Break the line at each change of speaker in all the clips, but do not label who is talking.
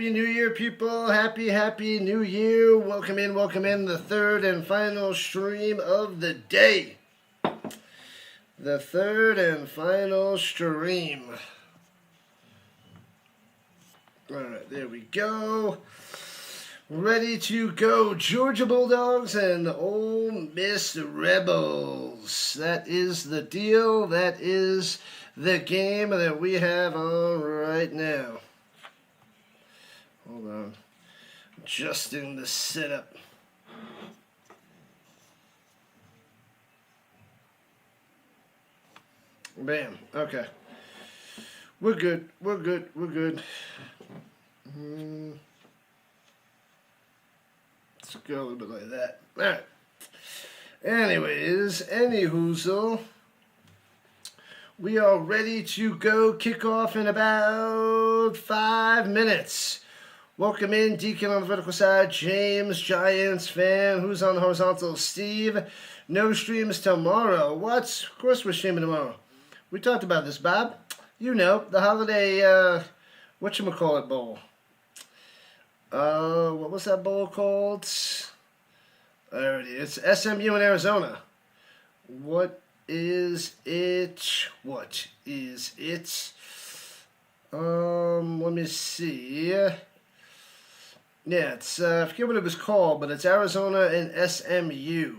Happy New Year, people. Happy New Year. Welcome in the third and final stream of the day. The third and final stream. All right, there we go. Ready to go. Georgia Bulldogs and Ole Miss Rebels. That is the deal. That is the game that we have on right now. Hold on. Adjusting the setup. Bam. Okay. We're good. We're good. We're good. Let's go a little bit like that. Alright. Anyways, anyhoozle. We are ready to go. Kickoff in about 5 minutes. Welcome in, Deacon on the vertical side, James, Giants fan. Who's on the horizontal? Steve. No streams tomorrow. What? Of course we're streaming tomorrow. We talked about this, Bob. You know, the holiday, whatchamacallit bowl. What was that bowl called? Alrighty, it's SMU in Arizona. What is it? What is it? Let me see. Yeah, it's, I forget what it was called, but it's Arizona and SMU.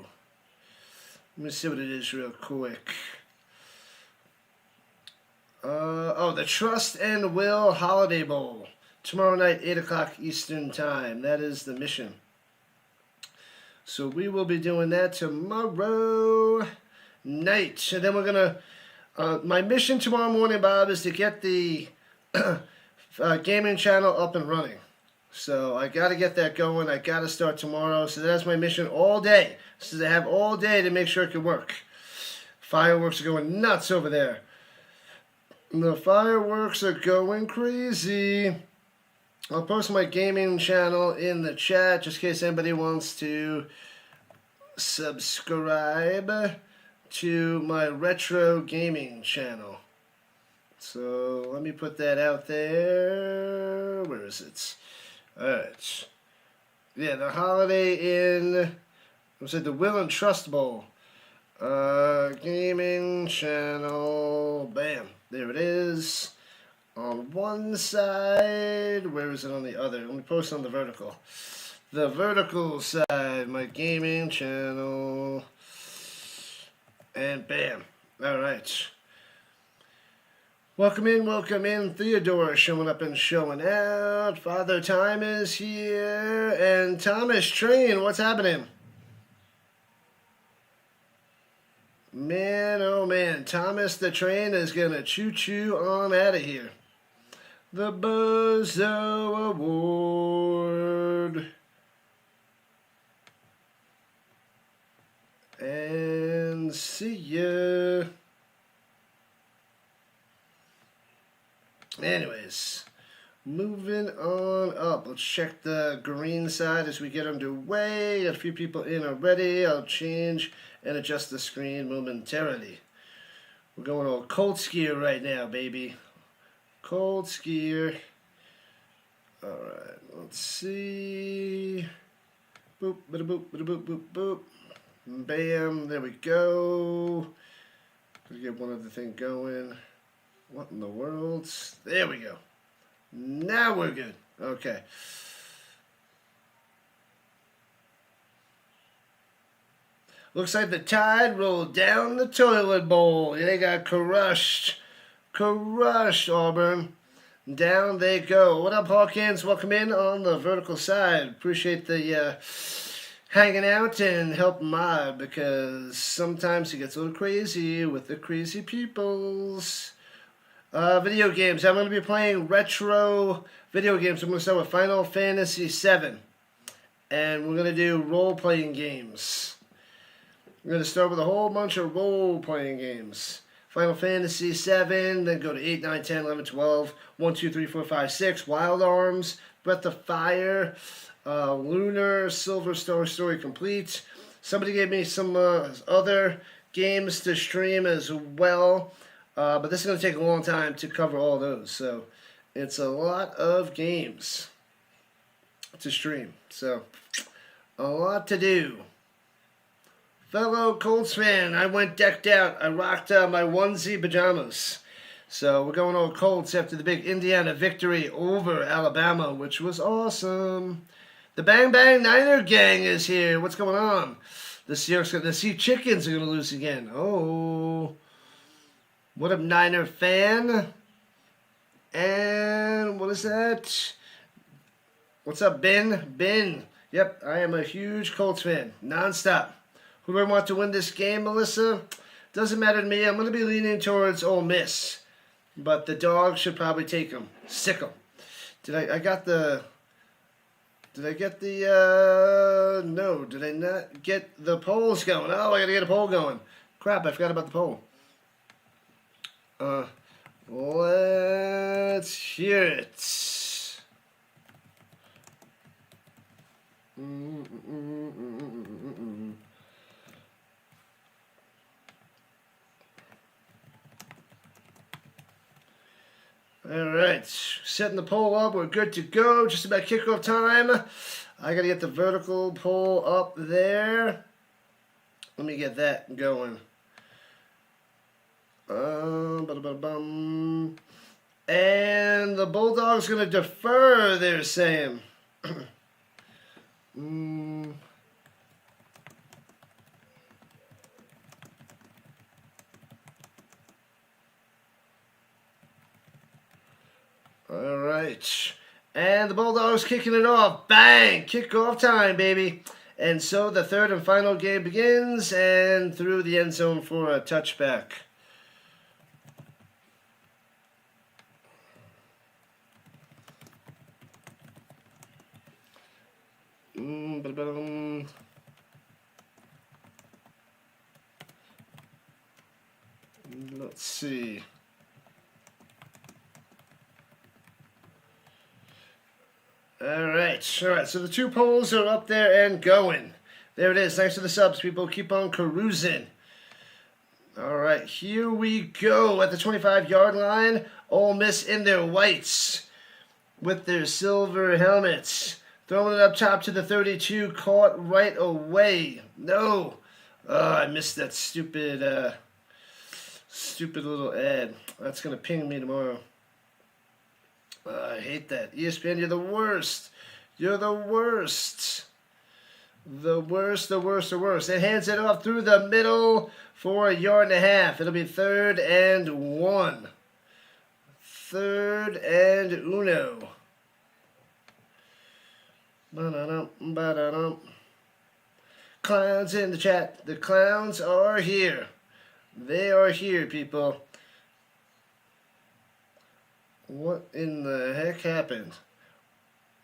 Let me see what it is real quick. The Trust and Will Holiday Bowl. Tomorrow night, 8 o'clock Eastern Time. That is the mission. So we will be doing that tomorrow night. And then we're going to... my mission tomorrow morning, Bob, is to get the gaming channel up and running. So I got to get that going. I got to start tomorrow. So that's my mission all day. So I have all day to make sure it can work. Fireworks are going nuts over there. The fireworks are going crazy. I'll post my gaming channel in the chat just in case anybody wants to subscribe to my retro gaming channel. So let me put that out there. Where is it? Alright. Yeah, the Holiday Inn. Was it the Will and Trust Bowl? Gaming channel. Bam. There it is. On one side. Where is it on the other? Let me post on the vertical. The vertical side. My gaming channel. And bam. Alright. Welcome in. Theodore showing up and showing out. Father Time is here. And Thomas Train, what's happening? Man, oh man. Thomas the Train is going to choo-choo on out of here. The Bozo Award. And see ya. Anyways, moving on up. Let's check the green side as we get underway. Got a few people in already. I'll change and adjust the screen momentarily. We're going all cold skier right now, baby. Cold skier. Alright, let's see. Boop, bada boop, bada boop, boop, boop. Bam, there we go. Gotta get one other thing going. What in the world? There we go. Now we're good. Okay. Looks like the Tide rolled down the toilet bowl. They got crushed. Crushed, Auburn. Down they go. What up, Hawkins? Welcome in on the vertical side. Appreciate the hanging out and helping mod because sometimes it gets a little crazy with the crazy peoples. Video games. I'm going to be playing retro video games. I'm going to start with Final Fantasy VII. And we're going to do role-playing games. We're going to start with a whole bunch of role-playing games. Final Fantasy VII, then go to 8, 9, 10, 11, 12, 1, 2, 3, 4, 5, 6, Wild Arms, Breath of Fire, Lunar, Silver Star Story Complete. Somebody gave me some other games to stream as well. But this is going to take a long time to cover all those. So it's a lot of games. to stream. So, a lot to do. Fellow Colts fan, I went decked out. I rocked my onesie pajamas. So, we're going all Colts after the big Indiana victory over Alabama, which was awesome. The Bang Bang Niner gang is here. What's going on? The Sea Chickens are going to lose again. Oh. What up, Niner fan? And what is that? What's up, Ben? Ben. Yep, I am a huge Colts fan. Non-stop. Who do I want to win this game, Melissa? Doesn't matter to me. I'm going to be leaning towards Ole Miss. But the Dogs should probably take them. Sick them. Did I get the... no, did I not get the polls going? Oh, I got to get a poll going. Crap, I forgot about the poll. Let's hear it. All right, setting the poll up. We're good to go. Just about kickoff time. I got to get the vertical poll up there. Let me get that going. And the Bulldogs going to defer, they're saying. All right. And the Bulldogs kicking it off. Bang! Kickoff time, baby. And so the third and final game begins, and through the end zone for a touchback. Let's see. All right. So the two polls are up there and going. There it is. Thanks for the subs, people. Keep on cruising. All right. Here we go at the 25-yard line. Ole Miss in their whites with their silver helmets. Throwing it up top to the 32. Caught right away. No. Oh, I missed that stupid little ad. That's going to ping me tomorrow. I hate that. ESPN, you're the worst. You're the worst. The worst. It hands it off through the middle for 1.5 yards. It'll be 3rd and 1. 3rd and uno. Clowns in the chat. The clowns are here. They are here, people. What in the heck happened?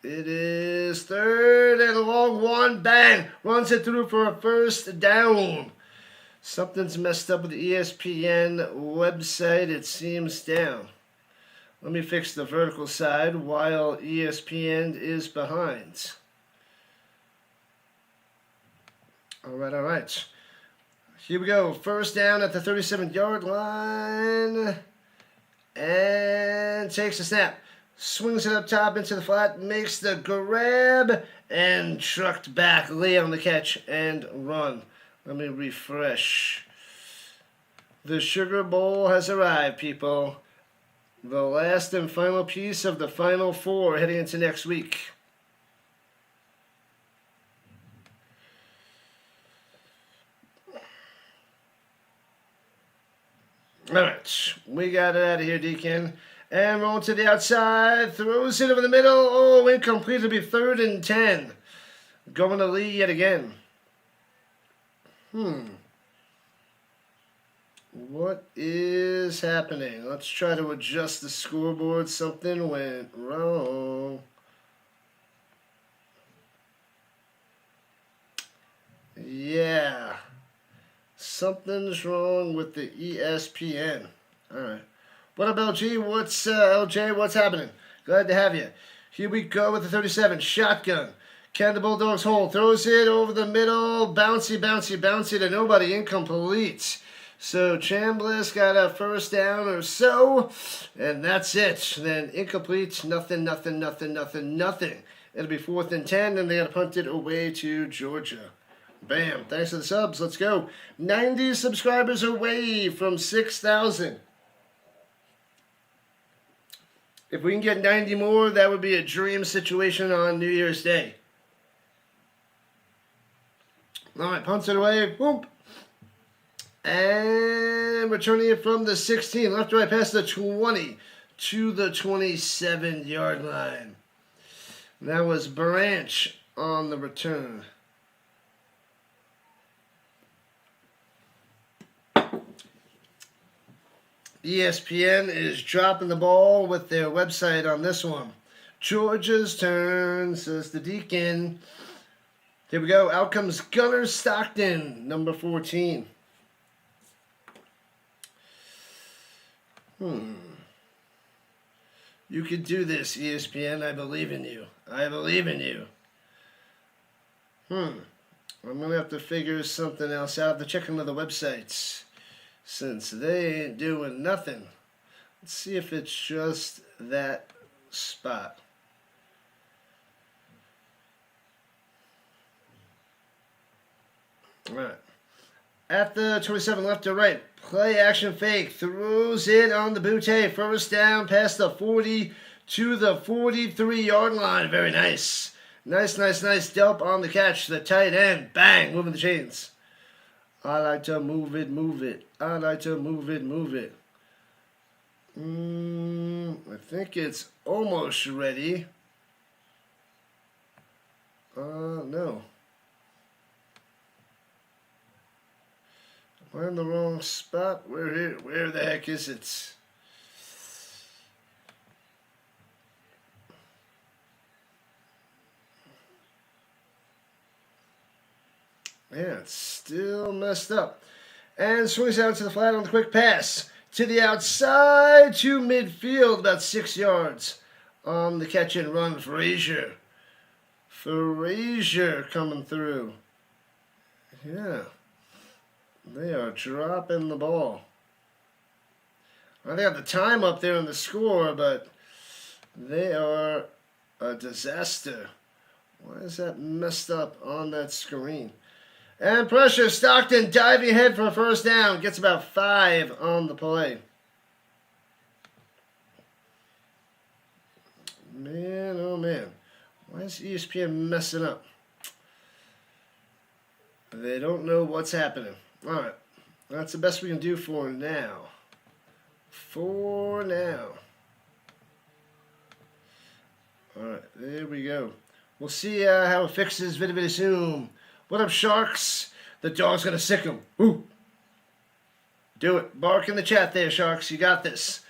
It is 3rd and a long one. Bang! Runs it through for a 1st down. Something's messed up with the ESPN website. It seems down. Let me fix the vertical side while ESPN is behind. All right. Here we go. 1st down at the 37-yard line. And takes a snap. Swings it up top into the flat. Makes the grab. And trucked back. Lay on the catch and run. Let me refresh. The Sugar Bowl has arrived, people. The last and final piece of the Final Four heading into next week. All right, we got it out of here, Deacon. And rolling to the outside, throws it over the middle. Oh, incomplete. It'll be 3rd and 10. Going to Lee yet again. What is happening? Let's try to adjust the scoreboard. Something went wrong. Yeah. Something's wrong with the ESPN. All right. What up, LG? What's LJ? What's happening? Glad to have you. Here we go with the 37. Shotgun. Can the Bulldogs hold? Throws it over the middle. Bouncy to nobody. Incomplete. So Chambliss got a 1st down or so. And that's it. Then incomplete. Nothing. It'll be 4th and 10, and they got to punt it away to Georgia. Bam. Thanks for the subs. Let's go. 90 subscribers away from 6,000. If we can get 90 more, that would be a dream situation on New Year's Day. All right, punts it away. Boom. And returning it from the 16. Left to right past the 20 to the 27-yard line. That was Branch on the return. ESPN is dropping the ball with their website on this one. Georgia's turn, says the Deacon. Here we go. Out comes Gunner Stockton, number 14. You could do this, ESPN. I believe in you. I believe in you. I'm going to have to figure something else out. To check into the websites, since they ain't doing nothing. Let's see if it's just that spot. All right. At the 27, left to right. Play action fake. Throws it on the bootay. First down past the 40 to the 43-yard line. Very nice. Nice. Delp on the catch. The tight end. Bang. Moving the chains. I like to move it. I like to move it. I think it's almost ready. No. Am I in the wrong spot? Where the heck is it? Yeah, it's still messed up. And swings out to the flat on the quick pass. To the outside to midfield, about 6 yards. On the catch and run, Frazier. Frazier coming through. Yeah. They are dropping the ball. They got the time up there on the score, but they are a disaster. Why is that messed up on that screen? And pressure, Stockton diving ahead for a first down. Gets about 5 on the play. Man, oh man. Why is ESPN messing up? They don't know what's happening. All right. That's the best we can do for now. All right. There we go. We'll see how it fixes very soon. What up, Sharks? The dog's going to sick him. Ooh. Do it. Bark in the chat there, Sharks. You got this.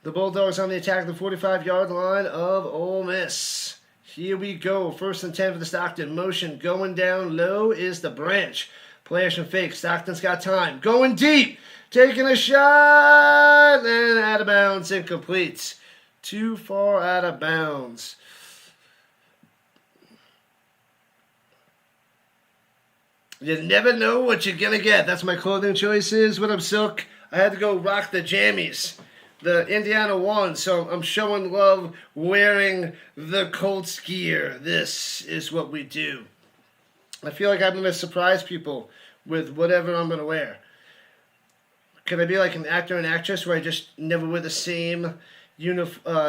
The Bulldogs on the attack at the 45-yard line of Ole Miss. Here we go. 1st and 10 for the Stockton. Motion going down low is the Branch. Play action fake. Stockton's got time. Going deep. Taking a shot. And out of bounds. Incomplete. Too far out of bounds. You never know what you're going to get. That's my clothing choices. What up, Silk? I had to go rock the jammies. The Indiana won, so I'm showing love wearing the Colts gear. This is what we do. I feel like I'm going to surprise people with whatever I'm going to wear. Could I be like an actor and actress where I just never wear the same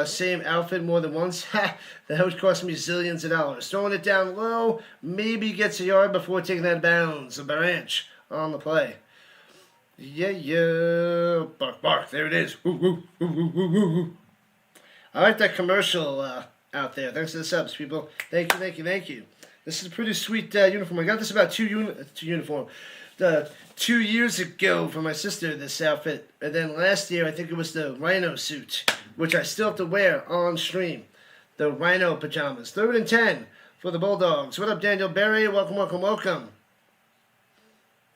same outfit more than once? That would cost me zillions of dollars. Throwing it down low, maybe gets a yard before taking that bounds. A Branch on the play. Yeah. Bark. There it is. Woo. I like that commercial out there. Thanks for the subs, people. Thank you. This is a pretty sweet uniform. I got this about 2 years ago for my sister, this outfit. And then last year, I think it was the Rhino suit, which I still have to wear on stream. The Rhino pajamas. 3rd and 10 for the Bulldogs. What up, Daniel Berry? Welcome.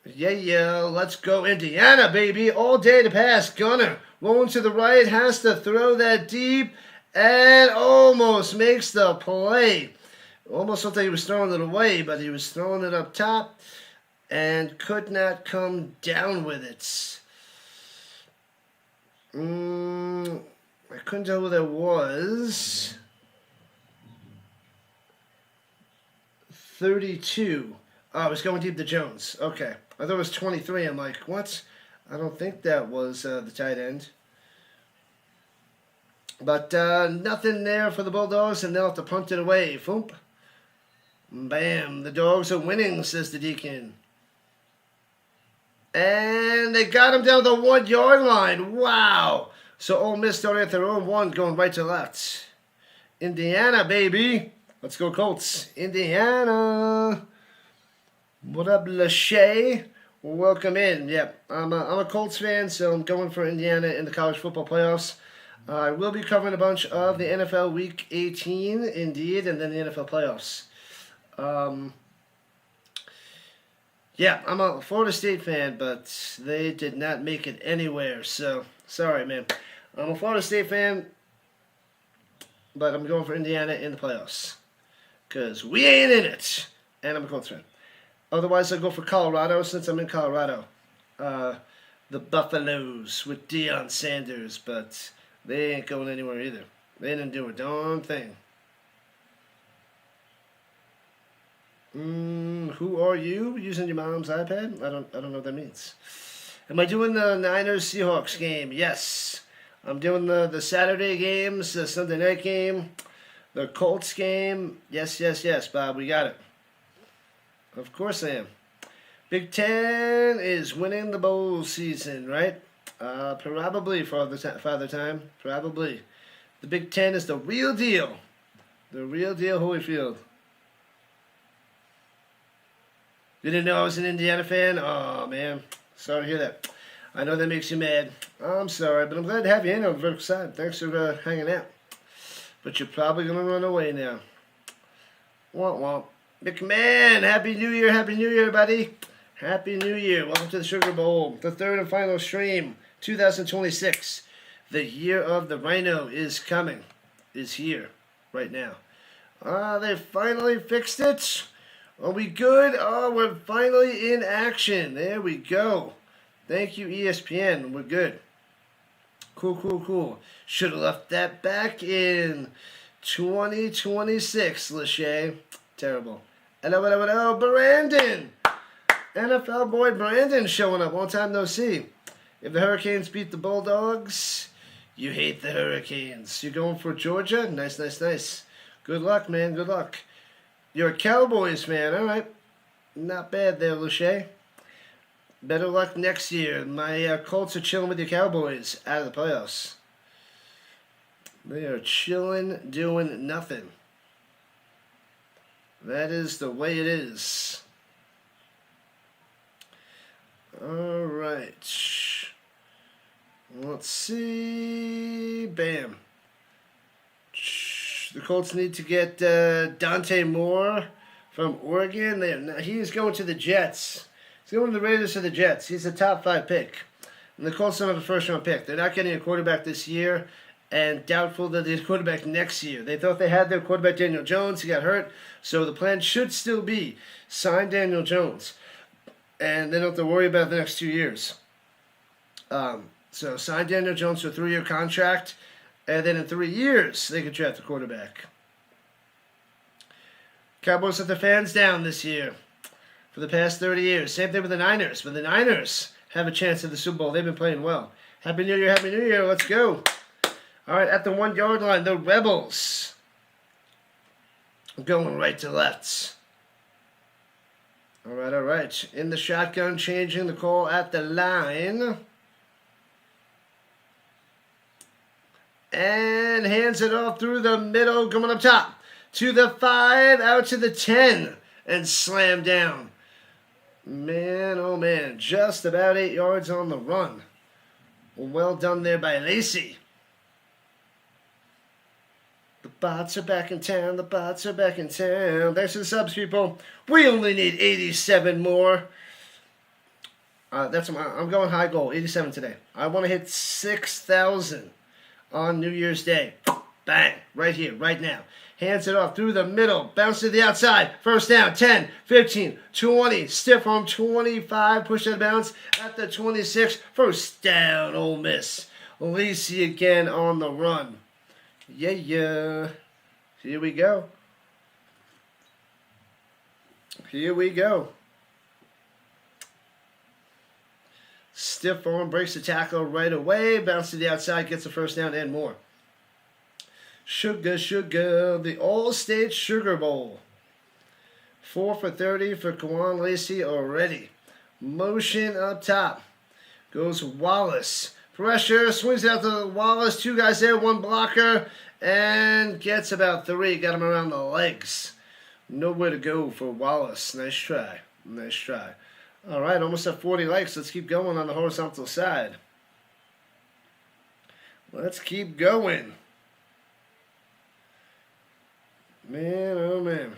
Yeah. Let's go Indiana, baby. All day to pass. Gunner rolling to the right. Has to throw that deep. And almost makes the play. Almost looked like he was throwing it away, but he was throwing it up top. And could not come down with it. I couldn't tell who that was. 32. Oh, it was going deep to Jones. Okay. I thought it was 23. I'm like, what? I don't think that was the tight end. But nothing there for the Bulldogs, and they'll have to punt it away. Foomp. Bam. The Dogs are winning, says the Deacon. And they got him down the 1 yard line. Wow. So Ole Miss started at their own 1, going right to left. Indiana, baby. Let's go Colts. Indiana. What up, Lachey? Welcome in. Yep, I'm a Colts fan, so I'm going for Indiana in the college football playoffs. I will be covering a bunch of the NFL Week 18, indeed, and then the NFL playoffs. Yeah, I'm a Florida State fan, but they did not make it anywhere, so sorry, man. I'm a Florida State fan, but I'm going for Indiana in the playoffs because we ain't in it, and I'm a Colts fan. Otherwise, I'll go for Colorado since I'm in Colorado. The Buffaloes with Deion Sanders, but they ain't going anywhere either. They didn't do a darn thing. Who are you using your mom's iPad? I don't know what that means. Am I doing the Niners Seahawks game? Yes. I'm doing the Saturday games, the Sunday night game, the Colts game. Yes, Bob, we got it. Of course I am. Big Ten is winning the bowl season, right? Probably Father Time. Probably. The Big Ten is the real deal. The real deal, Holyfield. You didn't know I was an Indiana fan? Oh, man. Sorry to hear that. I know that makes you mad. I'm sorry, but I'm glad to have you in on the vertical side. Thanks for hanging out. But you're probably going to run away now. Womp womp. McMahon, Happy New Year, everybody. Happy New Year. Welcome to the Sugar Bowl, the third and final stream, 2026. The year of the Rhino is coming, is here, right now. They finally fixed it. Are we good? Oh, we're finally in action. There we go. Thank you, ESPN. We're good. Cool. Should have left that back in 2026, Lachey. Terrible. Hello, Brandon. NFL boy Brandon showing up. Long time no see. If the Hurricanes beat the Bulldogs, you hate the Hurricanes. You're going for Georgia? Nice. Good luck, man. Good luck. You're a Cowboys fan. All right. Not bad there, Lachey. Better luck next year. My Colts are chilling with your Cowboys out of the playoffs. They are chilling, doing nothing. That is the way it is. All right. Let's see. Bam. The Colts need to get Dante Moore from Oregon. He's going to the Jets. He's going to the Raiders or the Jets. He's a top 5 pick. And the Colts don't have a first-round pick. They're not getting a quarterback this year, and doubtful that they're quarterback next year. They thought they had their quarterback Daniel Jones. He got hurt. So the plan should still be sign Daniel Jones. And they don't have to worry about the next 2 years. So sign Daniel Jones to a 3-year contract. And then in 3 years, they could draft a quarterback. Cowboys let their fans down this year for the past 30 years. Same thing with the Niners. But the Niners have a chance at the Super Bowl. They've been playing well. Happy New Year. Let's go. All right, at the 1 yard line, the Rebels going right to left. All right. In the shotgun, changing the call at the line. And hands it off through the middle, coming up top. To the 5, out to the 10, and slam down. Man, oh man, just about 8 yards on the run. Well done there by Lacey. The bots are back in town. Thanks for the subs, people. We only need 87 more. I'm going high goal, 87 today. I want to hit 6,000 on New Year's Day. Bang, right here, right now. Hands it off through the middle. Bounce to the outside. First down, 10, 15, 20. Stiff arm, 25. Push out of bounds at the 26. First down, Ole Miss. Lacey again on the run. Yeah. Here we go. Here we go. Stiff arm, breaks the tackle right away. Bounce to the outside, gets the first down and more. Sugar, the All-State Sugar Bowl. 4 for 30 for Kawan Lacey already. Motion up top. Goes Wallace. Pressure, swings out to Wallace. 2 guys there, 1 blocker. And gets about 3. Got him around the legs. Nowhere to go for Wallace. Nice try. Nice try. All right, almost at 40 likes. Let's keep going on the horizontal side. Let's keep going. Man, oh man.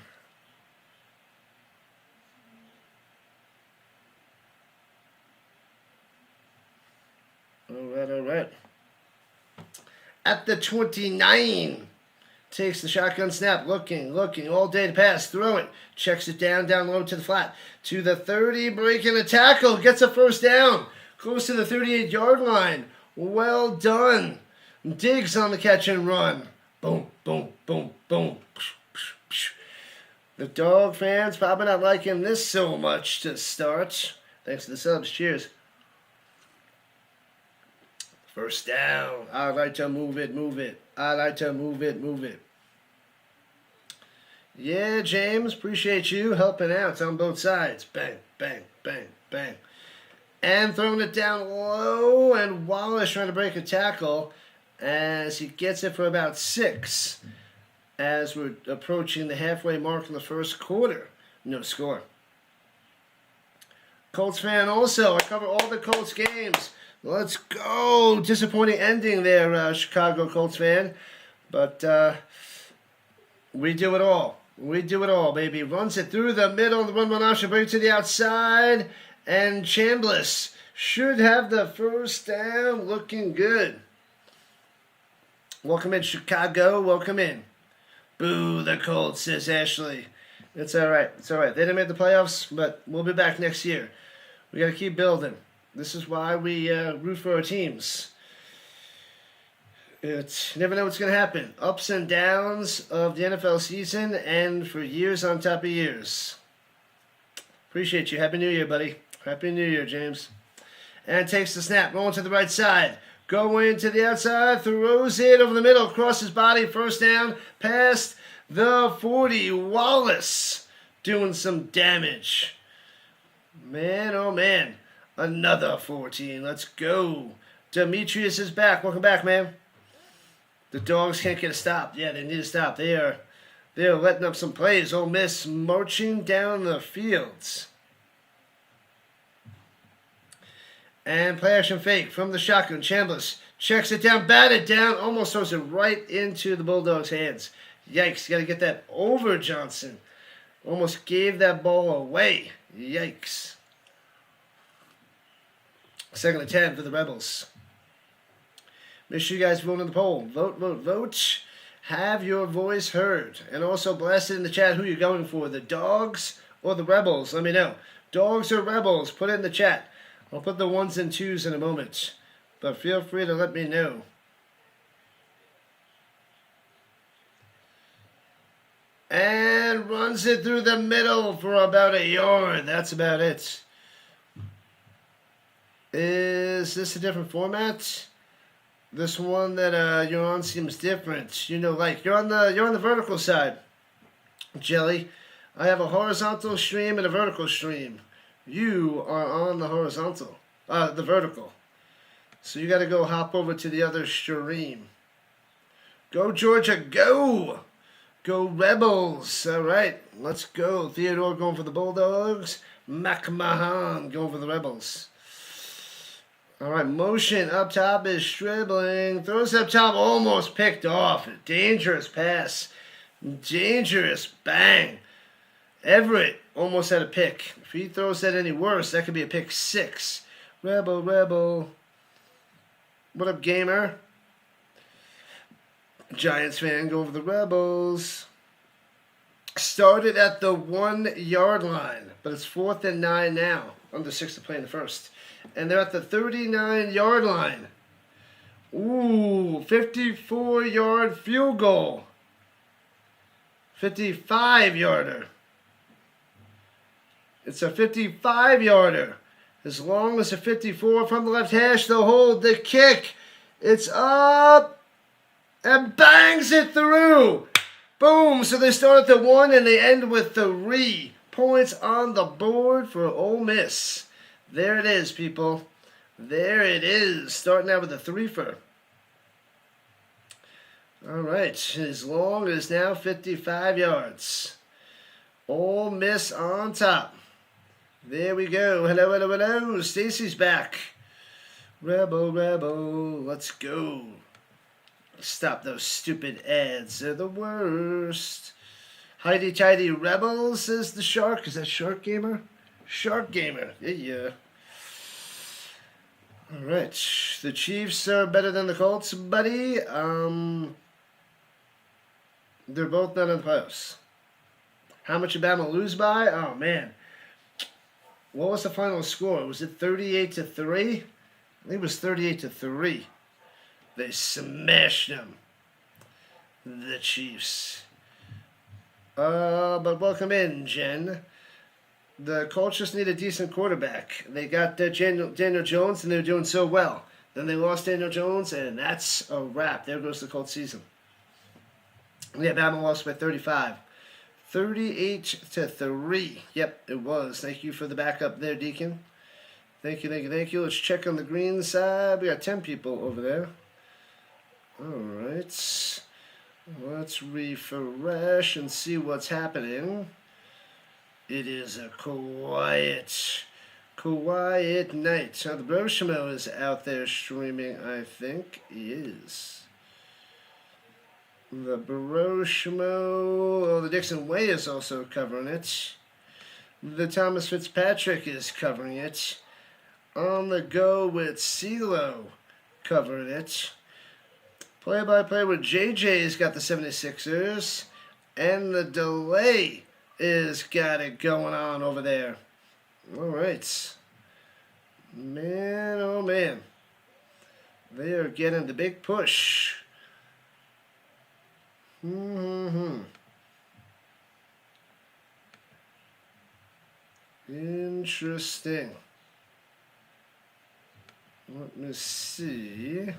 All right. At the 29. Takes the shotgun snap, looking, all day to pass, throwing, checks it down low to the flat, to the 30, breaking a tackle, gets a first down, close to the 38-yard line. Well done. Digs on the catch and run. Boom, boom, boom, boom. The dog fans probably not liking this so much to start. Thanks to the subs. Cheers. First down. I like to move it. I like to move it. Yeah, James, appreciate you helping out on both sides. Bang, bang, bang, bang. And throwing it down low, and Wallace trying to break a tackle as he gets it for about 6 as we're approaching the halfway mark in the first quarter. No score. Colts fan also. I cover all the Colts games. Let's go. Disappointing ending there, Chicago Colts fan. But we do it all. We do it all, baby. Runs it through the middle. The run option. Bring it to the outside. And Chambliss should have the first down. Looking good. Welcome in, Chicago. Welcome in. Boo, the Colts, says Ashley. It's all right. It's all right. They didn't make the playoffs, but we'll be back next year. We got to keep building. This is why we root for our teams. You never know what's going to happen. Ups and downs of the NFL season, and for years on top of years. Appreciate you. Happy New Year, buddy. Happy New Year, James. And takes the snap. Going to the right side. Going to the outside. Throws it over the middle. Across his body. First down. Past the 40. Wallace doing some damage. Man, oh man. Another 14. Let's go. Demetrius is back. Welcome back, man. The Dogs can't get a stop. Yeah, they need a stop. They are letting up some plays. Ole Miss marching down the fields. And play action fake from the shotgun. Chambliss checks it down, batted down, almost throws it right into the Bulldogs' hands. Yikes, got to get that over Johnson. Almost gave that ball away. Yikes. 2nd and 10 for the Rebels. Make sure you guys vote in the poll. Vote. Have your voice heard. And also blast it in the chat who you're going for, the Dogs or the Rebels. Let me know. Dogs or Rebels, put it in the chat. I'll put the 1s and 2s in a moment. But feel free to let me know. And runs it through the middle for about a yard. That's about it. Is this a different format? This one that you're on seems different. You know, like you're on the vertical side, Jelly. I have a horizontal stream and a vertical stream. You are on the horizontal, the vertical. So you got to go hop over to the other stream. Go Georgia, go! Go Rebels! All right, let's go. Theodore going for the Bulldogs. McMahon going for the Rebels. All right, motion up top is dribbling. Throws up top, almost picked off. Dangerous pass. Dangerous. Bang. Everett almost had a pick. If he throws that any worse, that could be a pick 6. Rebel. What up, gamer? Giants fan going for the Rebels. Started at the 1-yard line, but it's 4th and 9 now. Under 6 to play in the first. And they're at the 39-yard line. Ooh, 54-yard field goal. 55-yarder. It's a 55-yarder. As long as a 54 from the left hash, they'll hold the kick. It's up and bangs it through. Boom. So they start at the 1 and they end with 3 points on the board for Ole Miss. There it is, people. There it is. Starting out with a 3-fer. All right. As long as now 55 yards. Ole Miss on top. There we go. Hello, hello, hello. Stacy's back. Rebel, rebel. Let's go. Stop those stupid ads. They're the worst. Heidi Tidy Rebels, says the Shark. Is that Shark Gamer? Shark Gamer. Yeah. All right. The Chiefs are better than the Colts, buddy. They're both not in the playoffs. How much did Bama lose by? Oh, man. What was the final score? Was it 38-3? I think it was 38-3. They smashed them. The Chiefs. But welcome in, Jen. The Colts just need a decent quarterback. They got Daniel Jones, and they were doing so well. Then they lost Daniel Jones, and that's a wrap. There goes the Colts season. Yeah, Bama lost by 35. 38-3. Yep, it was. Thank you for the backup there, Deacon. Thank you, thank you, thank you. Let's check on the green side. We got 10 people over there. All right. Let's refresh and see what's happening. It is a quiet night. Now, the Broshimo is out there streaming, I think. He is. The Broshimo. Oh, the Dixon Way is also covering it. The Thomas Fitzpatrick is covering it. On the go with CeeLo covering it. Play-by-play with JJ's got the 76ers. And the delay is got it going on over there. All right. Man, oh man. They are getting the big push. Interesting. Let me see.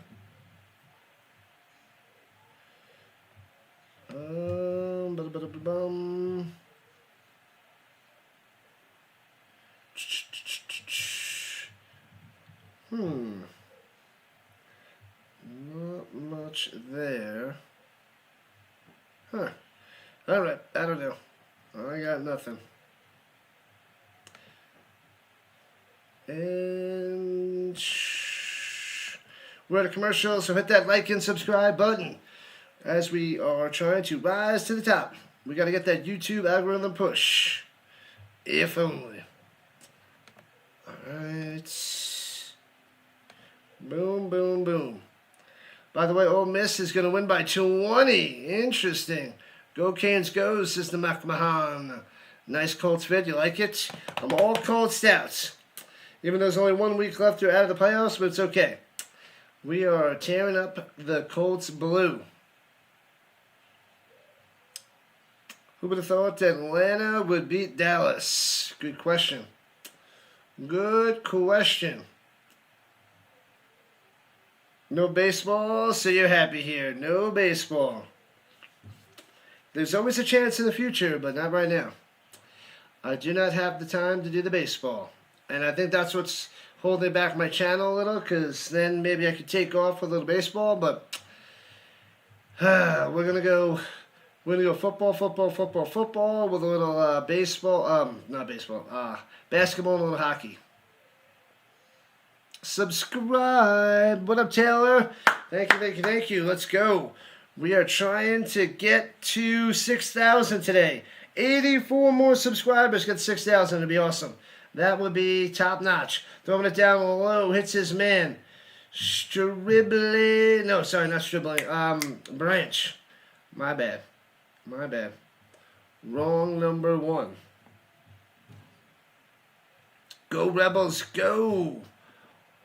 Not much there. Huh. Alright, I don't know. I got nothing. And we're at a commercial, so hit that like and subscribe button as we are trying to rise to the top. We got to get that YouTube algorithm push. If only. Alright. Boom, boom, boom. By the way, Ole Miss is going to win by 20. Interesting. Go Canes go, says the McMahon. Nice Colts vid. You like it? I'm all Colts stouts. Even though there's only 1 week left, they're out of the playoffs, but it's okay. We are tearing up the Colts blue. Who would have thought Atlanta would beat Dallas? Good question. Good question. No baseball, so you're happy here. No baseball. There's always a chance in the future, but not right now. I do not have the time to do the baseball. And I think that's what's holding back my channel a little, because then maybe I could take off with a little baseball, but we're going to go football with a little basketball and a little hockey. Subscribe. What up, Taylor? Thank you, thank you, thank you. Let's go. We are trying to get to 6,000 today. 84 more subscribers get 6,000. It'd be awesome. That would be top notch. Throwing it down low. Hits his man. Stribbling. No, sorry, not Stribbling. Branch. My bad. Wrong number 1. Go Rebels, go.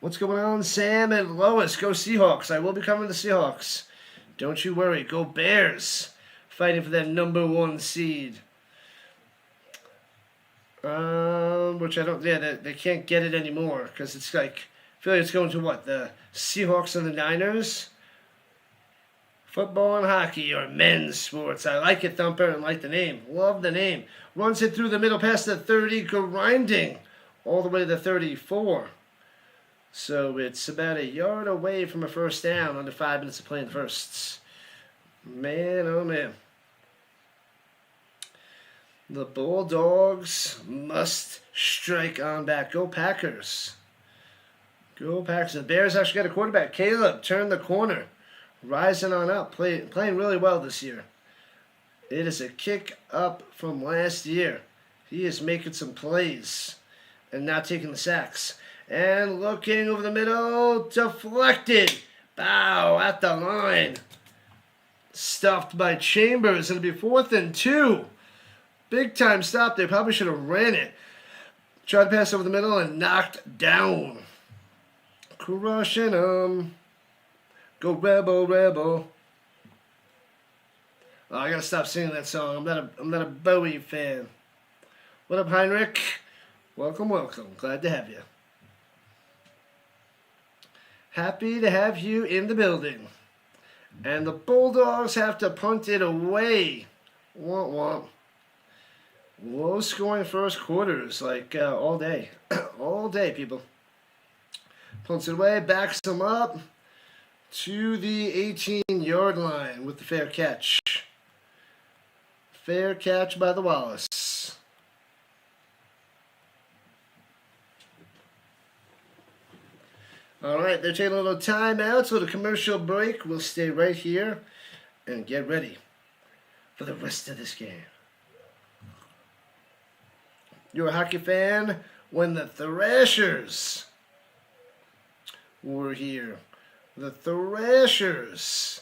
What's going on, Sam and Lois? Go Seahawks. I will be covering the Seahawks. Don't you worry. Go Bears. Fighting for that number 1 seed. one, which I don't. Yeah, they can't get it anymore because it's like I feel like it's going to what, the Seahawks and the Niners. Football and hockey are men's sports. I like it, Thumper, and like the name. Love the name. Runs it through the middle past the 30, grinding all the way to the 34. So it's about a yard away from a first down under 5 minutes of playing the firsts. Man, oh man. The Bulldogs must strike on back. Go Packers. Go Packers. The Bears actually got a quarterback. Caleb turned the corner. Rising on up. Playing really well this year. It is a kick up from last year. He is making some plays and not taking the sacks. And looking over the middle. Deflected. Bow at the line. Stuffed by Chambers. It'll be 4th and 2. Big time stop. They probably should have ran it. Tried to pass over the middle and knocked down. Crushing them. Go Rebel, Rebel. Oh, I gotta stop singing that song. I'm not a Bowie fan. What up, Heinrich? Welcome, welcome. Glad to have you. Happy to have you in the building. And the Bulldogs have to punt it away. Womp womp. Low scoring first quarters, like all day. All day, people. Punts it away, backs them up to the 18-yard line with the fair catch. Fair catch by the Wallace. All right, they're taking a little time out, so the commercial break. We'll stay right here and get ready for the rest of this game. You're a hockey fan when the Thrashers were here. The Thrashers.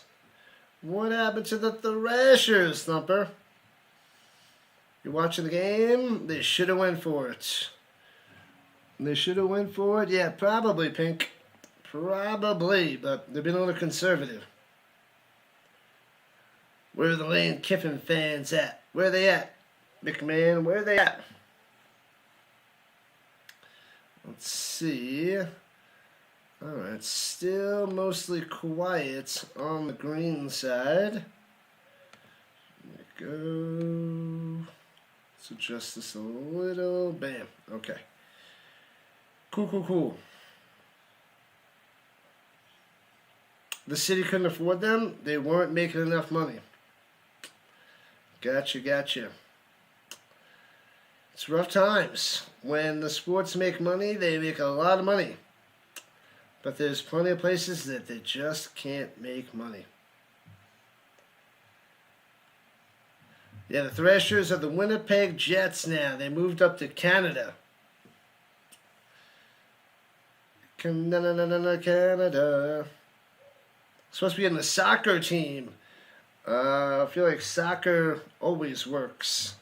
What happened to the Thrashers, Thumper? You're watching the game? They should have went for it. They should have went for it? Yeah, probably, Pink. Probably, but they've been a little conservative. Where are the Lane Kiffin fans at? Where are they at? McMahon, where are they at? Let's see. Alright, still mostly quiet on the green side. There we go. Let's adjust this a little. Bam. Okay. Cool. The city couldn't afford them. They weren't making enough money. Gotcha. It's rough times. When the sports make money, they make a lot of money. But there's plenty of places that they just can't make money. Yeah, the Thrashers are the Winnipeg Jets now. They moved up to Canada. Canada. Supposed to be in the soccer team. I feel like soccer always works.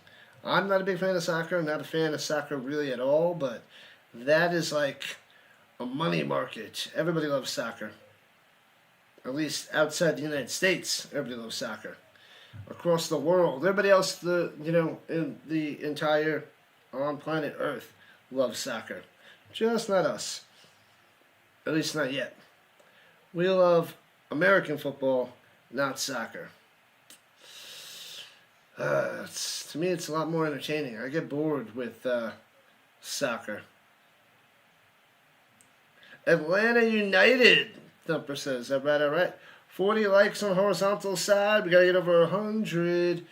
I'm not a big fan of soccer. I'm not a fan of soccer really at all, but that is like a money market. Everybody loves soccer. At least outside the United States, everybody loves soccer. Across the world, everybody else, in the entire on planet Earth loves soccer. Just not us. At least not yet. We love American football, not soccer. To me, it's a lot more entertaining. I get bored with soccer. Atlanta United, Thumper says. All right. 40 likes on the horizontal side. We got to get over 100.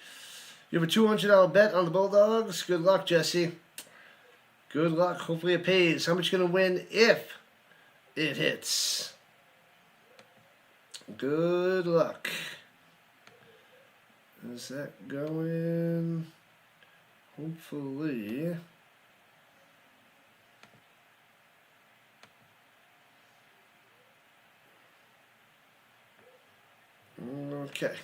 You have a $200 bet on the Bulldogs. Good luck, Jesse. Good luck. Hopefully it pays. How much you going to win if it hits? Good luck. Is that going? Hopefully. Okay.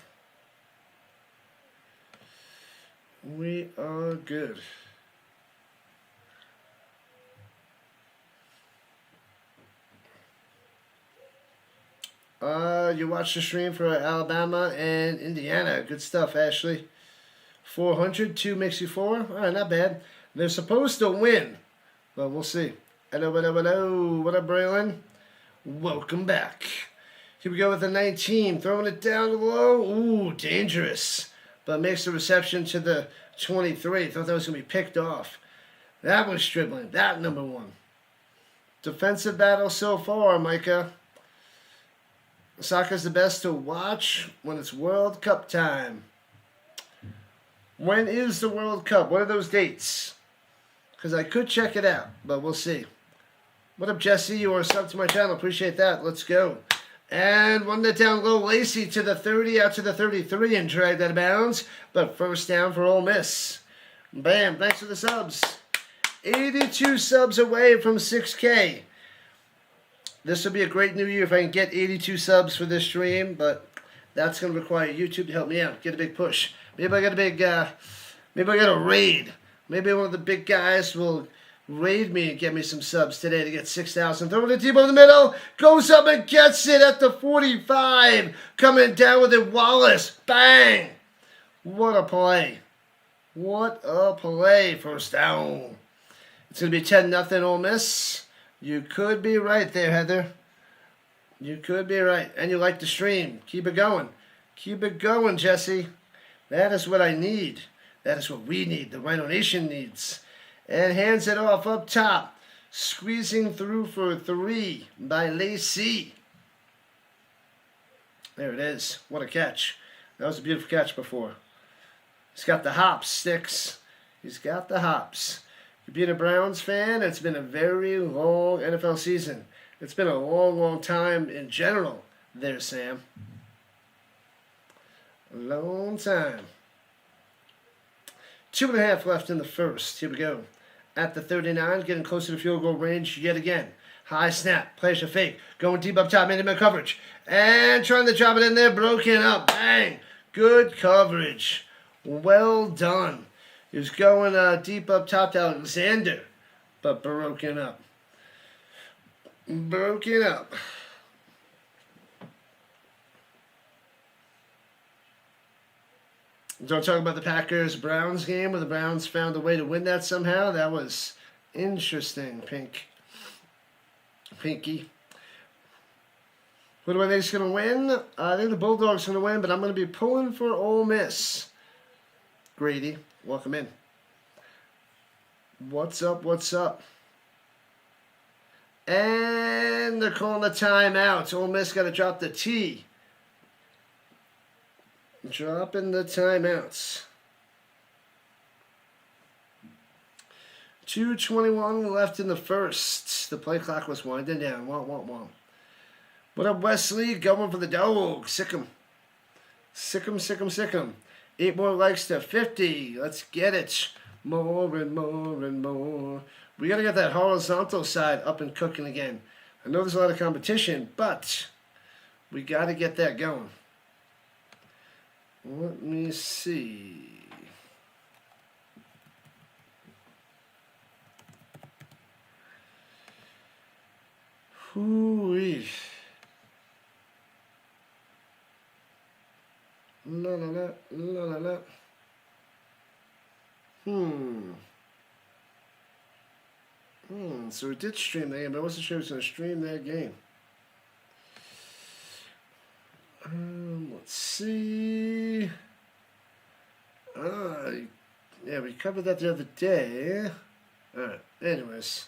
We are good. You watched the stream for Alabama and Indiana. Good stuff, Ashley. 400, 2 makes you 4. All right, not bad. They're supposed to win. But we'll see. Hello, hello, hello. What up, Braylon? Welcome back. Here we go with the 19. Throwing it down low. Ooh, dangerous. But makes the reception to the 23. Thought that was going to be picked off. That was dribbling. That number one. Defensive battle so far, Micah. Soccer's the best to watch when it's World Cup time. When is the World Cup? What are those dates? Because I could check it out, but we'll see. What up, Jesse? You are sub to my channel. Appreciate that. Let's go. And one that down low. Lacey to the 30, out to the 33, and dragged out of bounds. But first down for Ole Miss. Bam. Thanks for the subs. 82 subs away from 6K. This will be a great new year if I can get 82 subs for this stream, but that's going to require YouTube to help me out. Get a big push. Maybe I got a big, maybe I got a raid. Maybe one of the big guys will raid me and get me some subs today to get 6,000. Throwing it deep over the middle. Goes up and gets it at the 45. Coming down with it, Wallace. Bang. What a play. What a play. First down. It's going to be 10-0 Ole Miss. You could be right there, Heather. You could be right. And you like the stream. Keep it going. Keep it going, Jesse. That is what I need. That is what we need. The Rhino Nation needs. And hands it off up top. Squeezing through for 3 by Lacey. There it is. What a catch. That was a beautiful catch before. He's got the hops, Sticks. He's got the hops. Being a Browns fan, it's been a very long NFL season. It's been a long, long time in general there, Sam. A long time. 2.5 left in the first. Here we go. At the 39, getting closer to field goal range yet again. High snap. Plays a fake. Going deep up top. Man-to-man coverage. And trying to drop it in there. Broken up. Bang. Good coverage. Well done. He was going deep up top to Alexander, but broken up. Broken up. Don't talk about the Packers-Browns game where the Browns found a way to win that somehow. That was interesting, Pinky. Who do I think is going to win? I think the Bulldogs are going to win, but I'm going to be pulling for Ole Miss. Grady. Welcome in. What's up? What's up? And they're calling the timeout. Ole Miss got to drop the T. Dropping the timeouts. 2:21 left in the first. The play clock was winding down. What up, Wesley? Going for the Dogs. Sick 'em. Sick 'em, sick 'em, sick 'em. 8 more likes to 50. Let's get it. More and more and more. We got to get that horizontal side up and cooking again. I know there's a lot of competition, but we got to get that going. Let me see. Hoo-wee. La la la la la la. So we did stream that game, but I wasn't sure it was going to stream that game. Let's see. Yeah, we covered that the other day. Alright, anyways.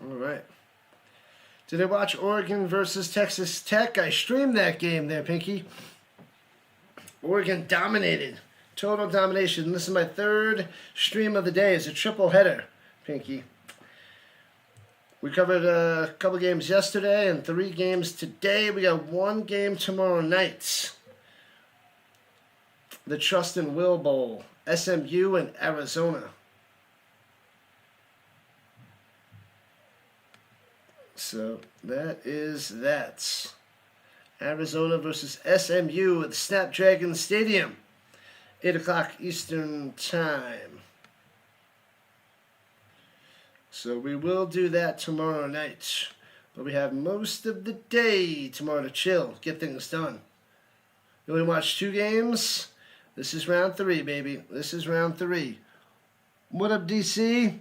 Alright. Did I watch Oregon versus Texas Tech? I streamed that game there, Pinky. Oregon dominated. Total domination. This is my 3rd stream of the day. It's a triple header, Pinky. We covered a couple games yesterday and 3 games today. We got 1 game tomorrow night. The Trust and Will Bowl. SMU and Arizona. So that is that. Arizona versus SMU at Snapdragon Stadium. 8 o'clock Eastern Time. So we will do that tomorrow night. But we have most of the day tomorrow to chill, get things done. You only watched 2 games? This is round 3, baby. This is round 3. What up, DC?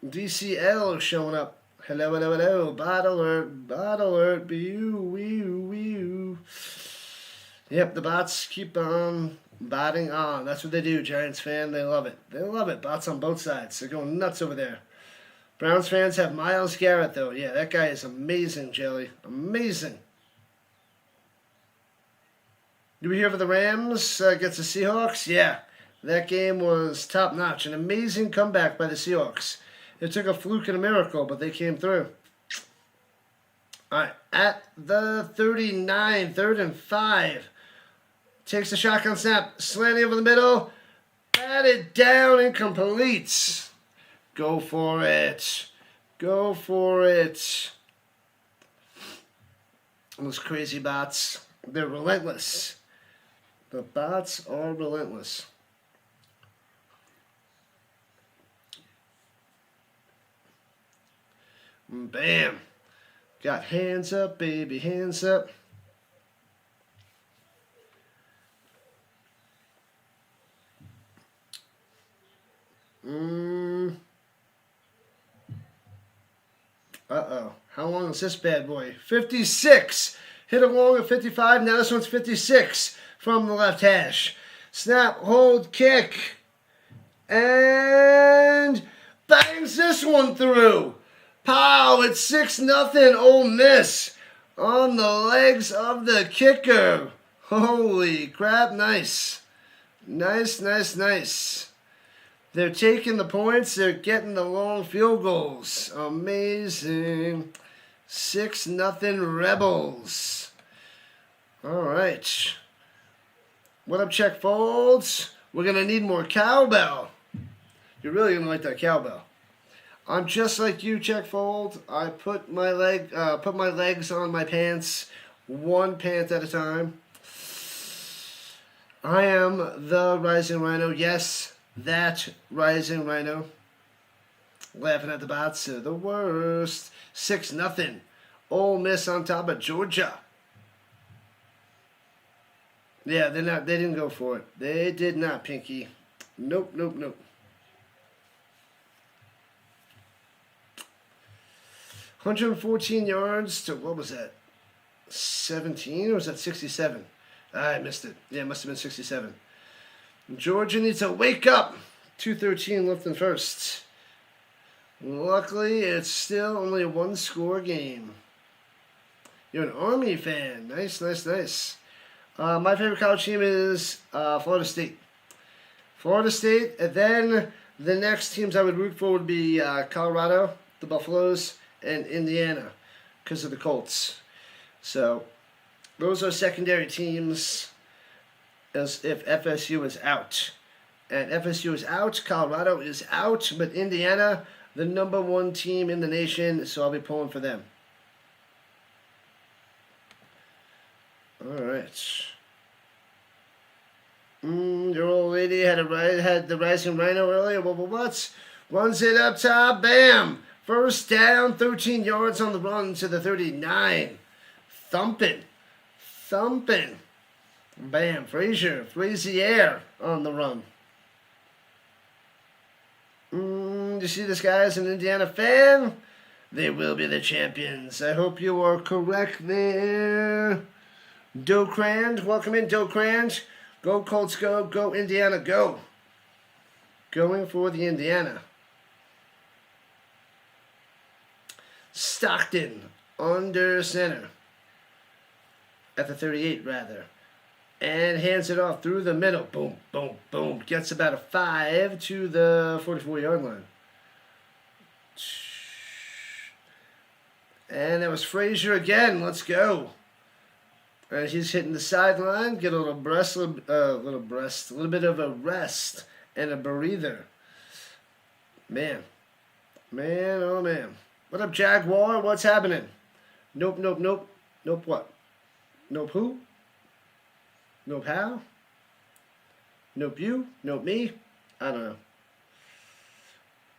DCL showing up. Hello, hello, hello. Bot alert, bot alert. Bee-oo, wee-oo, wee-oo. Yep, the bots keep on botting on. That's what they do, Giants fan. They love it. They love it. Bots on both sides. They're going nuts over there. Browns fans have Myles Garrett, though. Yeah, that guy is amazing, Jelly. Amazing. Did we hear for the Rams against the Seahawks? Yeah, that game was top-notch. An amazing comeback by the Seahawks. It took a fluke and a miracle, but they came through. All right, at the 39, 3rd and 5. Takes the shotgun snap, slanting over the middle. Batted down, incomplete. Go for it. Go for it. Those crazy bots, they're relentless. The bots are relentless. Bam. Got hands up, baby, hands up. Uh-oh. How long is this bad boy? 56. Hit it long at 55. Now this one's 56 from the left hash. Snap, hold, kick. And bangs this one through. Pow, it's 6-0 Ole Miss on the legs of the kicker. Holy crap, nice. Nice, nice, nice. They're taking the points. They're getting the long field goals. Amazing. 6-0 Rebels. All right. What up, Check Folds? We're going to need more cowbell. You're really going to like that cowbell. I'm just like you, Check Fold. I put my legs on my pants, one pant at a time. I am the Rising Rhino. Yes, that Rising Rhino. Laughing at the bots. They're the worst. 6-0. Ole Miss on top of Georgia. Yeah, they didn't go for it. They did not, Pinky. Nope, nope, nope. 114 yards to, what was that? 17 or was that 67? I missed it. Yeah, it must have been 67. Georgia needs to wake up. 2:13 left in first. Luckily, it's still only a 1-score game. You're an Army fan. Nice, nice, nice. My favorite college team is Florida State. Florida State, and then the next teams I would root for would be Colorado, the Buffaloes, and Indiana because of the Colts. So those are secondary teams as if FSU is out. And FSU is out, Colorado is out, but Indiana, the #1 team in the nation, so I'll be pulling for them. All right. Your old lady had the Rising Rhino earlier. What? Runs it up top. Bam. First down. 13 yards on the run to the 39. Thumping. Bam. Frazier on the run. You see this guy is an Indiana fan? They will be the champions. I hope you are correct there. Docrand, welcome in, Docrand. Go Colts, go. Go Indiana, go. Going for the Indiana. Stockton, under center. At the 38, rather. And hands it off through the middle. Boom, boom, boom. Gets about a 5 to the 44-yard line. And that was Frazier again. Let's go. And he's hitting the sideline. Get a little bit of a rest and a breather. Man, oh man. What up, Jaguar? What's happening? Nope. Nope what? Nope who? Nope how? Nope you? Nope me? I don't know.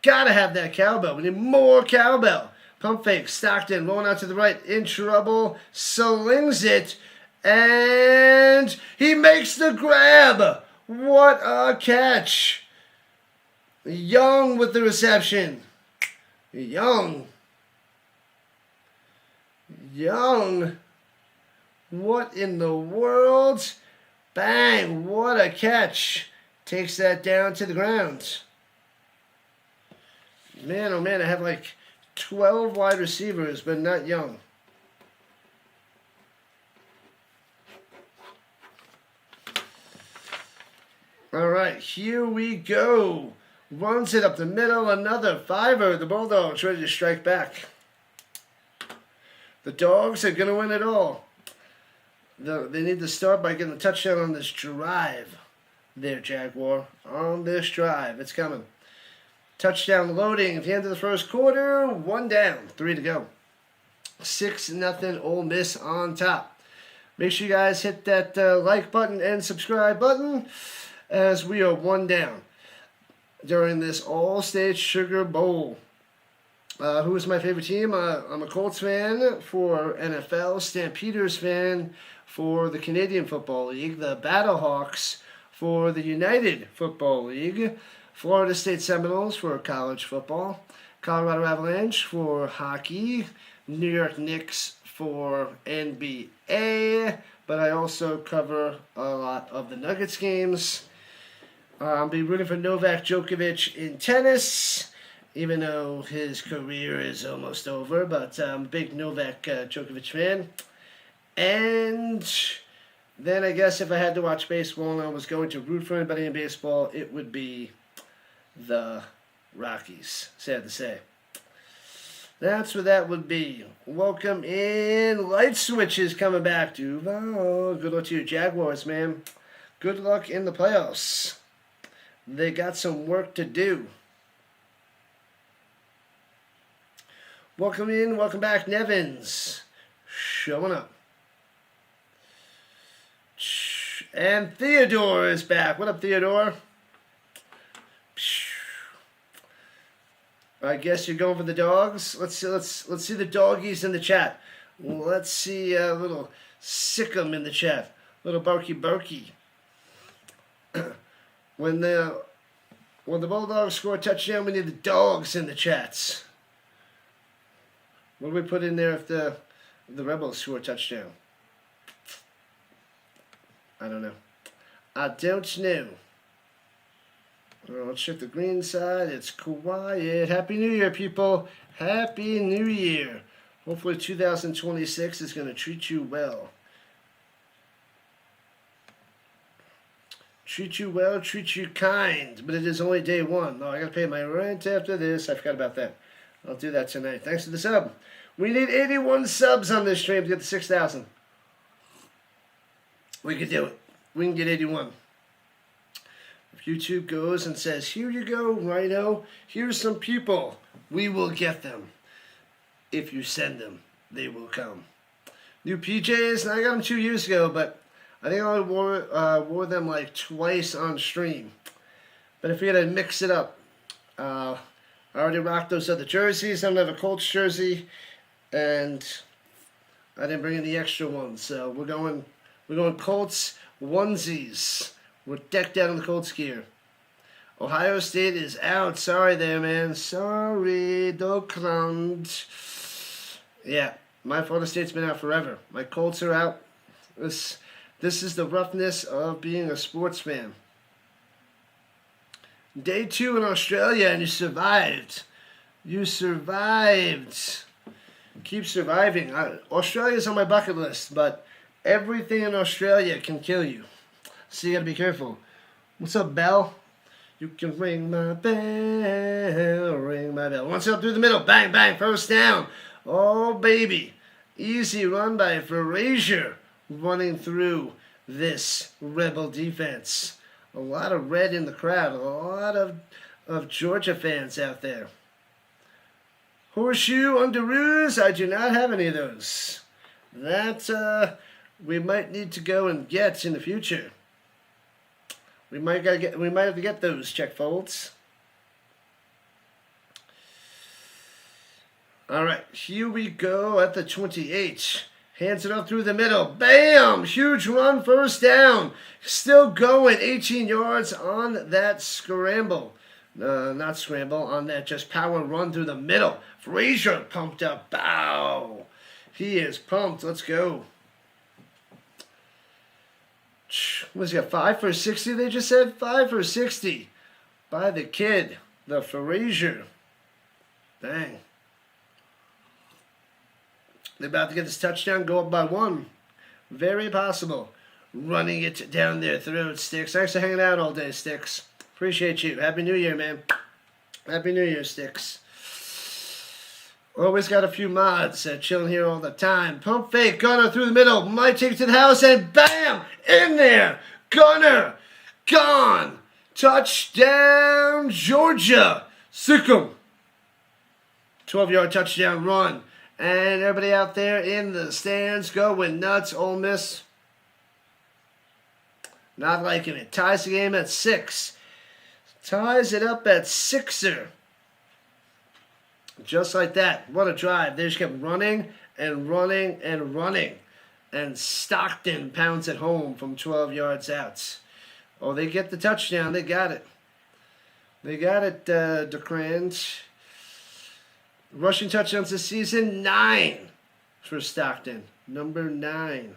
Gotta have that cowbell. We need more cowbell. Pump fake. Stockton rolling out to the right. In trouble. Slings it. And he makes the grab. What a catch. Young with the reception. Young. What in the world? Bang. What a catch. Takes that down to the ground. Man, oh man, I have like 12 wide receivers, but not Young. All right, here we go. Runs it up the middle, another fiver. The Bulldogs ready to strike back. The Dogs are going to win it all. They need to start by getting a touchdown on this drive. There, Jaguar. On this drive. It's coming. Touchdown loading at the end of the first quarter. 1 down, 3 to go. 6-0 Ole Miss on top. Make sure you guys hit that like button and subscribe button as we are 1 down during this all-state Sugar Bowl. Who is my favorite team? I'm a Colts fan for NFL, Stampeders fan for the Canadian Football League, the Battlehawks for the United Football League, Florida State Seminoles for college football, Colorado Avalanche for hockey, New York Knicks for NBA, but I also cover a lot of the Nuggets games. I'll be rooting for Novak Djokovic in tennis, even though his career is almost over, but I'm a big Novak Djokovic fan. And then I guess if I had to watch baseball and I was going to root for anybody in baseball, it would be the Rockies, sad to say. That's what that would be. Welcome in. Light Switch is coming back, Duval. Good luck to your Jaguars, man. Good luck in the playoffs. They got some work to do. Welcome in. Welcome back, Nevins. Showing up. And Theodore is back. What up, Theodore? I guess you're going for the dogs. Let's see the doggies in the chat. Let's see a little Sickum in the chat. Little Barky. When the Bulldogs score a touchdown, we need the dogs in the chats. What do we put in there if the Rebels score a touchdown? I don't know. Let's check the green side. It's quiet. Happy New Year, people. Happy New Year. Hopefully 2026 is going to treat you well. Treat you well, treat you kind. But it is only day 1. Oh, I got to pay my rent after this. I forgot about that. I'll do that tonight. Thanks for the sub. We need 81 subs on this stream to get to 6,000. We can do it. We can get 81. If YouTube goes and says, here you go, Rhino, here's some people, we will get them. If you send them, they will come. New PJs, I got them 2 years ago, but I think I wore them like twice on stream. But I figured I'd mix it up. I already rocked those other jerseys. I don't have a Colts jersey, and I didn't bring in the extra ones. So we're going Colts onesies. We're decked out in the Colts gear. Ohio State is out. Sorry there, man. Sorry, Dokland. Yeah, my Florida State's been out forever. My Colts are out. This is the roughness of being a sports fan. Day 2 in Australia, and you survived. You survived. Keep surviving. Australia's on my bucket list, but everything in Australia can kill you. So you gotta be careful. What's up, Bell? You can ring my bell, ring my bell. Once up through the middle, bang, bang, first down. Oh, baby. Easy run by Frazier running through this Rebel defense. A lot of red in the crowd. A lot of Georgia fans out there. Horseshoe underoos, I do not have any of those. That we might need to go and get in the future. We might have to get those check folds. All right, here we go at the 28. Hands it up through the middle. Bam! Huge run, first down. Still going, 18 yards on that scramble. Not scramble, on that just power run through the middle. Frazier pumped up. Bow! He is pumped. Let's go. What's he got? 5 for 60, they just said? 5 for 60 by the kid, the Frazier. Dang. They're about to get this touchdown, go up by 1. Very possible. Running it down their throat, Sticks. Thanks for hanging out all day, Sticks. Appreciate you. Happy New Year, man. Happy New Year, Sticks. Always got a few mods chilling here all the time. Pump fake, Gunner through the middle. Might take it to the house, and bam! In there! Gunner! Gone! Touchdown, Georgia! Sick 'em. 12-yard touchdown run. And everybody out there in the stands going nuts. Ole Miss not liking it. Ties the game at 6. Ties it up at 6er. Just like that. What a drive. They just kept running and running and running. And Stockton pounds it home from 12 yards out. Oh, they get the touchdown. They got it. They got it, DeCrans. Rushing touchdowns this season, 9 for Stockton. Number 9.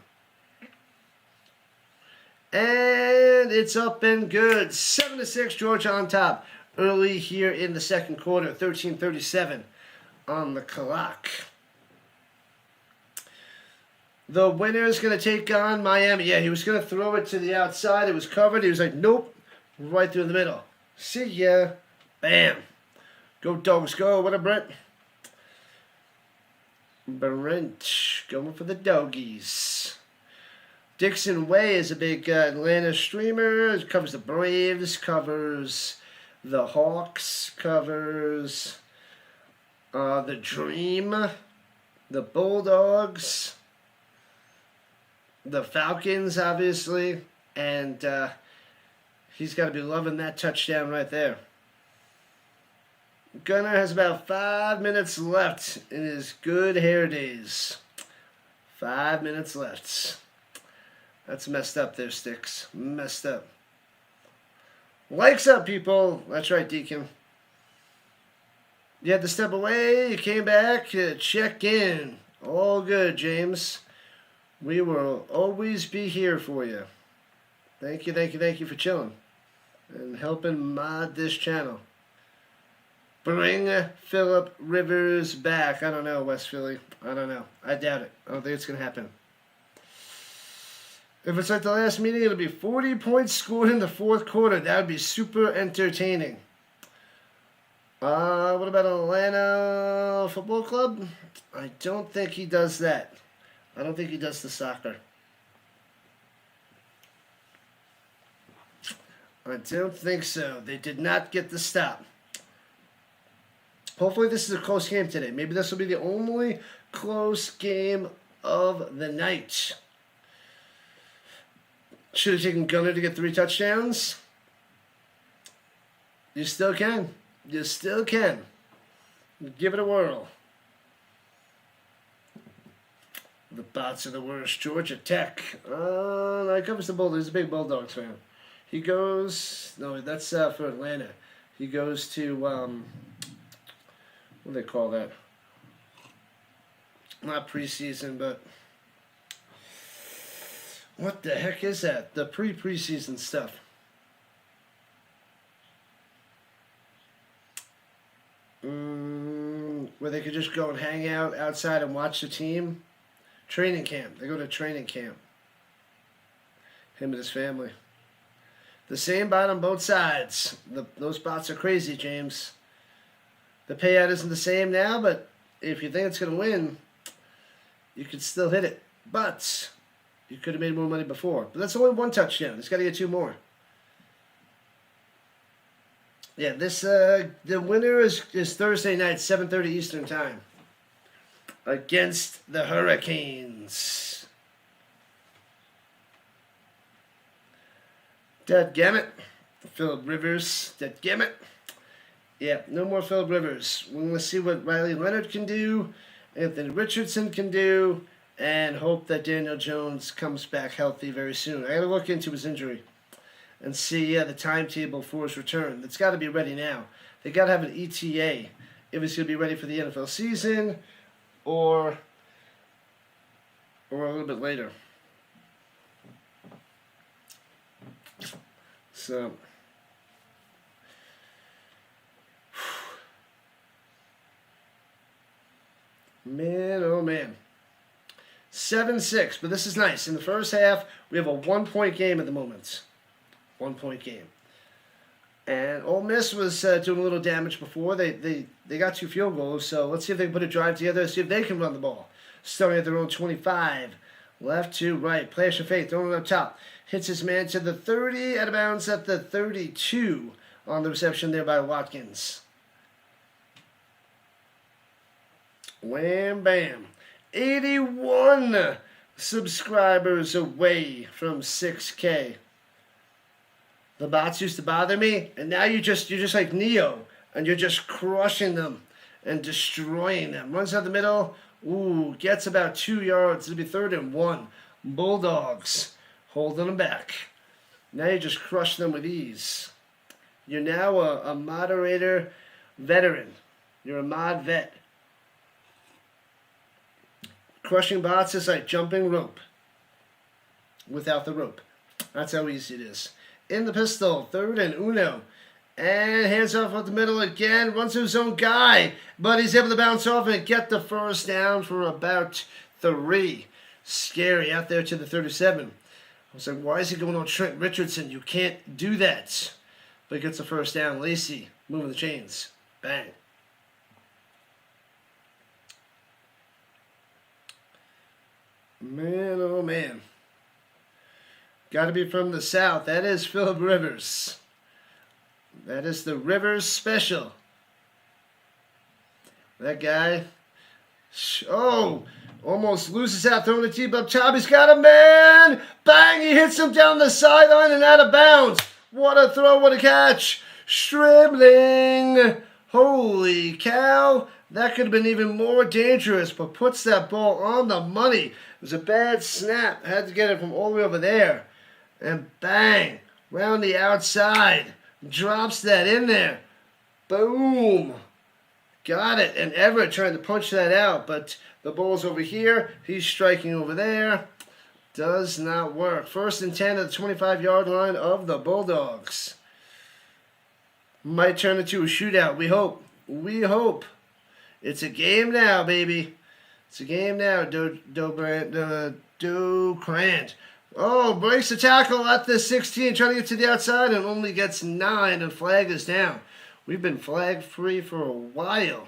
And it's up and good. 7-6, Georgia on top. Early here in the second quarter. 13:37 on the clock. The winner is going to take on Miami. Yeah, he was going to throw it to the outside. It was covered. He was like, nope. Right through the middle. See ya. Bam. Go Dogs, go. What a Brent. Brent going for the doggies. Dixon Way is a big Atlanta streamer. It covers the Braves, covers the Hawks, covers the Dream, the Bulldogs, the Falcons, obviously, and he's got to be loving that touchdown right there. Gunner has about 5 minutes left in his good hair days. 5 minutes left. That's messed up there, Sticks. Messed up. Likes up, people. That's right, Deacon. You had to step away. You came back. Check in. All good, James. We will always be here for you. Thank you, thank you, thank you for chilling and helping mod this channel. Bring Phillip Rivers back. I don't know, West Philly. I don't know. I doubt it. I don't think it's going to happen. If it's like the last meeting, it'll be 40 points scored in the fourth quarter. That would be super entertaining. What about Atlanta Football Club? I don't think he does that. I don't think he does the soccer. I don't think so. They did not get the stop. Hopefully this is a close game today. Maybe this will be the only close game of the night. Should have taken Gunner to get 3 touchdowns. You still can. You still can. Give it a whirl. The bots are the worst. Georgia Tech. No, he covers the Bulldogs. He's a big Bulldogs fan. He goes... No, that's for Atlanta. He goes to... what do they call that? Not preseason, but... What the heck is that? The preseason stuff. Where they could just go and hang out outside and watch the team. Training camp. They go to training camp. Him and his family. The same bot on both sides. Those bots are crazy, James. The payout isn't the same now, but if you think it's going to win, you could still hit it. But you could have made more money before. But that's only 1 touchdown. He's got to get 2 more. Yeah, this the winner is Thursday night, 7:30 Eastern Time. Against the Hurricanes. Dadgummit. Phillip Rivers. Dadgummit. Yeah, no more Phillip Rivers. We're going to see what Riley Leonard can do, Anthony Richardson can do, and hope that Daniel Jones comes back healthy very soon. I got to look into his injury and see the timetable for his return. It's got to be ready now. They got to have an ETA if he's going to be ready for the NFL season or a little bit later. So, man, oh man. 7-6, but this is nice. In the first half, we have a 1-point game at the moment. 1-point game. And Ole Miss was doing a little damage before. They got 2 field goals, so let's see if they can put a drive together, see if they can run the ball. Starting at their own 25. Left to right. Flash of faith, throwing it up top. Hits his man to the 30, out of bounds at the 32 on the reception there by Watkins. Wham bam. 81 subscribers away from 6K. The bots used to bother me, and now you're just like Neo, and you're just crushing them and destroying them. Runs out the middle, ooh, gets about 2 yards. It'll be 3rd and 1. Bulldogs holding them back. Now you just crush them with ease. You're now a moderator veteran. You're a mod vet. Crushing bots is like jumping rope without the rope. That's how easy it is. In the pistol, 3rd and uno. And hands off at the middle again. Runs to his own guy. But he's able to bounce off and get the first down for about 3. Scary out there to the 37. I was like, why is he going on Trent Richardson? You can't do that. But he gets the first down. Lacey moving the chains. Bang. Man, oh man. Got to be from the South. That is Phillip Rivers. That is the Rivers special. That guy. Oh, almost loses out, throwing the deep up top. He's got a man. Bang, he hits him down the sideline and out of bounds. What a throw, what a catch. Stribling. Holy cow. That could have been even more dangerous, but puts that ball on the money. It was a bad snap. Had to get it from all the way over there. And bang, round the outside. Drops that in there. Boom. Got it. And Everett trying to punch that out, but the ball's over here. He's striking over there. Does not work. 1st and 10 at the 25-yard line of the Bulldogs. Might turn into a shootout. We hope. We hope. It's a game now, baby. It's a game now. Crant. Oh, breaks the tackle at the 16, trying to get to the outside, and only gets 9, and flag is down. We've been flag free for a while.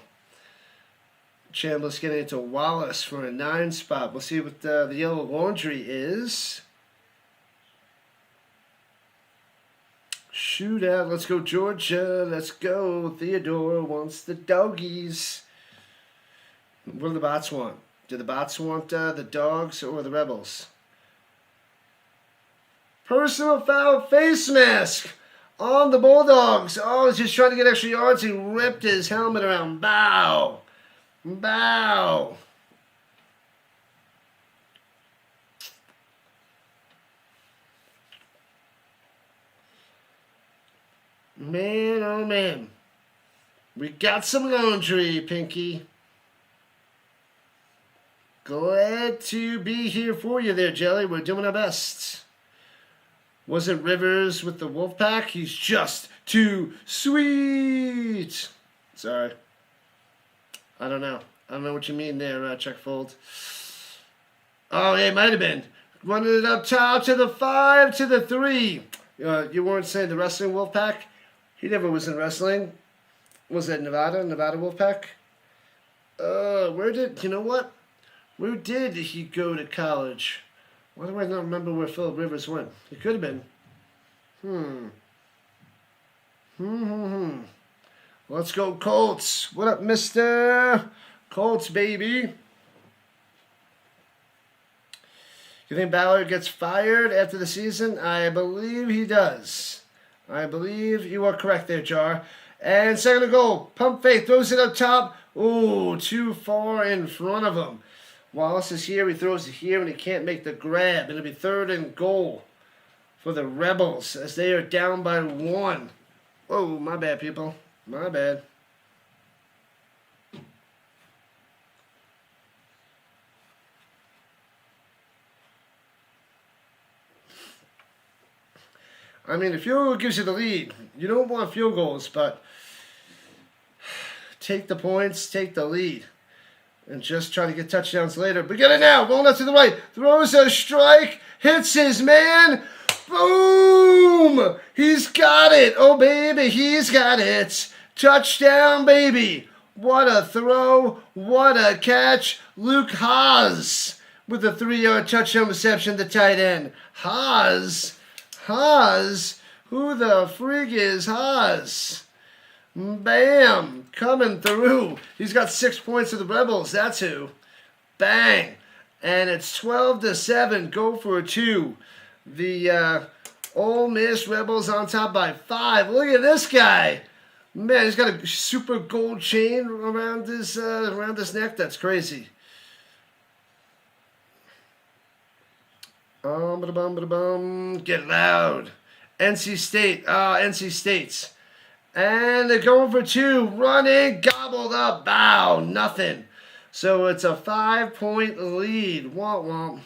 Chambliss getting into Wallace for a 9 spot. We'll see what the yellow laundry is. Shootout. Let's go, Georgia. Let's go. Theodore wants the doggies. What do the bots want? Do the bots want the dogs or the Rebels? Personal foul face mask on the Bulldogs. Oh, he's just trying to get extra yards. He ripped his helmet around. Bow. Bow. Man, oh man. We got some laundry, Pinky. Glad to be here for you there, Jelly. We're doing our best. Wasn't Rivers with the Wolfpack? He's just too sweet. Sorry. I don't know. I don't know what you mean there, Chuck Fold. Oh, yeah, it might have been. Running it up top to the 5, to the 3. You weren't saying the wrestling Wolfpack? He never was in wrestling. Was that Nevada? Nevada Wolfpack? You know what? Where did he go to college? Why do I not remember where Phillip Rivers went? It could have been. Let's go, Colts. What up, mister? Colts, baby. You think Ballard gets fired after the season? I believe he does. I believe you are correct there, Jar. And second and goal. Pump fake. Throws it up top. Ooh, too far in front of him. Wallace is here. He throws it here, and he can't make the grab. It'll be 3rd and goal for the Rebels as they are down by 1. Whoa, my bad, people. My bad. I mean, the field goal gives you the lead. You don't want field goals, but take the points, take the lead, and just try to get touchdowns later. But get it now. Rolling up to the right. Throws a strike. Hits his man. Boom! He's got it. Oh, baby, he's got it. Touchdown, baby. What a throw. What a catch. Luke Haas with a 3-yard touchdown reception to tight end. Haas? Who the frig is Haas? Bam! Coming through. He's got 6 points for the Rebels. That's who. Bang! And it's 12-7. Go for 2. The Ole Miss Rebels on top by 5. Look at this guy. Man, he's got a super gold chain around his neck. That's crazy. Get loud. NC State's. And they're going for 2. Running. Gobbled up. Bow. Nothing. So it's a 5-point lead. Womp womp.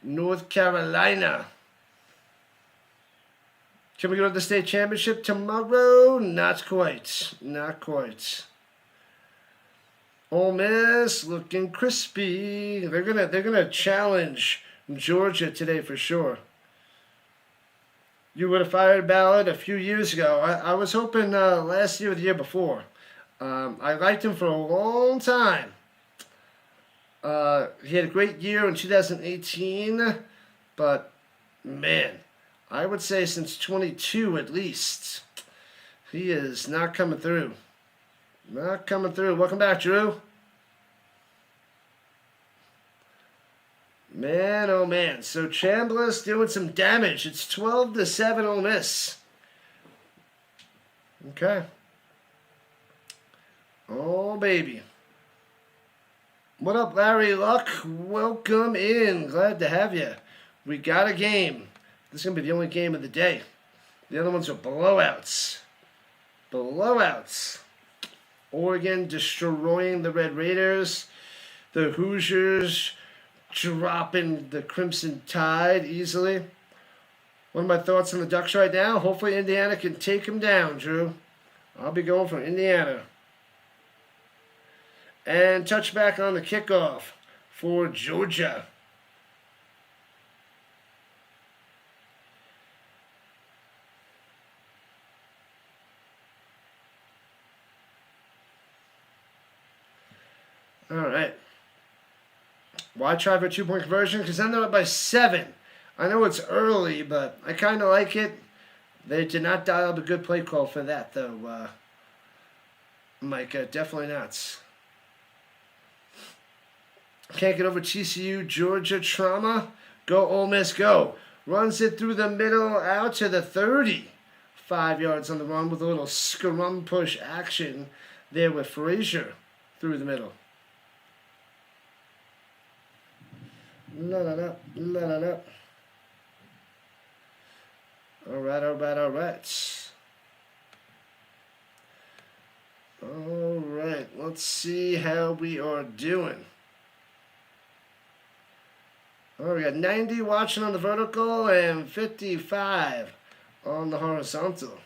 North Carolina. Can we go to the state championship tomorrow? Not quite. Not quite. Ole Miss looking crispy. They're gonna challenge Georgia today for sure. You would have fired Ballard a few years ago. I was hoping last year or the year before. I liked him for a long time. He had a great year in 2018, but man, I would say since 22 at least, he is not coming through. Not coming through. Welcome back, Drew. Man, oh man. So Chambliss doing some damage. It's 12-7 Ole Miss. Okay. Oh, baby. What up, Larry Luck? Welcome in. Glad to have you. We got a game. This is going to be the only game of the day. The other ones are blowouts. Blowouts. Oregon destroying the Red Raiders. The Hoosiers dropping the Crimson Tide easily. What are my thoughts on the Ducks right now? Hopefully Indiana can take them down, Drew. I'll be going for Indiana. And touchback on the kickoff for Georgia. All right. Why try for a 2-point conversion? Because then they're up by 7. I know it's early, but I kind of like it. They did not dial up a good play call for that, though, Mike. Definitely not. Can't get over TCU, Georgia trauma. Go, Ole Miss, go. Runs it through the middle, out to the 30. 5 yards on the run with a little scrum push action there with Frazier through the middle. La la la, la la la. All right. All right, let's see how we are doing. Oh, we got 90 watching on the vertical and 55 on the horizontal.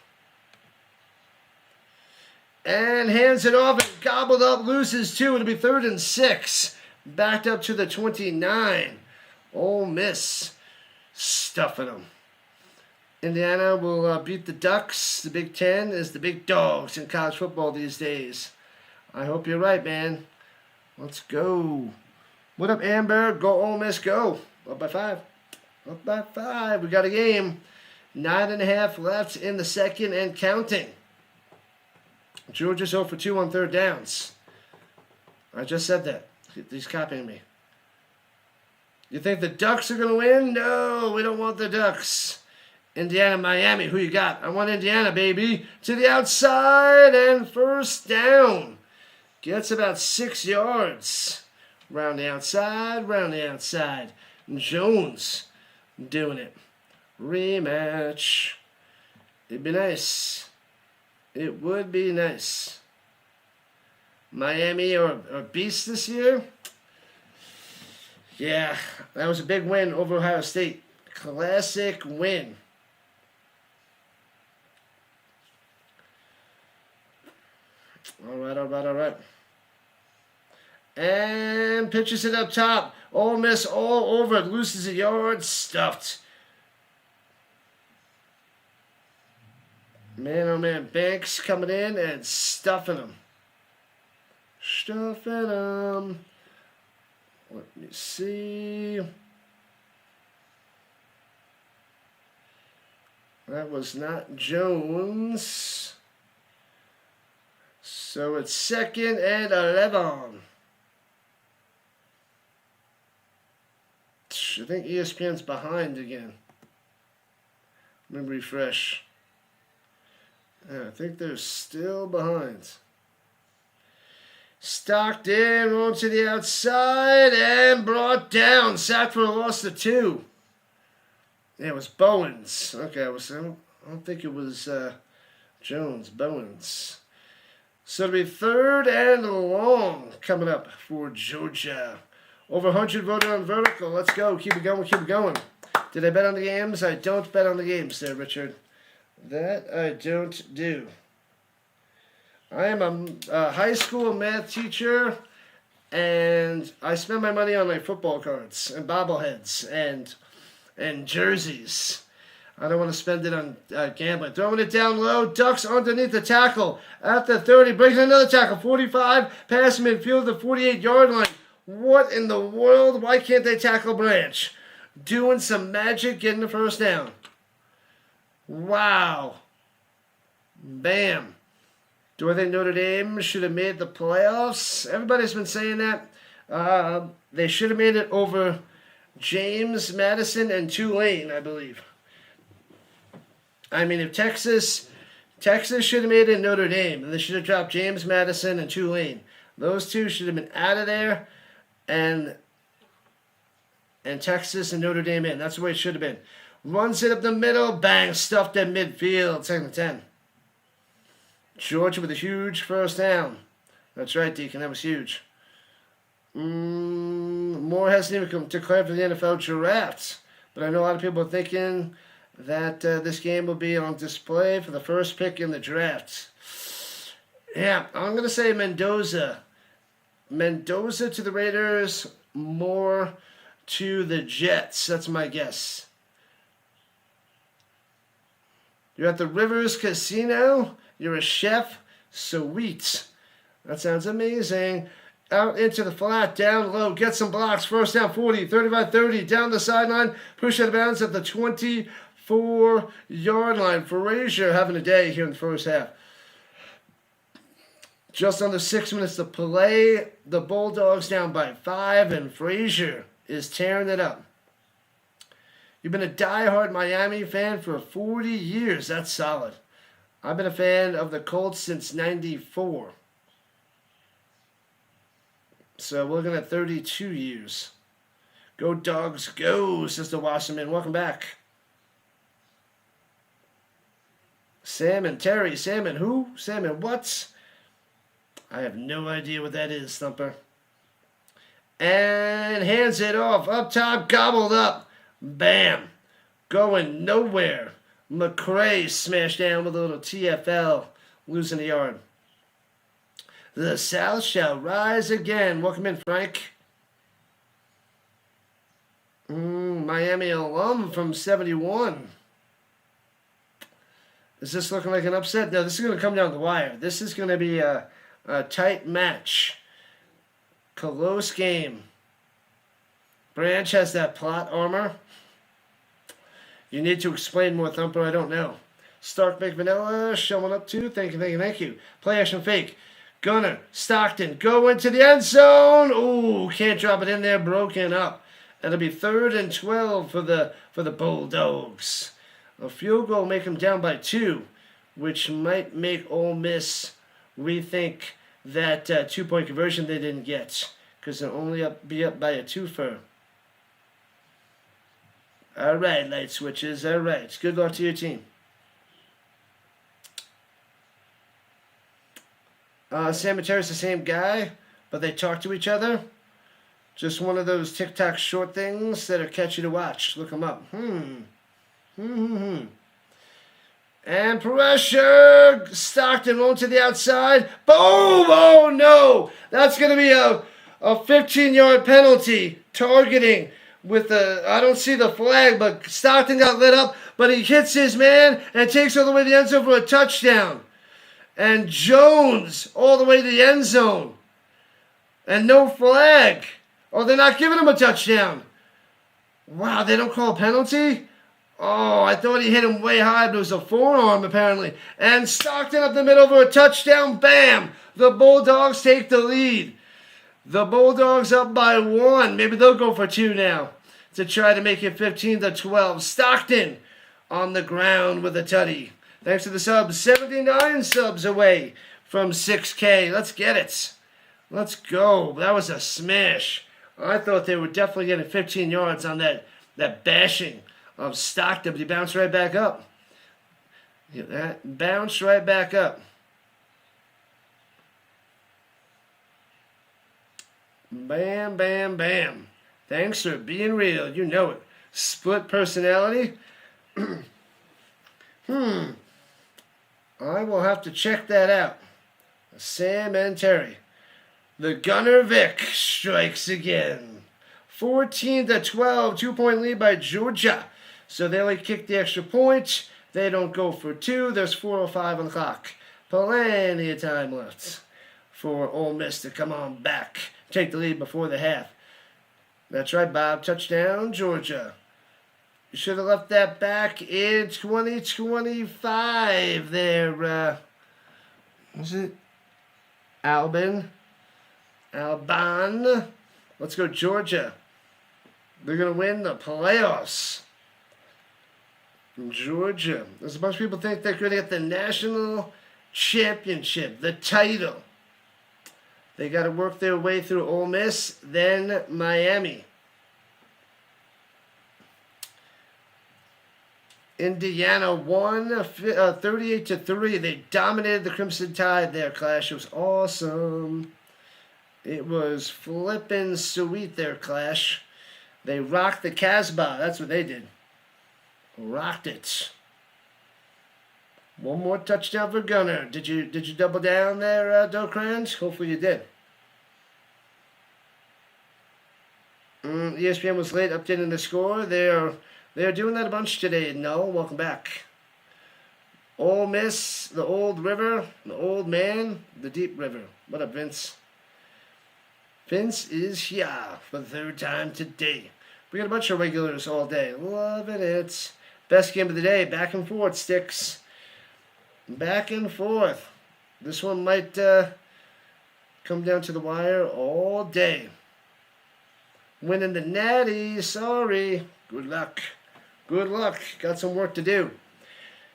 And hands it off and gobbled up, loses 2. It'll be 3rd and 6. Backed up to the 29. Ole Miss stuffing them. Indiana will beat the Ducks. The Big Ten is the big dogs in college football these days. I hope you're right, man. Let's go. What up, Amber? Go, Ole Miss, go. Up by 5. Up by 5. We got a game. 9.5 left in the second and counting. Georgia's 0 for 2 on 3rd downs. I just said that. He's copying me. You think the Ducks are going to win? No, we don't want the Ducks. Indiana, Miami, who you got? I want Indiana, baby. To the outside and 1st down. Gets about 6 yards. Round the outside, round the outside. Jones doing it. Rematch. It'd be nice. It would be nice. Miami or beast this year? Yeah, that was a big win over Ohio State. Classic win. All right. And pitches it up top. Ole Miss all over it. Loses a yard. Stuffed. Man, oh man. Banks coming in and stuffing them. Let me see. That was not Jones. So it's 2nd and 11. I think ESPN's behind again. Let me refresh. Yeah, I think they're still behind. Stockton rolling to the outside and brought down. Sacked for a loss of 2. Yeah, it was Bowens. Okay, I don't think it was Jones. Bowens. So it'll be 3rd and long coming up for Georgia. Over 100 voted on vertical. Let's go. Keep it going. Did I bet on the games? I don't bet on the games there, Richard. That I don't do. I am a high school math teacher, and I spend my money on like football cards and bobbleheads and jerseys. I don't want to spend it on gambling. Throwing it down low. Ducks underneath the tackle. At the 30. Brings another tackle. 45. Pass midfield to the 48-yard line. What in the world? Why can't they tackle Branch? Doing some magic, getting the first down. Wow. Bam. Do I think Notre Dame should have made the playoffs? Everybody's been saying that. They should have made it over James Madison and Tulane, I believe. I mean, if Texas should have made it Notre Dame, and they should have dropped James Madison and Tulane. Those two should have been out of there, and Texas and Notre Dame in. That's the way it should have been. Runs it up the middle, bang, stuffed at midfield, 2nd and 10. Georgia with a huge first down. That's right, Deacon, that was huge. Moore hasn't even declared for the NFL draft, but I know a lot of people are thinking that this game will be on display for the first pick in the draft. Yeah, I'm going to say Mendoza. Mendoza to the Raiders, Moore to the Jets. That's my guess. You're at the Rivers Casino. You're a chef. Sweet. That sounds amazing. Out into the flat, down low, get some blocks. First down, 40, 35-30, down the sideline. Push out of bounds at the 24-yard line. Frazier having a day here in the first half. Just under 6 minutes to play. The Bulldogs down by 5, and Frazier is tearing it up. You've been a diehard Miami fan for 40 years. That's solid. I've been a fan of the Colts since '94. So we're looking at 32 years. Go Dogs, go, says the Wasserman. Welcome back. Salmon, Terry, Salmon, who? Salmon, what? I have no idea what that is, Thumper. And hands it off. Up top, gobbled up. Bam. Going nowhere. McCray smashed down with a little TFL. Losing the yard. The South shall rise again. Welcome in, Frank. Miami alum from 71. Is this looking like an upset? No, this is going to come down the wire. This is going to be a tight match. Close game. Branch has that plot armor. You need to explain more, Thumper. I don't know. Stark McVanilla showing up too. Thank you. Play action fake. Gunner, Stockton, go into the end zone. Ooh, can't drop it in there. Broken up. It'll be 3rd and 12 for the Bulldogs. A field goal will make them down by 2, which might make Ole Miss rethink that 2-point conversion they didn't get. because they'll only be up by a twofer. All right, light switches. All right. Good luck to your team. Sam and Terry's the same guy, but they talk to each other. Just one of those TikTok short things that are catchy to watch. Look them up. And pressure. Stockton rolled to the outside. Boom! Oh, no. That's going to be a 15-yard penalty. Targeting with the, I don't see the flag, but Stockton got lit up. But he hits his man and takes all the way to the end zone for a touchdown. And Jones all the way to the end zone. And no flag. Oh, they're not giving him a touchdown. Wow, they don't call a penalty? Oh, I thought he hit him way high, but it was a forearm apparently. And Stockton up the middle for a touchdown. Bam! The Bulldogs take the lead. The Bulldogs up by 1. Maybe they'll go for 2 now to try to make it 15-12. Stockton on the ground with a tutty. Thanks to the subs. 79 subs away from 6K. Let's get it. Let's go. That was a smash. I thought they were definitely getting 15 yards on that bashing of Stockton, but he bounced right back up. That bounced right back up. Bam, bam, bam. Thanks for being real. You know it. Split personality. I will have to check that out. Sam and Terry. The Gunner Vic strikes again. 14-12, 2-point lead by Georgia. So they only kick the extra point. They don't go for 2. There's 4:05 on the clock. Plenty of time left for Ole Miss to come on back. Take the lead before the half. That's right, Bob. Touchdown, Georgia. You should have left that back in 2025 there. Was it Alban? Let's go, Georgia. They're going to win the playoffs. Georgia. There's a bunch of people think they're going to get the national championship, the title. They got to work their way through Ole Miss, then Miami. Indiana won 38-3. They dominated the Crimson Tide there, Clash. It was awesome. It was flippin' sweet there, Clash. They rocked the Casbah. That's what they did. Rocked it. One more touchdown for Gunner. Did you double down there, Docrans? Hopefully you did. ESPN was late updating the score. They're doing that a bunch today. No, welcome back. Ole Miss, the old river, the old man, the deep river. What up, Vince? Vince is here for the 3rd time today. We got a bunch of regulars all day. Loving it. Best game of the day. Back and forth, Sticks. Back and forth. This one might come down to the wire all day. Winning the Natty. Sorry. Good luck. Good luck. Got some work to do.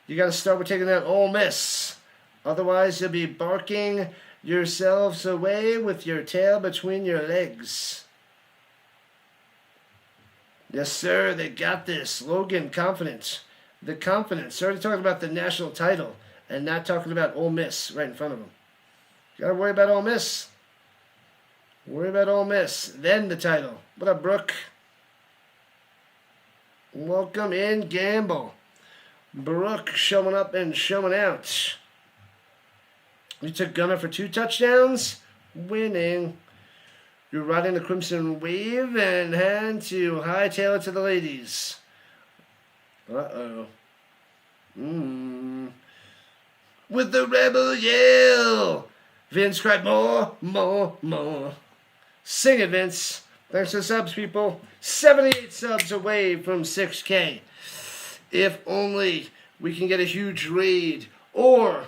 You got to start with taking that Ole Miss. Otherwise, you'll be barking yourselves away with your tail between your legs. Yes, sir. They got this. Logan, confidence. The confidence. Already talking about the national title and not talking about Ole Miss right in front of them. You got to worry about Ole Miss. Worry about Ole Miss. Then the title. What up, Brooke? Welcome in, Gamble. Brooke showing up and showing out. You took Gunner for 2 touchdowns. Winning. You're riding the Crimson Wave and hand to hightail it to the ladies. Uh-oh. With the rebel yell. Vince cried more, more, more. Sing it, Vince. Thanks for the subs, people. 78 subs away from 6K. If only we can get a huge raid or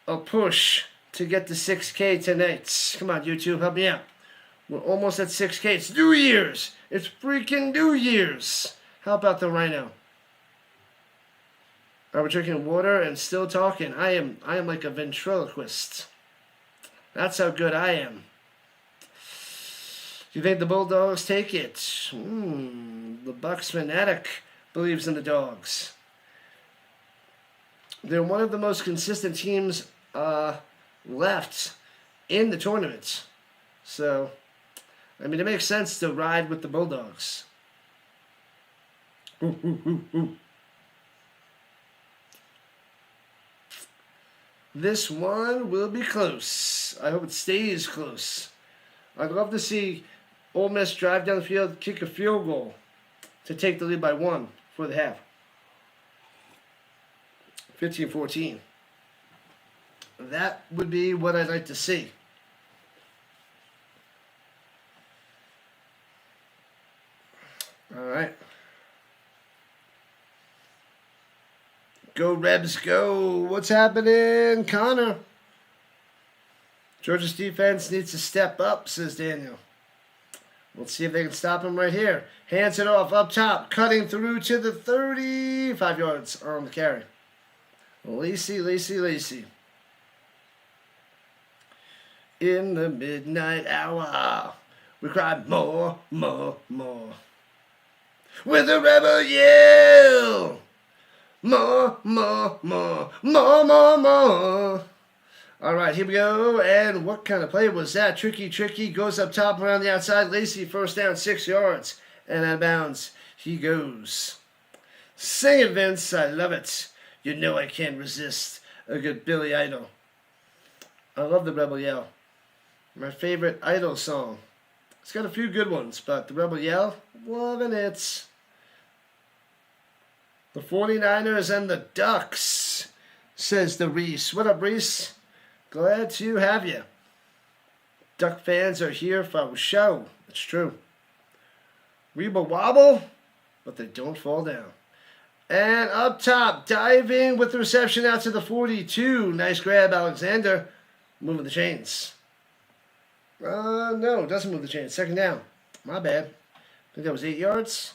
a push to get to 6K tonight. Come on, YouTube, help me out. We're almost at 6K. It's New Year's. It's freaking New Year's. How about the Rhino? Are we drinking water and still talking? I am like a ventriloquist. That's how good I am. Do you think the Bulldogs take it? The Bucks fanatic believes in the Dogs. They're one of the most consistent teams left in the tournament. So, I mean, it makes sense to ride with the Bulldogs. This one will be close. I hope it stays close. I'd love to see Ole Miss drive down the field, kick a field goal to take the lead by 1 for the half. 15-14. That would be what I'd like to see. All right. Go Rebs, go. What's happening, Connor? Georgia's defense needs to step up, says Daniel. Let's see if they can stop him right here. Hands it off up top, cutting through to the 35 yards on the carry. Lacey. In the midnight hour, we cry more. With a rebel yell. More. All right, here we go. And what kind of play was that? Tricky. Goes up top around the outside. Lacey, first down, 6 yards. And out of bounds, he goes. Sing it, Vince. I love it. You know I can't resist a good Billy Idol. I love the Rebel Yell. My favorite Idol song. It's got a few good ones, but the Rebel Yell, loving it. The 49ers and the Ducks, says the Reese. What up, Reese? Glad to have you. Duck fans are here for a show. It's true. Reba wobble, but they don't fall down. And up top, diving with the reception out to the 42. Nice grab, Alexander. Moving the chains. No, it doesn't move the chains. Second down. My bad. I think that was 8 yards.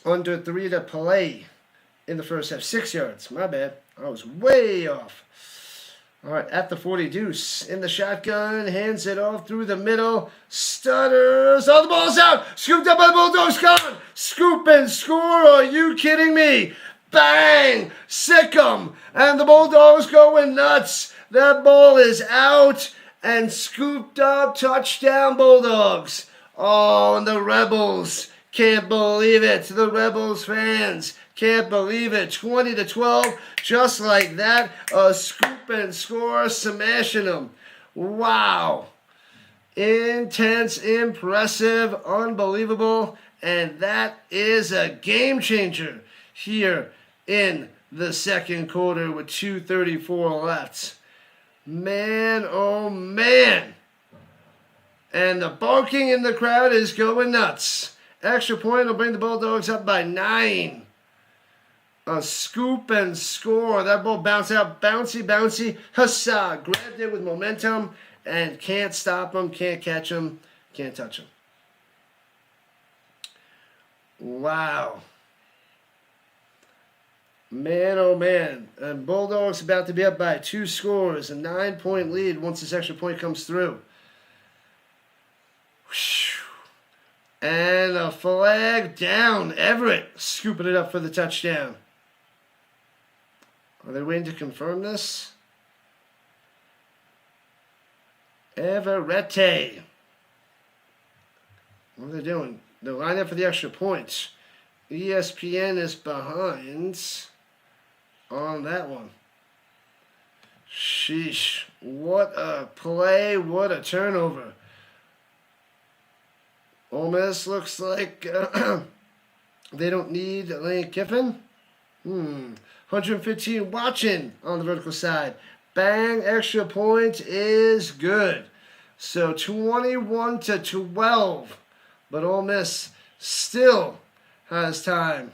Under 3 to play in the first half. 6 yards. My bad. I was way off. All right, at the 40 deuce. In the shotgun. Hands it off through the middle. Stutters. Oh, the ball's out. Scooped up by the Bulldogs. Gone. Scoop and score. Are you kidding me? Bang. Sick 'em. And the Bulldogs going nuts. That ball is out and scooped up. Touchdown, Bulldogs. Oh, and the Rebels can't believe it. The Rebels fans can't believe it. 20-12, just like that. A scoop and score, smashing them. Wow. Intense, impressive, unbelievable. And that is a game changer here in the second quarter with 2:34 left. Man, oh man. And the barking in the crowd is going nuts. Extra point will bring the Bulldogs up by 9. A scoop and score. That ball bounced out. Bouncy. Hussa. Grabbed it with momentum and can't stop him, can't catch him, can't touch him. Wow. Man, oh man. And Bulldogs about to be up by 2 scores. A 9-point lead once this extra point comes through. And a flag down. Everett scooping it up for the touchdown. Are they waiting to confirm this? Everett. What are they doing? They're lining up for the extra points. ESPN is behind on that one. Sheesh. What a play. What a turnover. Ole Miss looks like they don't need Lane Kiffin. 115 watching on the vertical side. Bang, extra point is good. So 21-12. But Ole Miss still has time.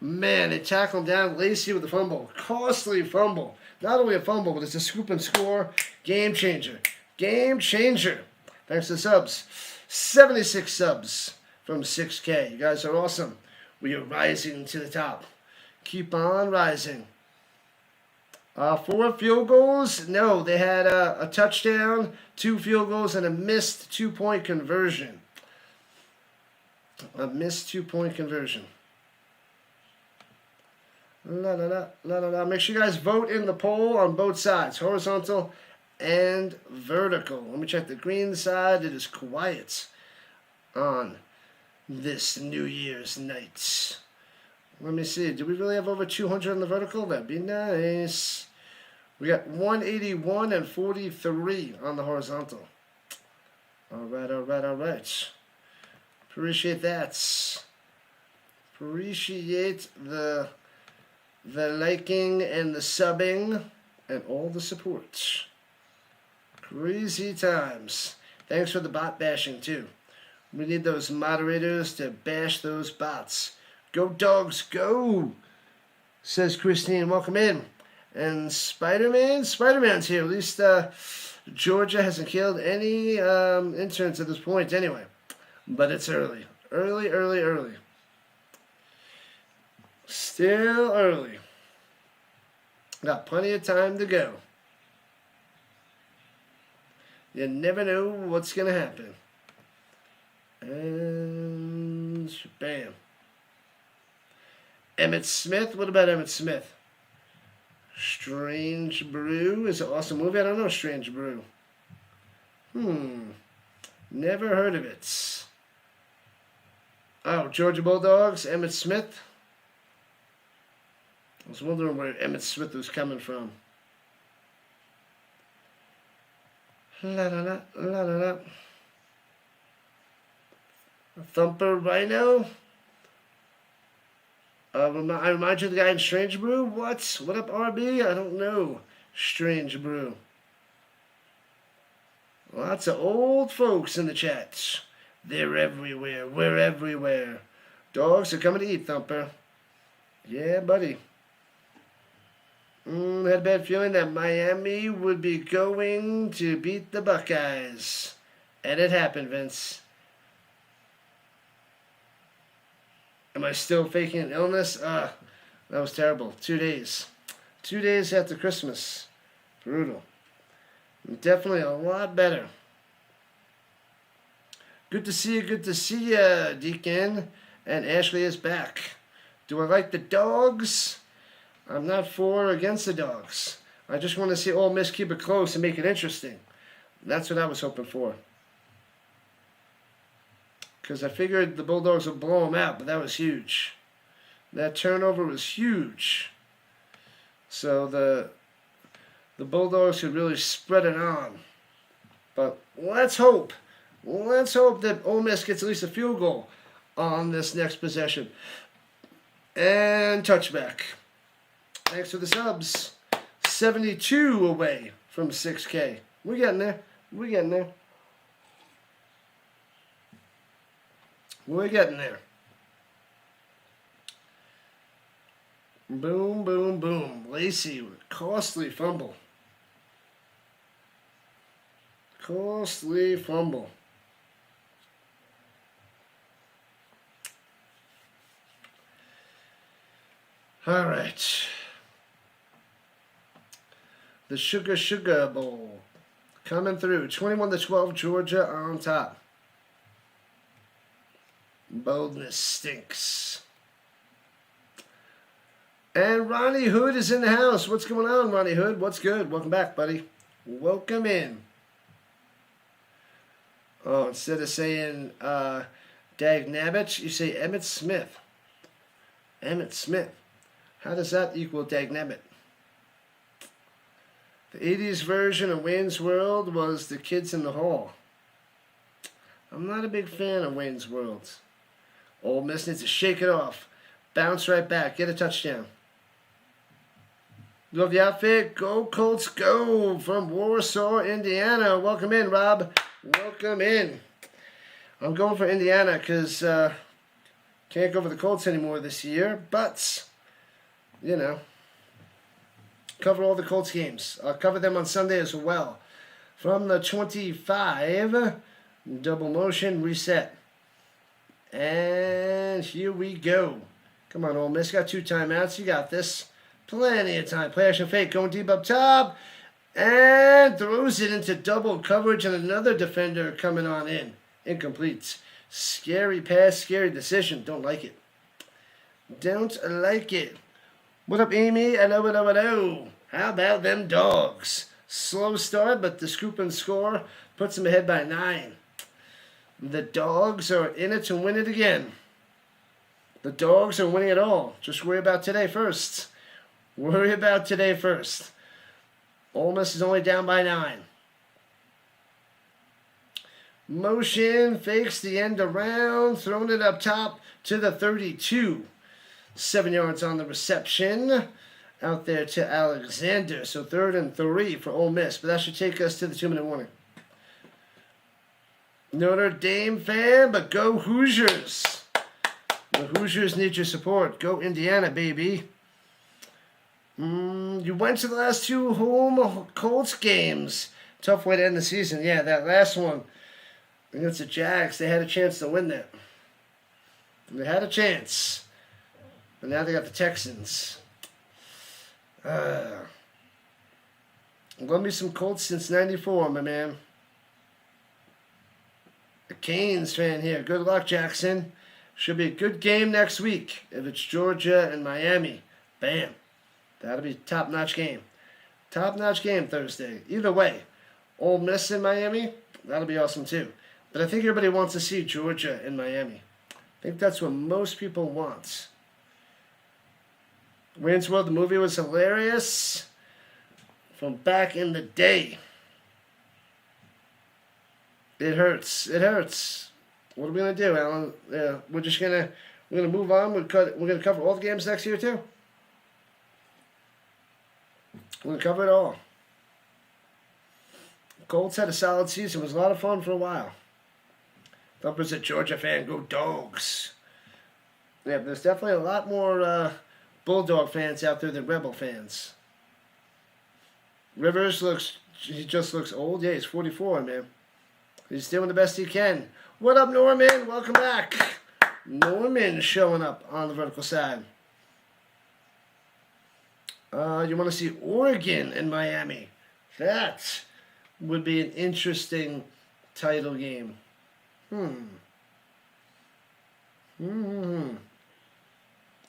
Man, they tackled down Lacey with a fumble. Costly fumble. Not only a fumble, but it's a scoop and score. Game changer. Thanks to the subs. 76 subs from 6K. You guys are awesome. We are rising to the top. Keep on rising. 4 field goals? No, they had a touchdown, 2 field goals, and a missed 2-point conversion. A missed 2-point conversion. La la la la la la. Make sure you guys vote in the poll on both sides, horizontal and vertical. Let me check the green side. It is quiet on this New Year's night. Let me see. Do we really have over 200 on the vertical? That'd be nice. We got 181 and 43 on the horizontal. All right, all right, all right. Appreciate that. Appreciate the liking and the subbing and all the support. Crazy times. Thanks for the bot bashing too. We need those moderators to bash those bots. Go dogs, go! Says Christine. Welcome in. And Spider-Man's here. At least Georgia hasn't killed any interns at this point anyway. But it's early. Early. Still early. Got plenty of time to go. You never know what's going to happen. And bam. Emmett Smith. What about Emmett Smith? Strange Brew is an awesome movie. I don't know Strange Brew. Never heard of it. Oh, Georgia Bulldogs, Emmett Smith. I was wondering where Emmett Smith was coming from. La la la la la la. Thumper Rhino. I remind you of the guy in Strange Brew? What? What up, RB? I don't know. Strange Brew. Lots of old folks in the chat. They're everywhere. We're everywhere. Dogs are coming to eat, Thumper. Yeah, buddy. Had a bad feeling that Miami would be going to beat the Buckeyes. And it happened, Vince. Am I still faking an illness? That was terrible. 2 days. 2 days after Christmas. Brutal. Definitely a lot better. Good to see you, Deacon. And Ashley is back. Do I like the dogs? I'm not for or against the dogs. I just want to see Ole Miss keep it close and make it interesting. That's what I was hoping for. Because I figured the Bulldogs would blow them out, but that was huge. That turnover was huge. So the Bulldogs could really spread it on. But let's hope. Let's hope that Ole Miss gets at least a field goal on this next possession. And touchback. Thanks for the subs. 72 away from 6K. We're getting there. We're getting there. We're getting there. Boom, boom, boom. Lacey with costly fumble. Costly fumble. All right. The Sugar Bowl coming through. 21-12, Georgia on top. Boldness stinks. And Ronnie Hood is in the house. What's going on, Ronnie Hood? What's good? Welcome back, buddy. Welcome in. Oh, instead of saying Dag Nabbit, you say Emmett Smith. Emmett Smith. How does that equal Dag Nabbit? The 80s version of Wayne's World was The Kids in the Hall. I'm not a big fan of Wayne's World. Ole Miss needs to shake it off. Bounce right back. Get a touchdown. Love the outfit. Go Colts, go! From Warsaw, Indiana. Welcome in, Rob. Welcome in. I'm going for Indiana because can't go for the Colts anymore this year. But, you know, cover all the Colts games. I'll cover them on Sunday as well. From the 25, double motion, reset. And here we go. Come on, Ole Miss. Got 2 timeouts. You got this. Plenty of time. Play action fake. Going deep up top. And throws it into double coverage. And another defender coming on in. Incomplete. Scary pass. Scary decision. Don't like it. Don't like it. What up, Amy? Hello, hello, hello. How about them dogs? Slow start, but the scoop and score puts them ahead by 9. The dogs are in it to win it again. The dogs are winning it all. Just worry about today first. Worry about today first. Ole Miss is only down by 9. Motion, fakes the end around, throwing it up top to the 32. 7 yards on the reception. Out there to Alexander. So 3rd and 3 for Ole Miss. But that should take us to the 2-minute warning. Notre Dame fan, but go Hoosiers. The Hoosiers need your support. Go Indiana, baby. You went to the last 2 home Colts games. Tough way to end the season. Yeah, that last one against the Jags, they had a chance to win that. They had a chance. But now they got the Texans. Love me some Colts since 94, my man. The Canes fan here. Good luck, Jackson. Should be a good game next week if it's Georgia and Miami. Bam. That'll be a top-notch game. Top-notch game Thursday. Either way, Ole Miss in Miami, that'll be awesome too. But I think everybody wants to see Georgia and Miami. I think that's what most people want. Wayne's World, the movie was hilarious from back in the day. It hurts. It hurts. What are we gonna do, Alan? We're gonna move on. We're gonna cover all the games next year too. We're gonna cover it all. Colts had a solid season. It was a lot of fun for a while. Thumper's a Georgia fan. Go Dogs. Yeah, but there's definitely a lot more Bulldog fans out there than Rebel fans. Rivers he just looks old. Yeah, he's 44, man. He's doing the best he can. What up, Norman? Welcome back. Norman showing up on the vertical side. You want to see Oregon and Miami. That would be an interesting title game.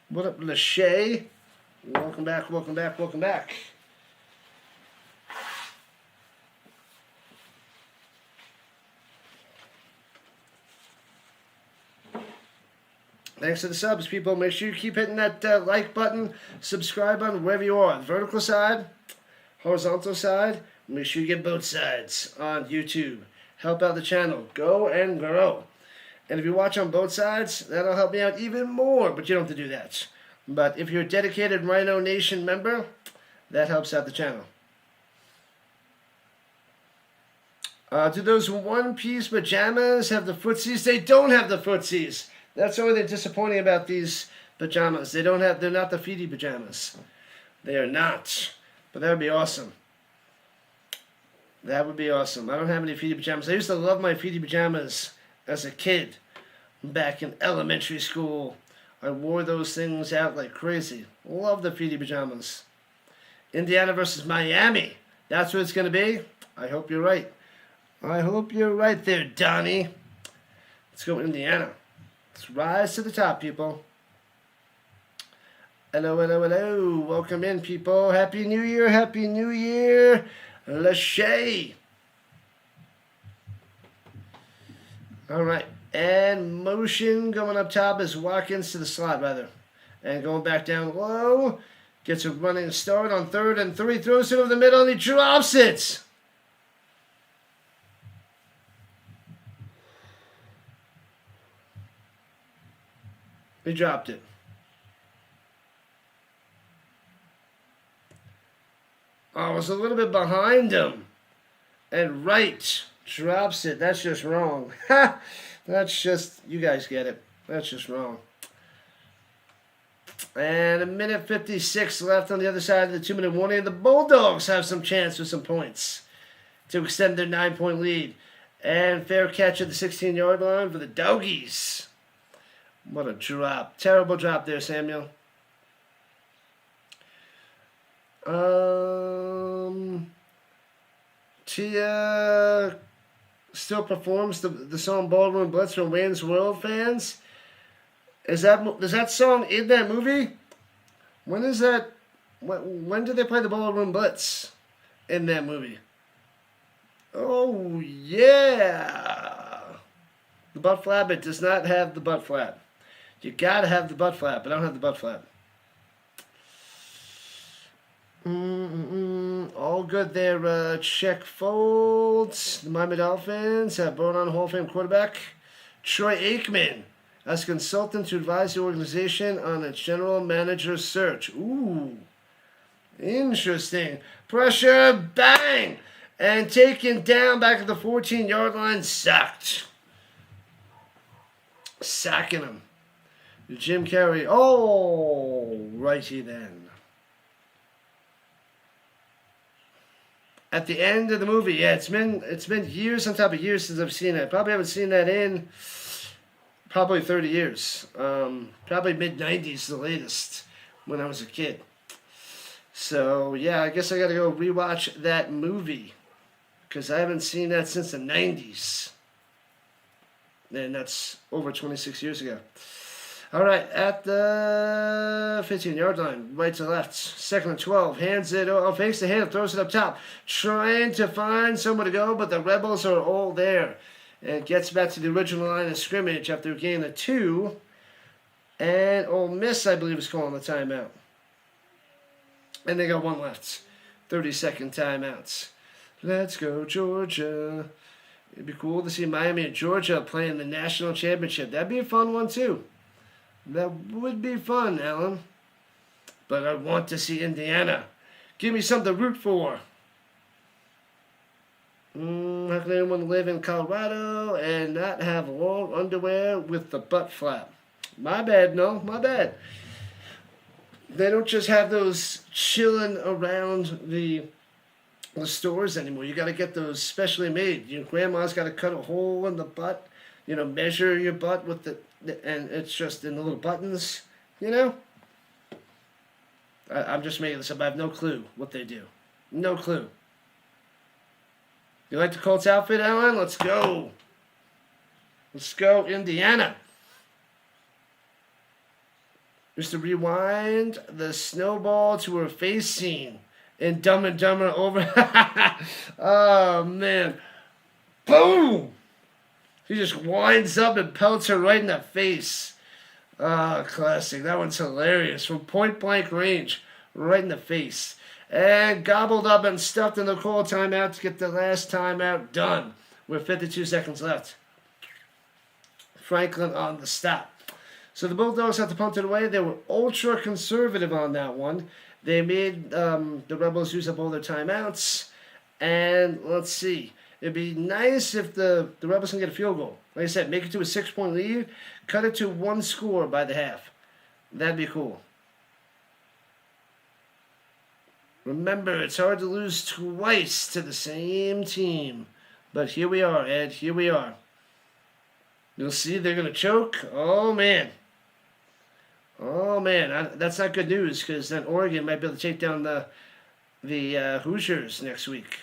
What up, Lachey? Welcome back, welcome back, welcome back. Thanks to the subs, people. Make sure you keep hitting that like button, subscribe button, wherever you are. The vertical side, horizontal side. Make sure you get both sides on YouTube. Help out the channel. Go and grow. And if you watch on both sides, that'll help me out even more. But you don't have to do that. But if you're a dedicated Rhino Nation member, that helps out the channel. Do those one-piece pajamas have the footsies? They don't have the footsies. That's the only thing disappointing about these pajamas. They're not the feety pajamas. They are not. But that would be awesome. That would be awesome. I don't have any feety pajamas. I used to love my feety pajamas as a kid. Back in elementary school, I wore those things out like crazy. Love the feety pajamas. Indiana versus Miami. That's what it's going to be. I hope you're right. I hope you're right there, Donnie. Let's go Indiana. Let's rise to the top, people. Hello, hello, hello. Welcome in, people. Happy New Year. Happy New Year. Lachey. All right. And motion going up top is Watkins to the slot, rather. And going back down low. Gets a running start on 3rd and 3. Throws it over the middle and he drops it. He dropped it. I was a little bit behind him. And right drops it. That's just wrong. That's just, you guys get it. That's just wrong. And 1:56 left on the other side of the 2-minute warning. The Bulldogs have some chance with some points to extend their 9-point lead. And fair catch at the 16-yard line for the Doggies. What a drop. Terrible drop there, Samuel. Tia still performs the song Ballroom Blitz for Wayne's World fans. Is that song in that movie? When is that? When did they play the Ballroom Blitz in that movie? Oh yeah, the butt flap. It does not have the butt flap. You gotta have the butt flap. I don't have the butt flap. All good there. Check folds. The Miami Dolphins have brought on Hall of Fame quarterback Troy Aikman as consultant to advise the organization on its general manager search. Ooh, interesting. Pressure, bang, and taken down back at the 14-yard line. Sacked. Sacking him. Jim Carrey. Oh, righty then. At the end of the movie, yeah, it's been years on top of years since I've seen it. I probably haven't seen that in probably 30 years. Probably mid-90s, the latest, when I was a kid. So, yeah, I guess I got to go rewatch that movie because I haven't seen that since the 90s. And that's over 26 years ago. All right, at the 15-yard line, right to left, 2nd and 12, hands it, fakes the hand, throws it up top, trying to find somewhere to go, but the Rebels are all there. And gets back to the original line of scrimmage after a gain of 2. And Ole Miss, I believe, is calling the timeout. And they got one left, 30-second timeouts. Let's go, Georgia. It'd be cool to see Miami and Georgia playing the national championship. That'd be a fun one, too. That would be fun, Alan. But I want to see Indiana. Give me something to root for. How can anyone live in Colorado and not have long underwear with the butt flap? My bad, no, my bad. They don't just have those chilling around the stores anymore. You got to get those specially made. Your grandma's got to cut a hole in the butt, measure your butt with and it's just in the little buttons, I'm just making this up. I have no clue what they do. No clue. You like the Colts outfit, Alan? Let's go. Let's go, Indiana. Just to rewind the snowball to her face scene in Dumb and Dumber over. Oh, man. Boom! He just winds up and pelts her right in the face. Ah, classic. That one's hilarious. From point blank range, right in the face. And gobbled up and stuffed in the call timeout to get the last timeout done with 52 seconds left. Franklin on the stop. So the Bulldogs had to punt it away. They were ultra conservative on that one. They made the Rebels use up all their timeouts. And let's see. It'd be nice if the Rebels can get a field goal. Like I said, make it to a 6-point lead. Cut it to 1 score by the half. That'd be cool. Remember, it's hard to lose twice to the same team. But here we are, Ed. Here we are. You'll see they're going to choke. Oh, man. Oh, man. That's not good news because then Oregon might be able to take down the Hoosiers next week.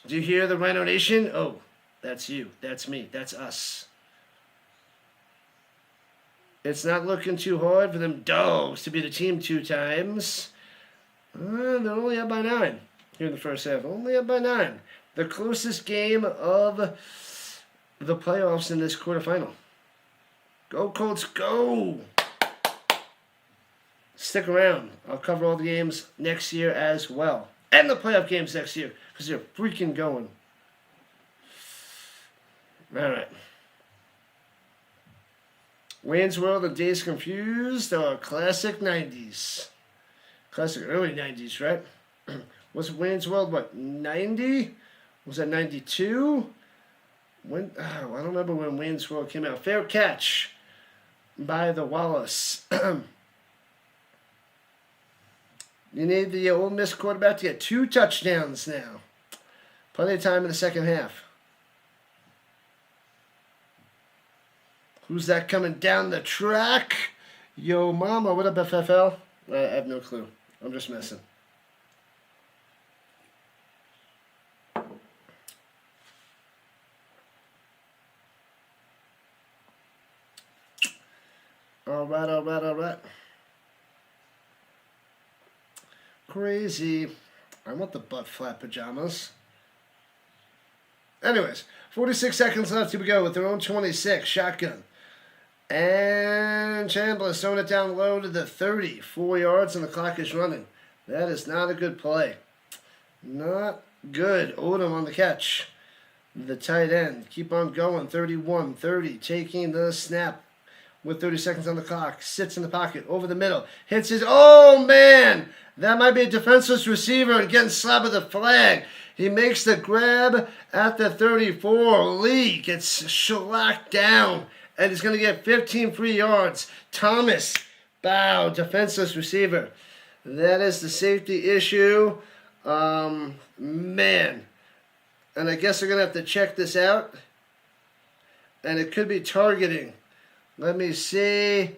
Do you hear the Rhino Nation? Oh, that's you. That's me. That's us. It's not looking too hard for them Dogs to be the team 2 times. They're only up by 9 here in the first half. Only up by 9. The closest game of the playoffs in this quarterfinal. Go, Colts, go! Stick around. I'll cover all the games next year as well. And the playoff games next year. Because they're freaking going. All right. Wayne's World and Days Confused are classic 90s. Classic early 90s, right? Was Wayne's World, what, 90? Was that 92? I don't remember when Wayne's World came out. Fair Catch by the Wallace. You need the Ole Miss quarterback to get 2 touchdowns now. Plenty of time in the second half. Who's that coming down the track? Yo, mama. What up, FFL? I have no clue. I'm just messing. All right. Crazy. I want the butt flap pajamas. Anyways, 46 seconds left. Here we go with their own 26. Shotgun. And Chandler throwing it down low to the 30. 4 yards and the clock is running. That is not a good play. Not good. Odom on the catch. The tight end. Keep on going. 31-30. Taking the snap with 30 seconds on the clock. Sits in the pocket. Over the middle. Hits his... Oh, man! That might be a defenseless receiver and getting slapped with the flag. He makes the grab at the 34. Lee gets shellacked down. And he's going to get 15 free yards. Thomas, bow, defenseless receiver. That is the safety issue. Man. And I guess they're going to have to check this out. And it could be targeting. Let me see.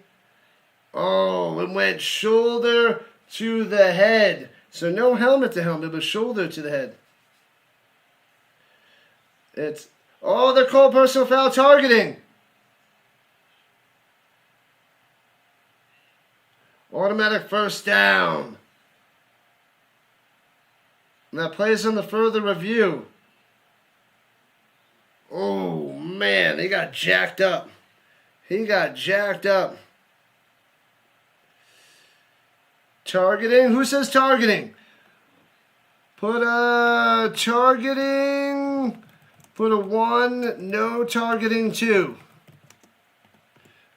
Oh, it went shoulder to the head. So no helmet to helmet, but shoulder to the head. It's... Oh, they're called personal foul targeting. Automatic first down. And that plays on the further review. Oh, man. He got jacked up. Targeting. Who says targeting? Put a targeting. Put a 1. No targeting 2.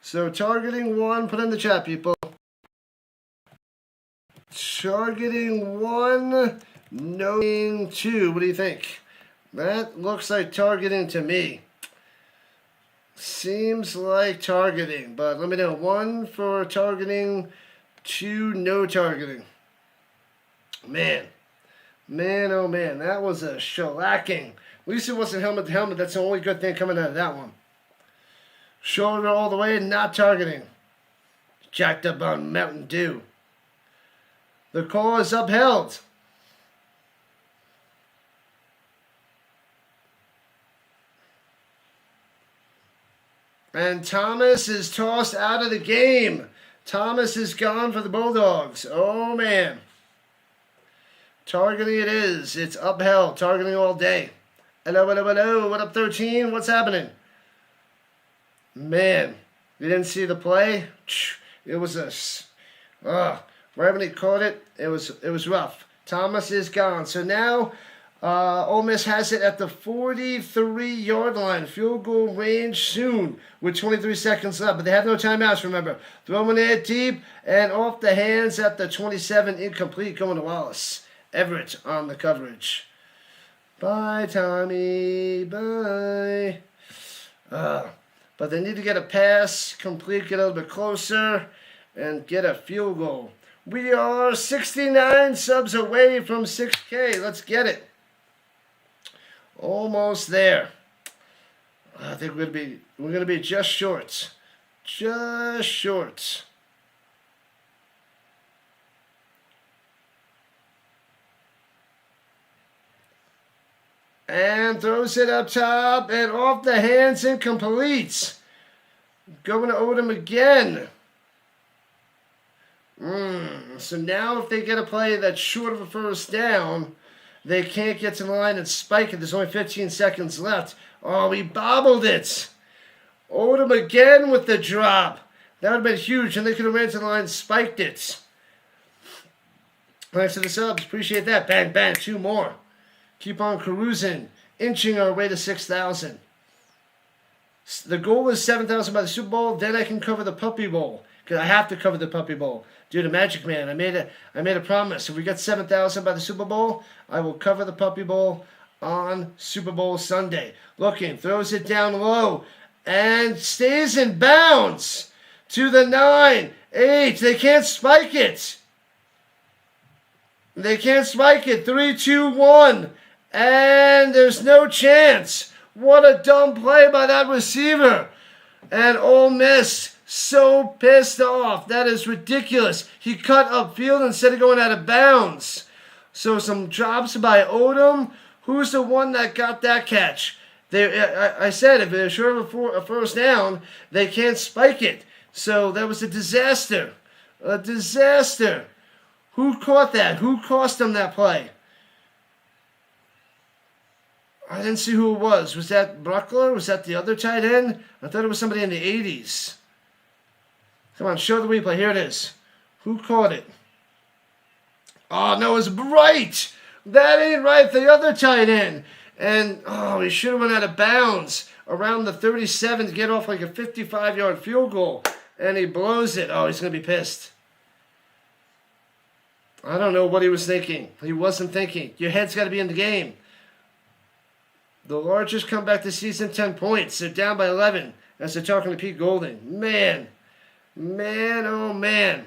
So targeting 1. Put in the chat, people. Targeting 1, no 2. What do you think? That looks like targeting to me. Seems like targeting, but let me know. 1 for targeting, 2 no targeting. Man, oh man, that was a shellacking. At least it wasn't helmet to helmet. That's the only good thing coming out of that one. Shoulder all the way, not targeting. Jacked up on Mountain Dew. The call is upheld. And Thomas is tossed out of the game. Thomas is gone for the Bulldogs. Oh, man. Targeting it is. It's upheld. Targeting all day. Hello. What up, 13? What's happening? Man, you didn't see the play? It was a... right when he caught it, it was rough. Thomas is gone. So now Ole Miss has it at the 43-yard line. Field goal range soon with 23 seconds left. But they have no timeouts, remember. Throwing it deep and off the hands at the 27. Incomplete going to Wallace. Everett on the coverage. Bye, Tommy. Bye. But they need to get a pass complete, get a little bit closer, and get a field goal. We are 69 subs away from 6K. Let's get it. Almost there. I think we're gonna be just short. Just short. And throws it up top and off the hands and completes. Going to Odom again. So now if they get a play that's short of a first down, they can't get to the line and spike it. There's only 15 seconds left. Oh, he bobbled it. Odom again with the drop. That would have been huge, and they could have ran to the line and spiked it. Thanks to the subs. Appreciate that. Bang, bang. 2 more. Keep on cruising. Inching our way to 6,000. The goal is 7,000 by the Super Bowl. Then I can cover the Puppy Bowl. Because I have to cover the Puppy Bowl. Due to Magic Man. I made a promise. If we get 7,000 by the Super Bowl, I will cover the Puppy Bowl on Super Bowl Sunday. Looking. Throws it down low. And stays in bounds. To the 9. 8. They can't spike it. They can't spike it. 3, 2, 1. And there's no chance. What a dumb play by that receiver. And Ole Miss, so pissed off. That is ridiculous. He cut upfield instead of going out of bounds. So some drops by Odom. Who's the one that got that catch? I said if they're sure of a first down, they can't spike it. So that was a disaster. A disaster. Who caught that? Who cost them that play? I didn't see who it was. Was that Bruckler? Was that the other tight end? I thought it was somebody in the 80s. Come on, show the replay. Here it is. Who caught it? Oh, no, it's Bright. That ain't right. The other tight end. And, he should have went out of bounds around the 37 to get off like a 55-yard field goal. And he blows it. Oh, he's going to be pissed. I don't know what he was thinking. He wasn't thinking. Your head's got to be in the game. The largest comeback this season, 10 points. They're down by 11 as they're talking to Pete Golding. Man, oh man.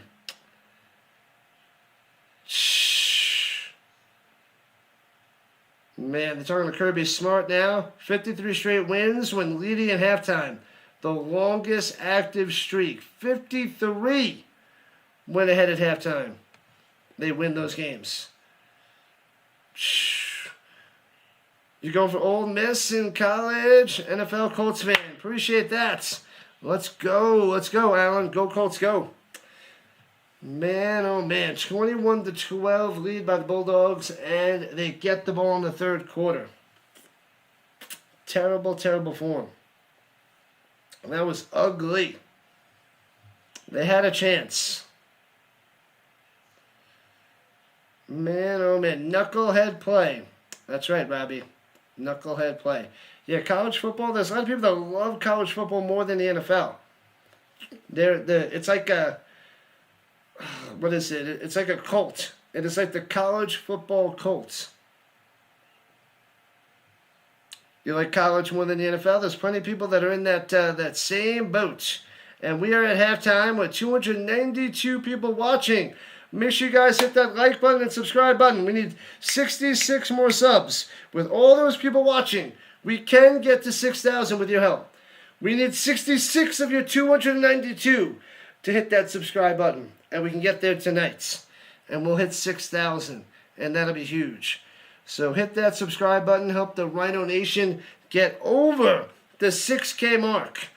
Man, they're talking to Kirby Smart now. 53 straight wins when leading at halftime. The longest active streak. 53 went ahead at halftime. They win those games. You're going for Ole Miss in college? NFL Colts fan. Appreciate that. Let's go, Alan. Go Colts, go. Man, oh man. 21-12 lead by the Bulldogs, and they get the ball in the third quarter. Terrible, terrible form. That was ugly. They had a chance. Man, oh man. Knucklehead play. That's right, Robbie. Knucklehead play. Yeah, college football, there's a lot of people that love college football more than the NFL. It's like a, what is it? It's like a cult. It is like the college football cult. You like college more than the NFL? There's plenty of people that are in that same boat. And we are at halftime with 292 people watching. Make sure you guys hit that like button and subscribe button. We need 66 more subs. With all those people watching, we can get to 6,000 with your help. We need 66 of your 292 to hit that subscribe button. And we can get there tonight. And we'll hit 6,000. And that'll be huge. So hit that subscribe button. Help the Rhino Nation get over the 6K mark.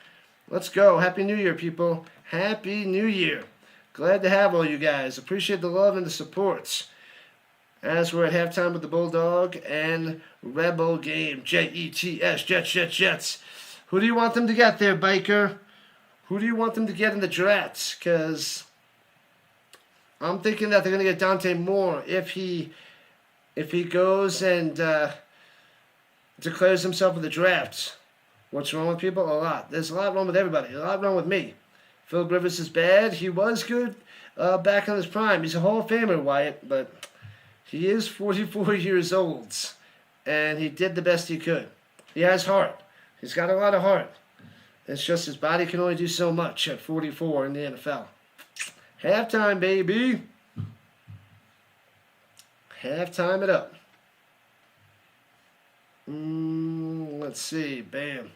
Let's go. Happy New Year, people. Happy New Year. Glad to have all you guys. Appreciate the love and the support. As we're at halftime with the Bulldog and Rebel game. Jets, Jets. Who do you want them to get there, Biker? Who do you want them to get in the draft? Because I'm thinking that they're going to get Dante Moore if he goes and declares himself in the draft. What's wrong with people? A lot. There's a lot wrong with everybody. A lot wrong with me. Phil Rivers is bad. He was good back in his prime. He's a Hall of Famer, Wyatt, but he is 44 years old, and he did the best he could. He has heart. He's got a lot of heart. It's just his body can only do so much at 44 in the NFL. Halftime, baby. Halftime it up. Let's see. Bam.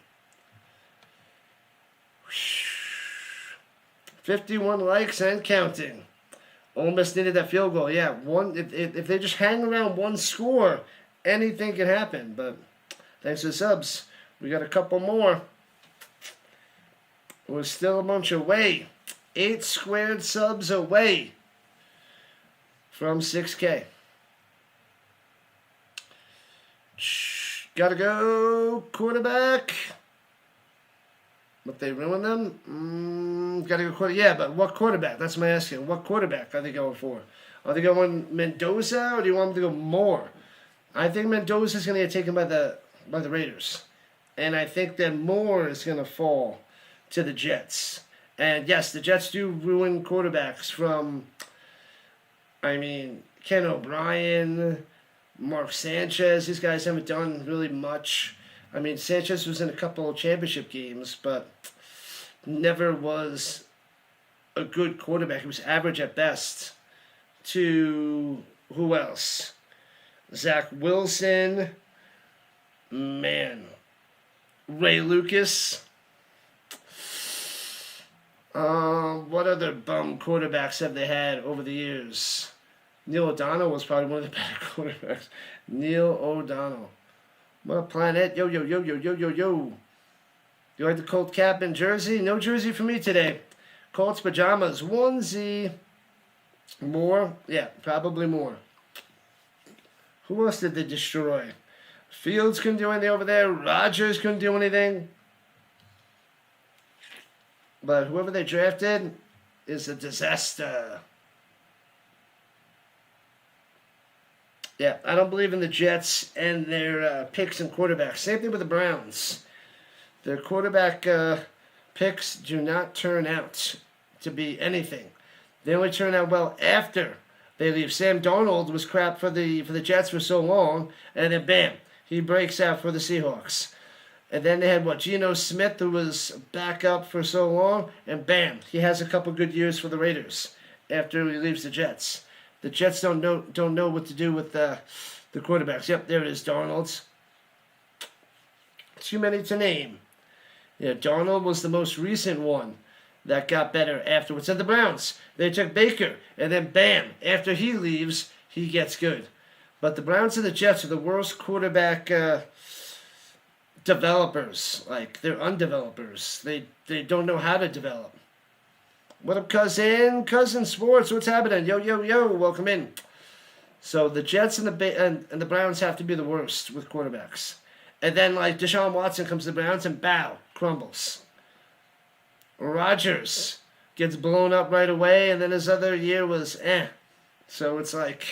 51 likes and counting. Ole Miss needed that field goal. Yeah, if they just hang around one score, anything can happen. But thanks to the subs, we got a couple more. We're still a bunch away. 8 squared subs away from 6K. Gotta go, quarterback. But they ruined them? Gotta go quarterback. Yeah, but what quarterback? That's my asking. What quarterback are they going for? Are they going Mendoza, or do you want them to go Moore? I think Mendoza's going to get taken by the Raiders. And I think that Moore is going to fall to the Jets. And yes, the Jets do ruin quarterbacks from, Ken O'Brien, Mark Sanchez. These guys haven't done really much. Sanchez was in a couple of championship games, but never was a good quarterback. He was average at best. To who else? Zach Wilson. Man. Ray Lucas. What other bum quarterbacks have they had over the years? Neil O'Donnell was probably one of the better quarterbacks. Neil O'Donnell. What a planet. Yo, yo, yo, yo, yo, yo, yo. You like the Colt cap and jersey? No jersey for me today. Colts pajamas. Onesie. More? Yeah, probably more. Who else did they destroy? Fields couldn't do anything over there. Rodgers couldn't do anything. But whoever they drafted is a disaster. Yeah, I don't believe in the Jets and their picks and quarterbacks. Same thing with the Browns. Their quarterback picks do not turn out to be anything. They only turn out well after they leave. Sam Darnold was crap for the Jets for so long, and then bam, he breaks out for the Seahawks. And then they had Geno Smith, who was back up for so long, and bam, he has a couple good years for the Raiders after he leaves the Jets. The Jets don't know what to do with the quarterbacks. Yep, there it is, Darnold. Too many to name. Yeah, Darnold was the most recent one that got better afterwards. And the Browns, they took Baker, and then bam, after he leaves, he gets good. But the Browns and the Jets are the worst quarterback developers. Like, they're undevelopers. They don't know how to develop. What up, cousin? Cousin Sports, what's happening? Yo, yo, yo, welcome in. So the Jets and the Browns have to be the worst with quarterbacks. And then, like, Deshaun Watson comes to the Browns and bow, crumbles. Rodgers gets blown up right away, and then his other year was eh. So it's like,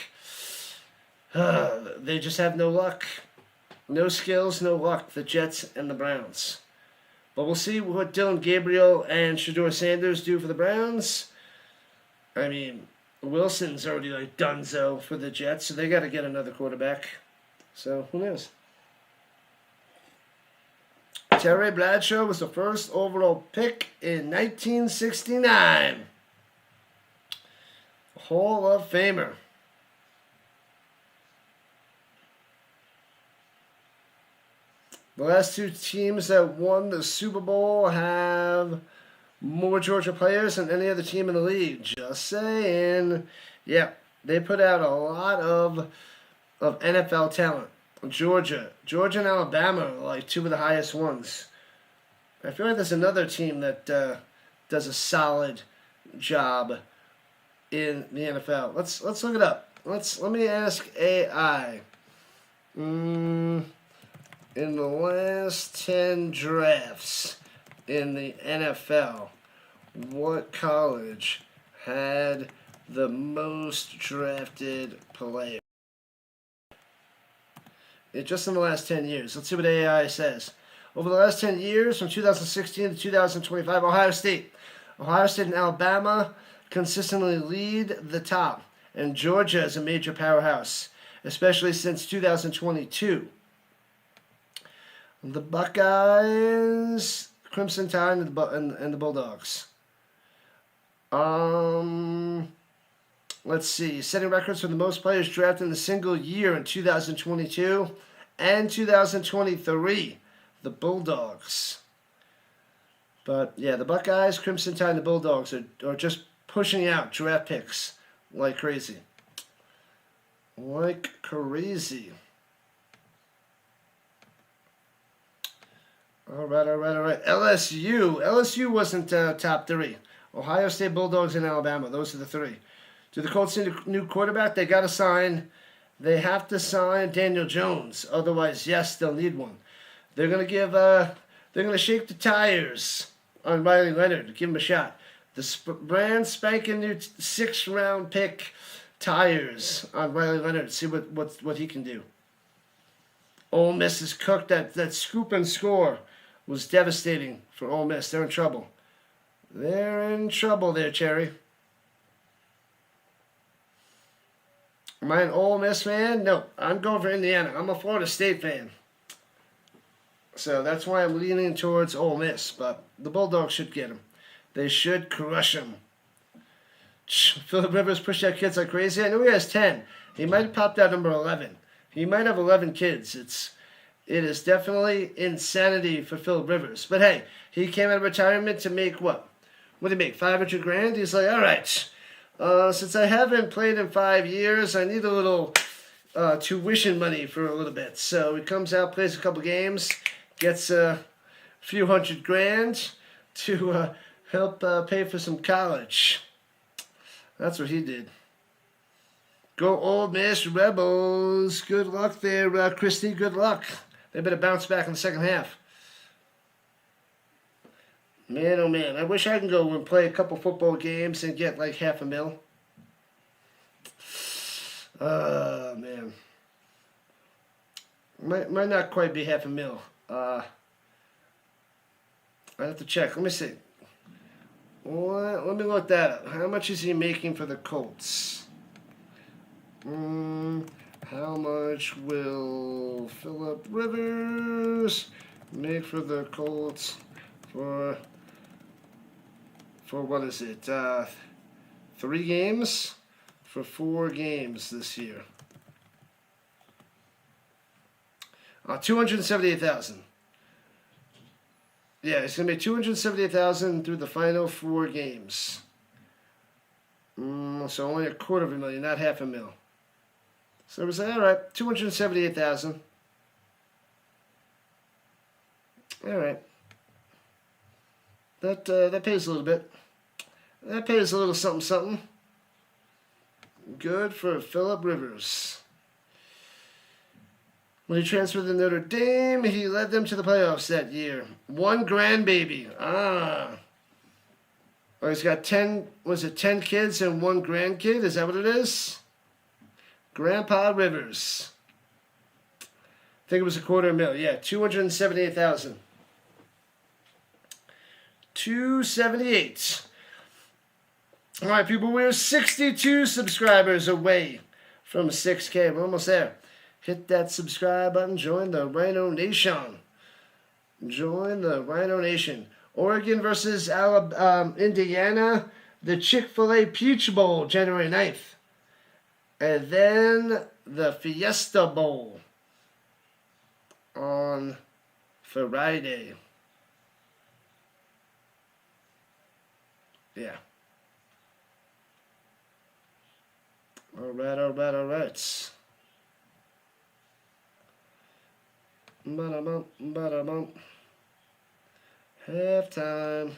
they just have no luck. No skills, no luck, the Jets and the Browns. But we'll see what Dylan Gabriel and Shedeur Sanders do for the Browns. I mean, Wilson's already like donezo for the Jets, so they got to get another quarterback. So who knows? Terry Bradshaw was the first overall pick in 1969. Hall of Famer. The last two teams that won the Super Bowl have more Georgia players than any other team in the league. Just saying. Yeah, they put out a lot of NFL talent. Georgia and Alabama are like two of the highest ones. I feel like there's another team that does a solid job in the NFL. Let's look it up. Let me ask AI. In the last 10 drafts in the NFL, what college had the most drafted players? Just in the last 10 years. Let's see what AI says. Over the last 10 years, from 2016 to 2025, Ohio State and Alabama consistently lead the top, and Georgia is a major powerhouse, especially since 2022. The Buckeyes, Crimson Tide, and the Bulldogs. Let's see. Setting records for the most players drafted in a single year in 2022 and 2023. The Bulldogs. But, yeah, the Buckeyes, Crimson Tide, and the Bulldogs are just pushing out draft picks like crazy. Like crazy. All right. LSU wasn't top three. Ohio State, Bulldogs, and Alabama. Those are the three. Do the Colts need a new quarterback? They got to sign. They have to sign Daniel Jones. Otherwise, yes, they'll need one. They're gonna give. They're gonna shake the tires on Riley Leonard to give him a shot. The brand spanking new 6th-round pick tires on Riley Leonard. See what he can do. Ole Miss is cooked. That scoop and score was devastating for Ole Miss. They're in trouble. They're in trouble there, Cherry. Am I an Ole Miss fan? No, I'm going for Indiana. I'm a Florida State fan. So that's why I'm leaning towards Ole Miss. But the Bulldogs should get him. They should crush him. Phillip Rivers pushed out kids like crazy. I know he has 10. He might have popped out number 11. He might have 11 kids. It is definitely insanity for Phillip Rivers. But hey, he came out of retirement to make what? what do you make, 500 grand? He's like, all right, since I haven't played in 5 years, I need a little tuition money for a little bit. So he comes out, plays a couple games, gets a few $100 grand to help pay for some college. That's what he did. Go Ole Miss Rebels. Good luck there, Christy. Good luck. They better bounce back in the second half. Man, oh man. I wish I could go and play a couple football games and get like $500,000. Man. Might not quite be $500,000. I have to check. Let me see. Let me look that up. How much is he making for the Colts? How much will Phillip Rivers make for the Colts for what is it? 3 games? For 4 games this year. $278,000. Yeah, it's gonna be $278,000 through the final 4 games. So only $250,000, not $500,000. So it was like, all right, $278,000. All right. That pays a little bit. That pays a little something. Good for Phillip Rivers. When he transferred to Notre Dame, he led them to the playoffs that year. 1 grandbaby. Oh, he's got 10 kids and 1 grandkid? Is that what it is? Grandpa Rivers. I think it was $250,000. Yeah, $278,000. $278,000. All right, people, we're 62 subscribers away from 6K. We're almost there. Hit that subscribe button. Join the Rhino Nation. Join the Rhino Nation. Oregon versus Indiana. The Chick-fil-A Peach Bowl, January 9th. And then the Fiesta Bowl on Friday. Yeah. All right. Ba-da-bum. Halftime.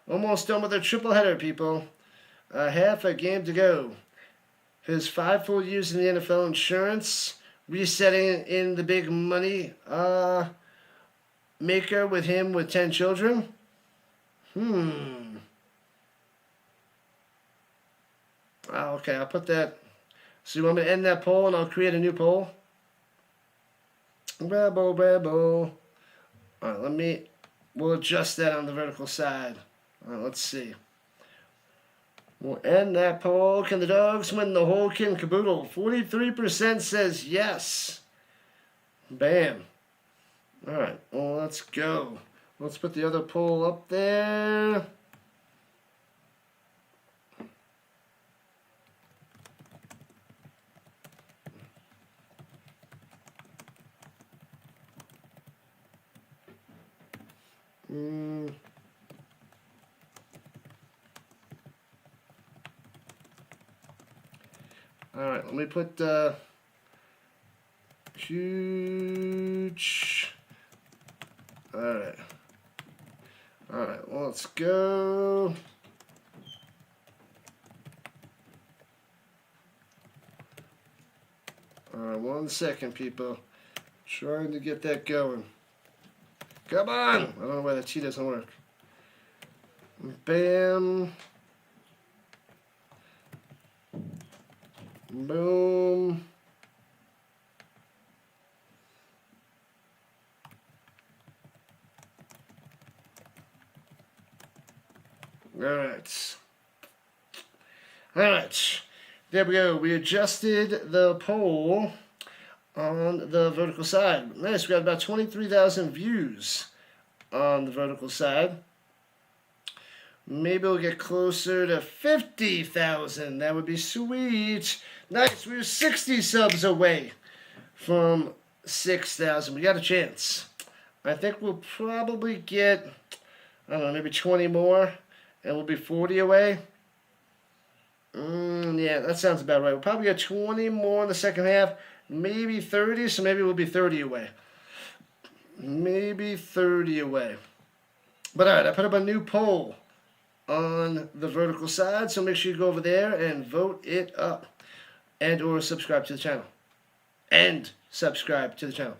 Almost done with a triple header, people. Half a game to go. His 5 full years in the NFL, insurance, resetting in the big money maker with him with 10 children. Okay, I'll put that. So you want me to end that poll and I'll create a new poll? Rebel. All right, we'll adjust that on the vertical side. All right, let's see. We'll end that poll. Can the Dogs win the whole kit and caboodle? 43% says yes. Bam. All right, well, let's go. Let's put the other poll up there. All right, let me put huge. All right, well, let's go. All right, 1 second, people. Trying to get that going. Come on! I don't know why the T doesn't work. Bam. Boom. All right. There we go. We adjusted the poll on the vertical side. Nice. We got about 23,000 views on the vertical side. Maybe we'll get closer to 50,000. That would be sweet. Nice. We were 60 subs away from 6,000. We got a chance. I think we'll probably get, I don't know, maybe 20 more. and we'll be 40 away. Yeah, that sounds about right. We'll probably get 20 more in the second half, maybe 30, so maybe we'll be 30 away. Maybe 30 away. But all right, I put up a new poll on the vertical side, so make sure you go over there and vote it up. And or subscribe to the channel. And subscribe to the channel.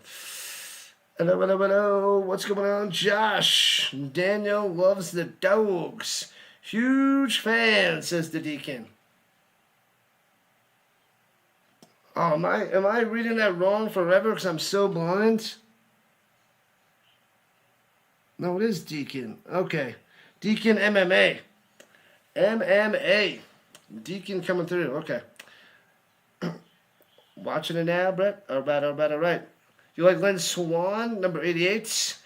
Hello, hello, hello. What's going on, Josh? Daniel loves the dogs. Huge fan, says the deacon. Oh, am I reading that wrong forever because I'm so blind? No, it is Deacon. Okay. Deacon MMA. MMA. Deacon coming through. Okay. Watching it now, Brett? All right. You like Lynn Swan, number 88?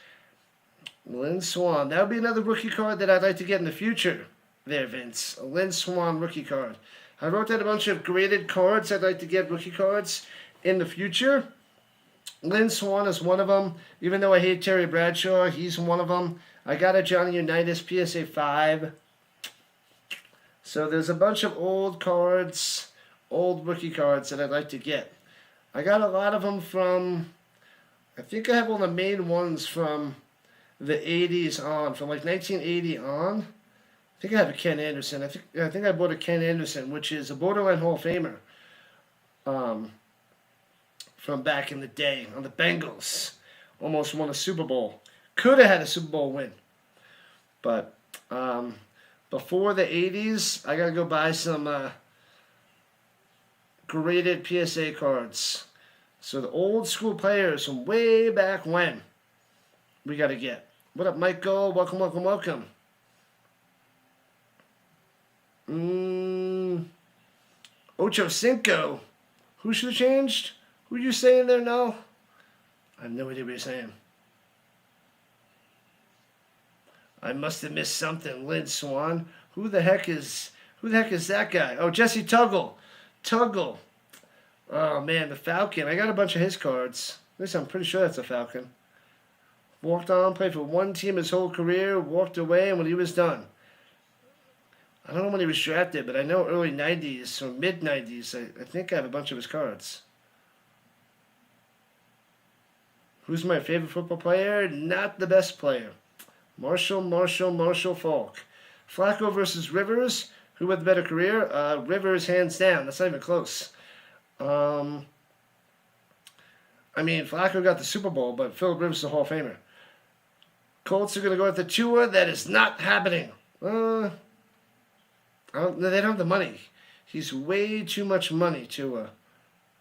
Lynn Swan. That would be another rookie card that I'd like to get in the future there, Vince. A Lynn Swan rookie card. I wrote down a bunch of graded cards I'd like to get rookie cards in the future. Lynn Swan is one of them. Even though I hate Terry Bradshaw, he's one of them. I got a Johnny Unitas PSA 5. So there's a bunch of old cards, old rookie cards that I'd like to get. I got a lot of them from, I think I have all the main ones from the 80s on, from like 1980 on. I think I have a Ken Anderson. I think I bought a Ken Anderson, which is a borderline Hall of Famer. From back in the day on the Bengals. Almost won a Super Bowl. Could have had a Super Bowl win. But before the 80s, I got to go buy some graded PSA cards. So the old school players from way back when we got to get. What up, Michael? Welcome, welcome, welcome. Ocho Cinco. Who should have changed? Who you saying there now? I have no idea what you're saying. I must have missed something. Lynn Swan. Who the heck is that guy? Oh, Jesse Tuggle. Tuggle. Oh man, the Falcon. I got a bunch of his cards. At least I'm pretty sure that's a Falcon. Walked on, played for one team his whole career, walked away, and when he was done. I don't know when he was drafted, but I know early 90s or mid 90s. I think I have a bunch of his cards. Who's my favorite football player? Not the best player. Marshall Falk. Flacco versus Rivers. Who had the better career? Rivers, hands down. That's not even close. I mean, Flacco got the Super Bowl, but Phillip Rivers is a Hall of Famer. Colts are going to go with the Tua. That is not happening. They don't have the money. He's way too much money, Tua.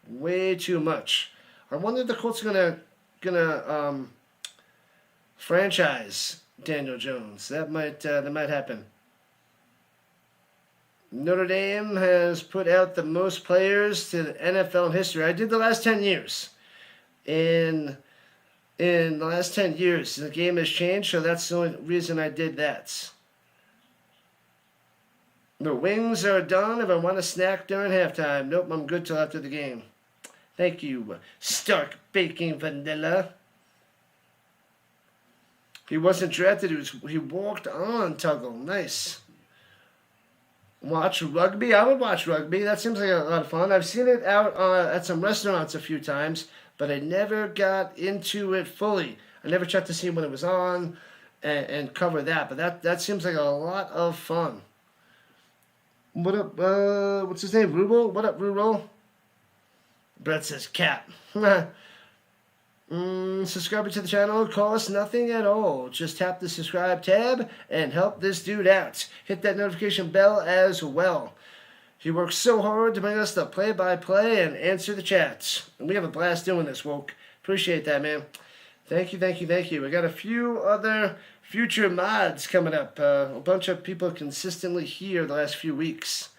Way too much. I wonder if the Colts are gonna franchise Daniel Jones. That might happen. Notre Dame has put out the most players to the NFL in history. I did the last 10 years. In the last 10 years, the game has changed, so that's the only reason I did that. The wings are done. If I want a snack during halftime, nope, I'm good till after the game. Thank you, Stark Baking Vanilla. He wasn't drafted. He walked on, Tuggle. Nice. Watch rugby. I would watch rugby. That seems like a lot of fun. I've seen it out at some restaurants a few times, but I never got into it fully. I never checked to see when it was on and cover that. But that seems like a lot of fun. What up? What's his name? Ruble? What up, Ruble? Brett says cat. Subscribing to the channel costs nothing at all. Just tap the subscribe tab and help this dude out. Hit that notification bell as well. He works so hard to bring us the play-by-play and answer the chats. And we have a blast doing this, Woke. Appreciate that, man. Thank you. We got a few other future mods coming up. A bunch of people consistently here the last few weeks.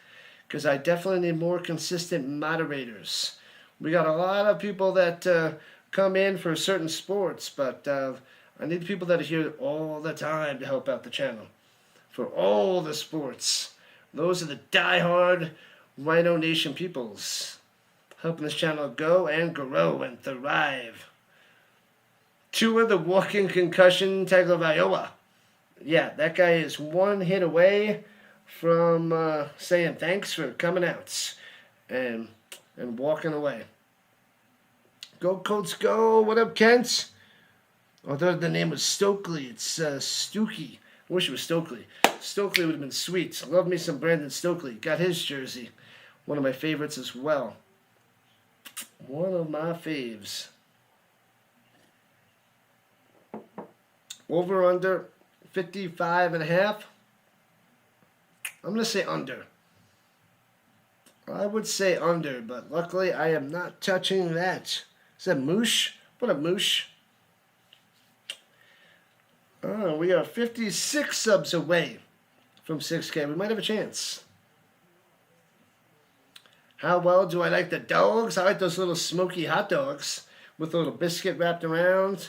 Because I definitely need more consistent moderators. We got a lot of people that come in for certain sports, but I need people that are here all the time to help out the channel. For all the sports. Those are the die-hard Rhino Nation peoples. Helping this channel go and grow and thrive. Tua the walking concussion Tagovailoa. Yeah, that guy is one hit away from saying thanks for coming out and walking away. Go Colts, go! What up, Kent? I thought the name was Stokely. It's Stookie. I wish it was Stokely. Stokely would have been sweet. Love me some Brandon Stokely. Got his jersey. One of my favorites as well. One of my faves. Over under 55.5. I'm going to say under. I would say under, but luckily I am not touching that. Is that Moosh? What a Moosh. Oh, we are 56 subs away from 6K. We might have a chance. How well do I like the dogs? I like those little smoky hot dogs with a little biscuit wrapped around.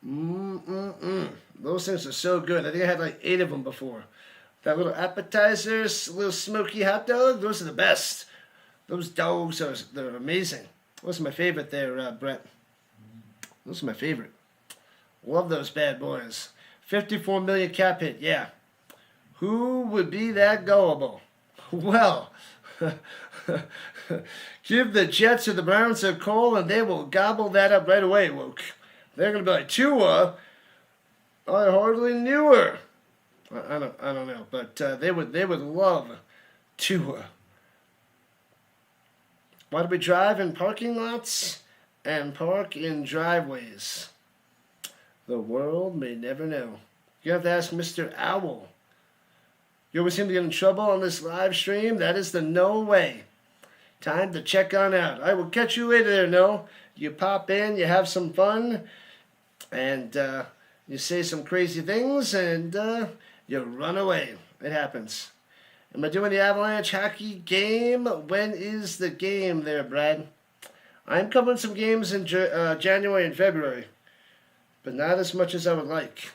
Those things are so good. I think I had like 8 of them before. That little appetizers, little smoky hot dog, those are the best. Those dogs they're amazing. Those are my favorite there, Brett. Those are my favorite. Love those bad boys. 54 million cap hit, yeah. Who would be that gullible? Well, give the Jets or the Browns a call and they will gobble that up right away, Woke. They're going to be like, Tua, I hardly knew her. I don't know, but they would love Tua. Why do we drive in parking lots and park in driveways? The world may never know. You have to ask Mr. Owl. You always seem to get in trouble on this live stream. That is the no way. Time to check on out. I will catch you later there, No. You pop in, you have some fun, and you say some crazy things, and you run away. It happens. Am I doing the Avalanche hockey game? When is the game there, Brad? I'm covering some games in January and February, but not as much as I would like.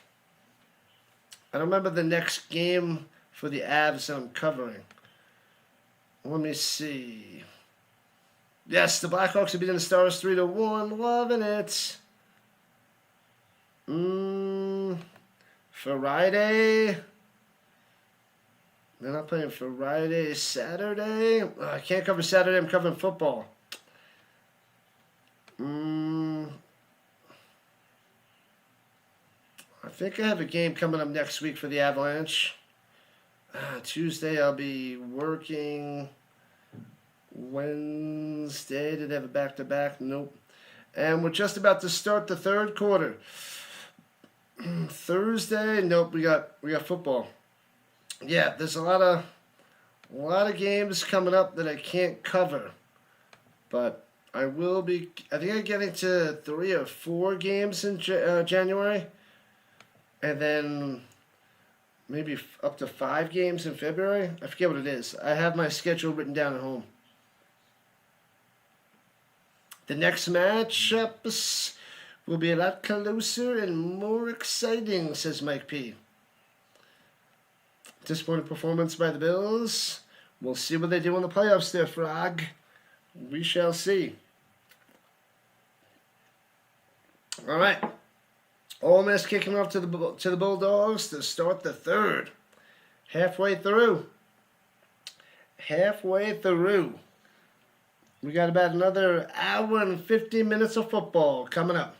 I don't remember the next game for the Avs that I'm covering. Let me see. Yes, the Blackhawks are beating the Stars 3-1. Loving it. Friday. They're not playing Friday, Saturday. I can't cover Saturday. I'm covering football. I think I have a game coming up next week for the Avalanche. Tuesday I'll be working. Wednesday, did they have a back-to-back? Nope. And we're just about to start the third quarter. Thursday, nope, we got football. Yeah, there's a lot of games coming up that I can't cover. But I will be, I think I'm getting to 3 or 4 games in January. And then maybe up to 5 games in February. I forget what it is. I have my schedule written down at home. The next matchups will be a lot closer and more exciting, says Mike P. Disappointing performance by the Bills. We'll see what they do in the playoffs there, Frog. We shall see. All right. Ole Miss kicking off to the Bulldogs to start the third. Halfway through. We got about another hour and 50 minutes of football coming up.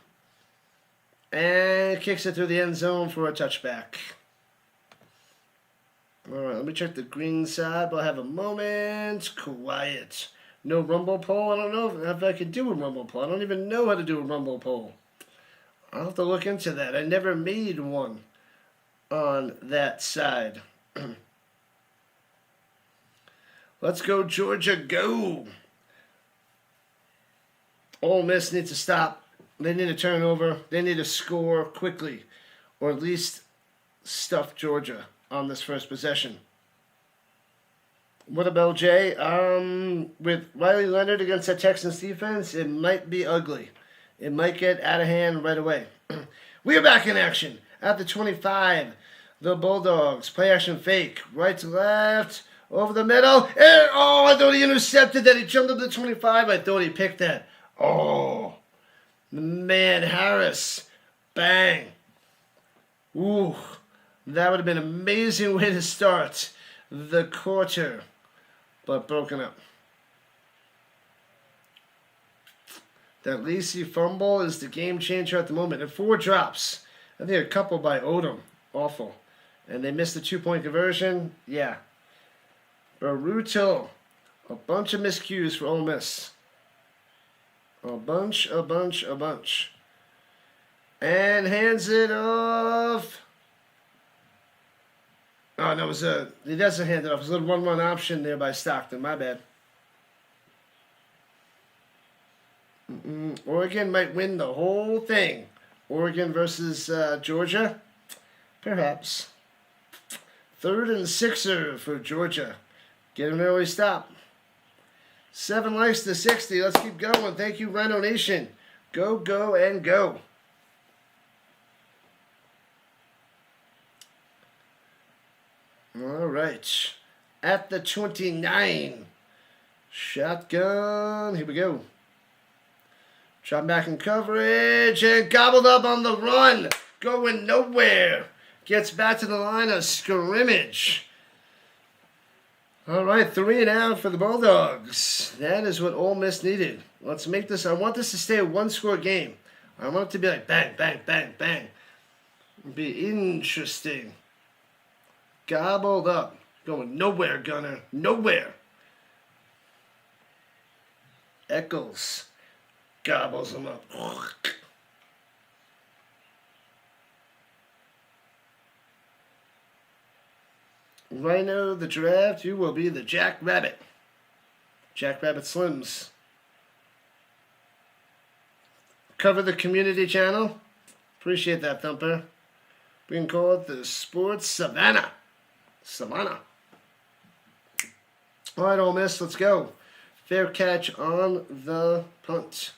And kicks it through the end zone for a touchback. All right, let me check the green side. We'll have a moment. Quiet. No rumble poll. I don't know if I can do a rumble poll. I don't even know how to do a rumble poll. I'll have to look into that. I never made one on that side. Let's go, Georgia, go. Ole Miss needs to stop. They need a turnover. They need to score quickly, or at least stuff Georgia on this first possession. What about LJ? With Riley Leonard against the Texans defense, it might be ugly. It might get out of hand right away. We are back in action at the 25. The Bulldogs play action fake, right to left, over the middle, and I thought he intercepted that. He jumped up to the 25. I thought he picked that. Oh, man, Harris, bang. Ooh, that would have been an amazing way to start the quarter, but broken up. That Lacey fumble is the game changer at the moment. And 4 drops. I think a couple by Odom. Awful. And they missed the 2-point conversion. Yeah. Brutal. A bunch of miscues for Ole Miss. A bunch. And hands it off. Oh, no, he doesn't hand it off. It was a little 1-1 option there by Stockton. My bad. Oregon might win the whole thing. Oregon versus Georgia? Perhaps. 3rd and 6 for Georgia. Get an early stop. 7 likes to 60. Let's keep going. Thank you, Rhino Nation. Go, go, and go. All right. At the 29. Shotgun. Here we go. Drop back in coverage and gobbled up on the run. Going nowhere. Gets back to the line of scrimmage. All right, 3 and out for the Bulldogs. That is what Ole Miss needed. Let's make this. I want this to stay a 1-score game. I want it to be like bang, bang, bang, bang. It'd be interesting. Gobbled up. Going nowhere, Gunner. Nowhere. Eccles. Gobbles them up. Rhino, the draft, you will be the Jack Rabbit. Jack Rabbit Slims. Cover the community channel. Appreciate that, Thumper. We can call it the Sports Savannah. Savannah. All right, Ole Miss, let's go. Fair catch on the punt.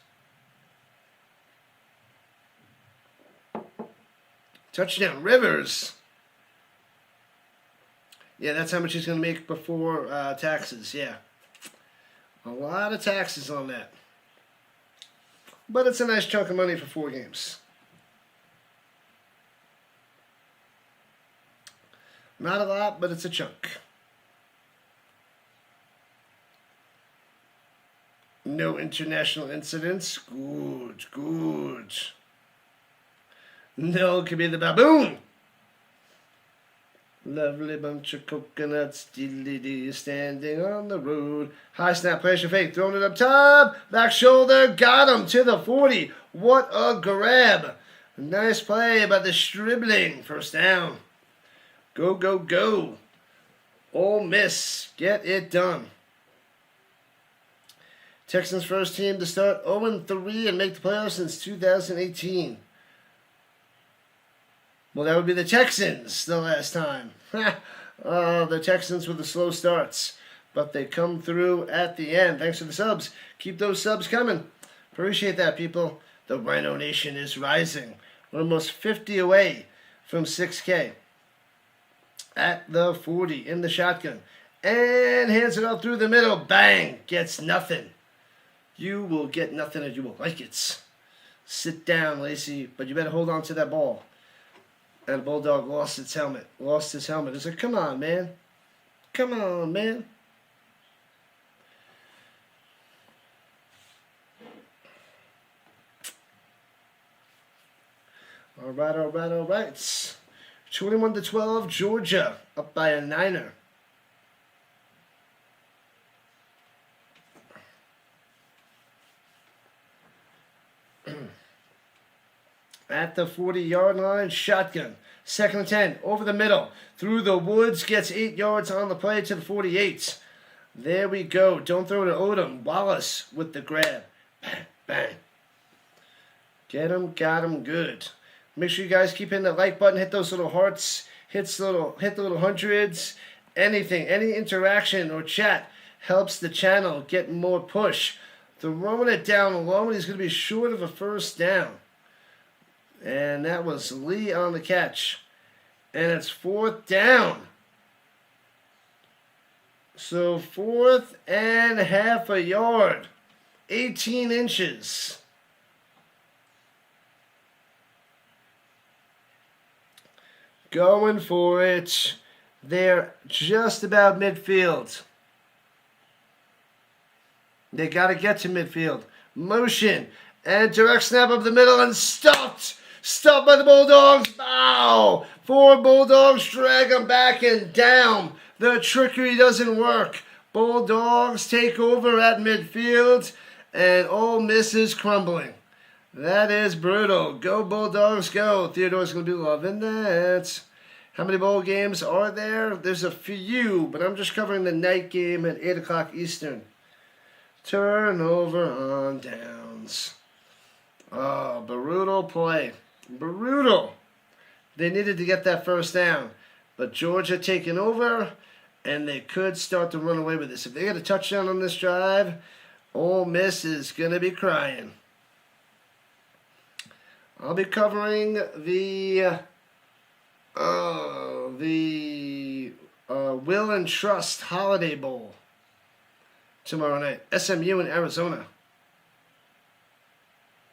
Touchdown, Rivers. Yeah, that's how much he's going to make before taxes, yeah. A lot of taxes on that. But it's a nice chunk of money for 4 games. Not a lot, but it's a chunk. No international incidents. Good, good. No, it could be the baboon. Lovely bunch of coconuts, diddly-dee, standing on the road. High snap, pressure fake, throwing it up top. Back shoulder, got him to the 40. What a grab. Nice play by the Stribling. First down. Go, go, go. Ole Miss, get it done. Texans first team to start 0-3 and make the playoffs since 2018. Well, that would be the Texans the last time. The Texans with the slow starts. But they come through at the end. Thanks for the subs. Keep those subs coming. Appreciate that, people. The Rhino Nation is rising. We're almost 50 away from 6K. At the 40 in the shotgun. And hands it off through the middle. Bang. Gets nothing. You will get nothing and you will like it. Sit down, Lacey. But you better hold on to that ball. And the Bulldog lost its helmet. Lost his helmet. It's like, come on, man. Come on, man. All right, all right, all right. 21-12, Georgia. Up by a 9er. At the 40-yard line, shotgun. 2nd and 10, over the middle. Through the woods, gets 8 yards on the play to the 48. There we go. Don't throw it to Odom. Wallace with the grab. Bang, bang. Get him, got him, good. Make sure you guys keep hitting the like button. Hit those little hearts. Hit the little hundreds. Anything, any interaction or chat helps the channel get more push. Throwing it down low, and he's going to be short of a first down. And that was Lee on the catch. And it's 4th down. So 4th and half a yard. 18 inches. Going for it. They're just about midfield. They got to get to midfield. Motion. And direct snap up the middle and stopped. Stopped by the Bulldogs. Bow. 4 Bulldogs drag them back and down. The trickery doesn't work. Bulldogs take over at midfield. And Ole Miss is crumbling. That is brutal. Go Bulldogs, go. Theodore's going to be loving that. How many bowl games are there? There's a few, but I'm just covering the night game at 8 o'clock Eastern. Turnover on downs. Oh, brutal play. Brutal. They needed to get that first down. But Georgia taking over, and they could start to run away with this. If they get a touchdown on this drive, Ole Miss is going to be crying. I'll be covering the Will and Trust Holiday Bowl tomorrow night. SMU in Arizona.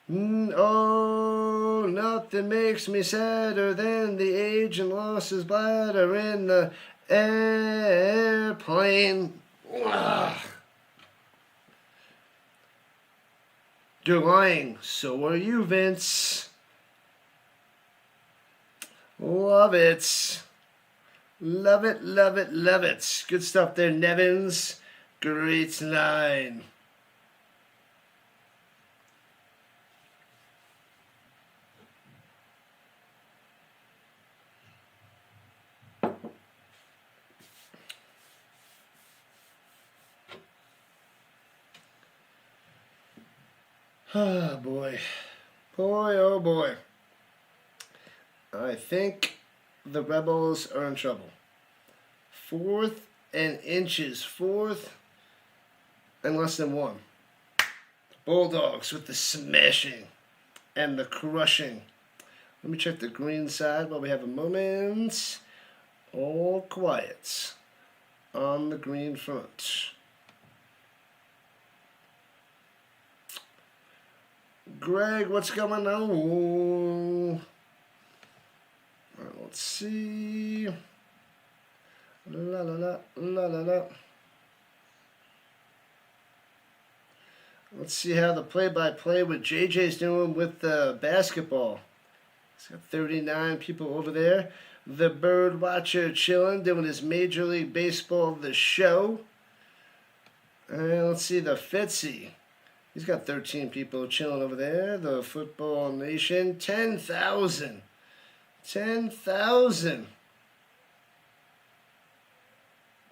Oh, nothing makes me sadder than the age and losses bladder in the airplane. Ugh. You're lying. So are you, Vince. Love it. Love it, love it, love it. Good stuff there, Nevins. Great line. Oh, boy. Boy, oh, boy. I think the Rebels are in trouble. 4th and inches. 4th and less than 1. Bulldogs with the smashing and the crushing. Let me check the green side while we have a moment. All quiet on the green front. Greg, what's going on? All right, let's see. La la la la la la. Let's see how the play-by-play with JJ's doing with the basketball. He's got 39 people over there. The Bird Watcher chilling, doing his Major League Baseball The Show. And let's see the Fitzy. He's got 13 people chilling over there. The Football Nation, 10,000. 10,000.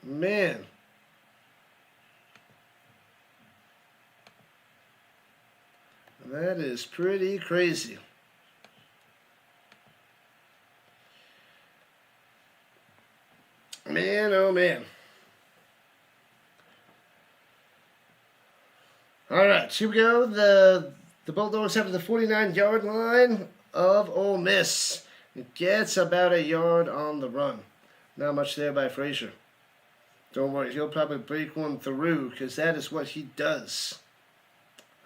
Man. That is pretty crazy. Man, oh man. All right, here we go. The Bulldogs have the 49-yard line of Ole Miss. It gets about a yard on the run. Not much there by Frazier. Don't worry, he'll probably break one through because that is what he does.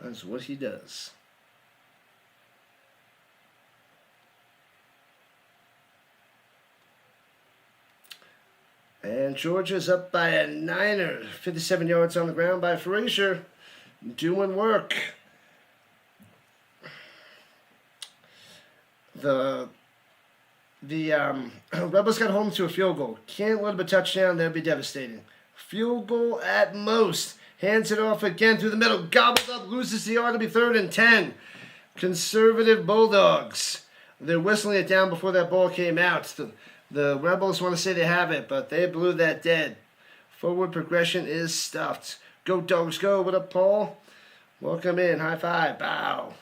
That is what he does. And Georgia's up by a niner. 57 yards on the ground by Frazier. Doing work. The Rebels got home to a field goal. Can't let them a touchdown. That'd be devastating. Field goal at most. Hands it off again through the middle. Gobbled up. Loses the yard. It'll be 3rd and 10. Conservative Bulldogs. They're whistling it down before that ball came out. The Rebels want to say they have it, but they blew that dead. Forward progression is stuffed. Go Dogs, go. What up, Paul? Welcome in. High five. Bow.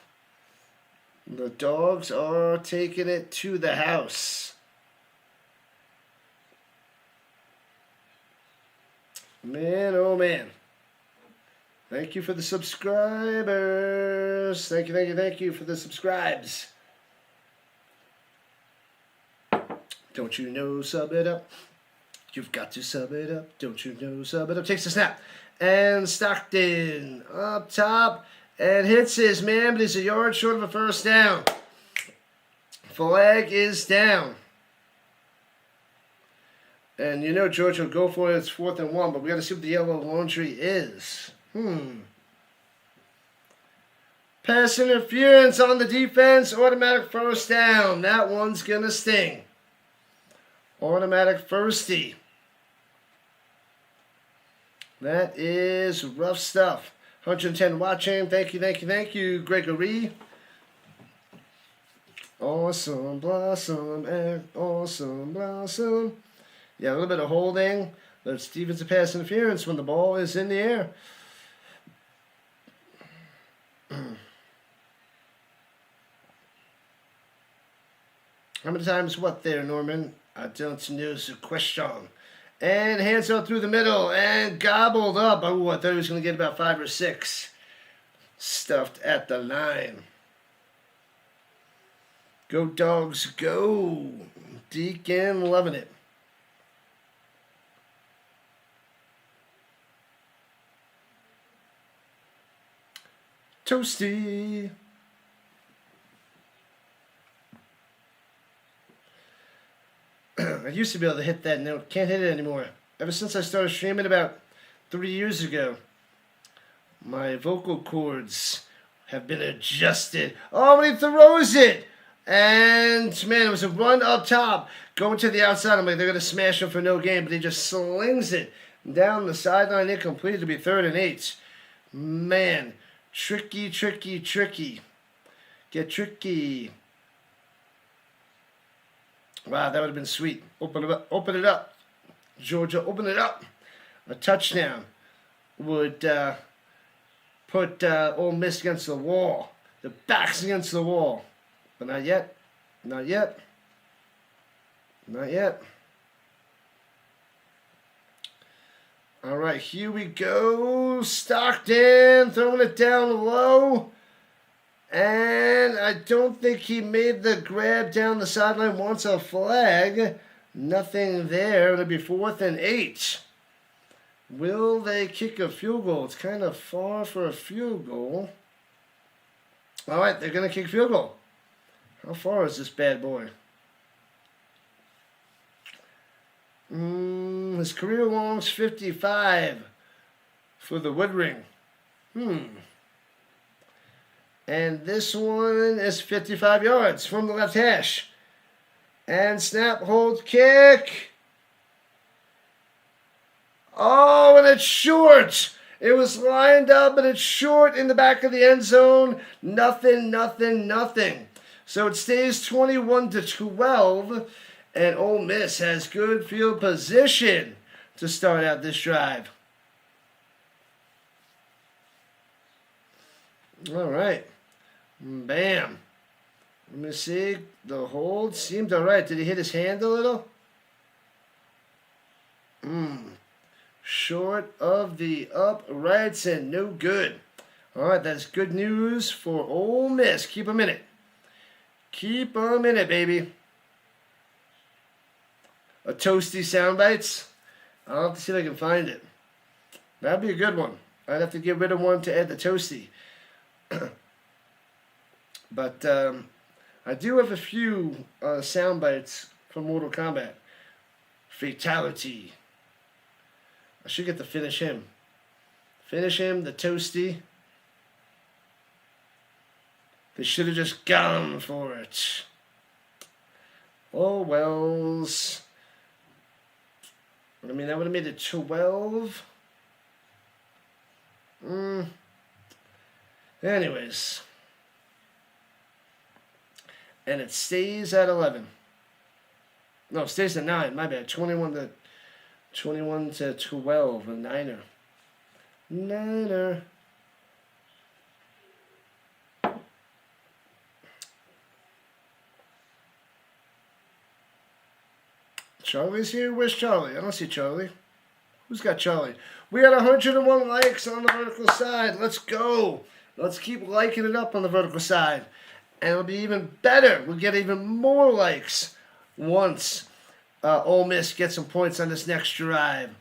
The Dogs are taking it to the house. Man, oh man. Thank you for the subscribers. Thank you for the subscribes. Don't you know, sub it up. You've got to sub it up. Don't you know, sub it up. Takes the snap. And Stockton up top and hits his man, but he's a yard short of a first down. Flag is down. And you know Georgia will go for it. It's 4th and 1, but we got to see what the yellow laundry is. Pass interference on the defense. Automatic first down. That one's going to sting. Automatic firstie. That is rough stuff. 110 watching. Thank you, Gregory. Awesome, blossom, and awesome, blossom. Yeah, a little bit of holding. But it's defensive pass interference when the ball is in the air. How many times what there, Norman? I don't know the question. And hands out through the middle and gobbled up. Oh, I thought he was going to get about 5 or 6. Stuffed at the line. Go Dogs, go. Deacon loving it. Toasty. I used to be able to hit that note. Can't hit it anymore. Ever since I started streaming about 3 years ago, my vocal cords have been adjusted. Oh, but he throws it! And, man, it was a run up top. Going to the outside. I'm like, they're going to smash him for no gain. But he just slings it down the sideline. Incomplete to be 3rd and 8. Man, tricky. Get tricky. Wow, that would have been sweet. Open it up. Georgia, open it up. A touchdown would put Ole Miss against the wall. The back's against the wall. But not yet. Not yet. All right, here we go. Stockton throwing it down low. And I don't think he made the grab down the sideline. Wants a flag. Nothing there. It'll be 4th and 8. Will they kick a field goal? It's kind of far for a field goal. All right, they're going to kick field goal. How far is this bad boy? His career long's 55 for the wood ring. And this one is 55 yards from the left hash. And snap, hold, kick. Oh, and it's short. It was lined up, but it's short in the back of the end zone. Nothing. So it stays 21-12, and Ole Miss has good field position to start out this drive. All right. Bam. Let me see. The hold seemed all right. Did he hit his hand a little? Short of the uprights and no good. All right, that's good news for Ole Miss. Keep them in it. Keep them in it, baby. A toasty soundbites. I'll have to see if I can find it. That'd be a good one. I'd have to get rid of one to add the toasty. But I do have a few sound bites from Mortal Kombat. Fatality. I should get to finish him. Finish him, the toasty. They should have just gone for it. Oh, wells. I mean, that would have made it 12. Anyways. And it stays at 11. No, it stays at 9. My bad. 21 to 12. A Niner. Charlie's here? Where's Charlie? I don't see Charlie. Who's got Charlie? We got 101 likes on the vertical side. Let's go. Let's keep liking it up on the vertical side. And it'll be even better. We'll get even more likes once Ole Miss gets some points on this next drive.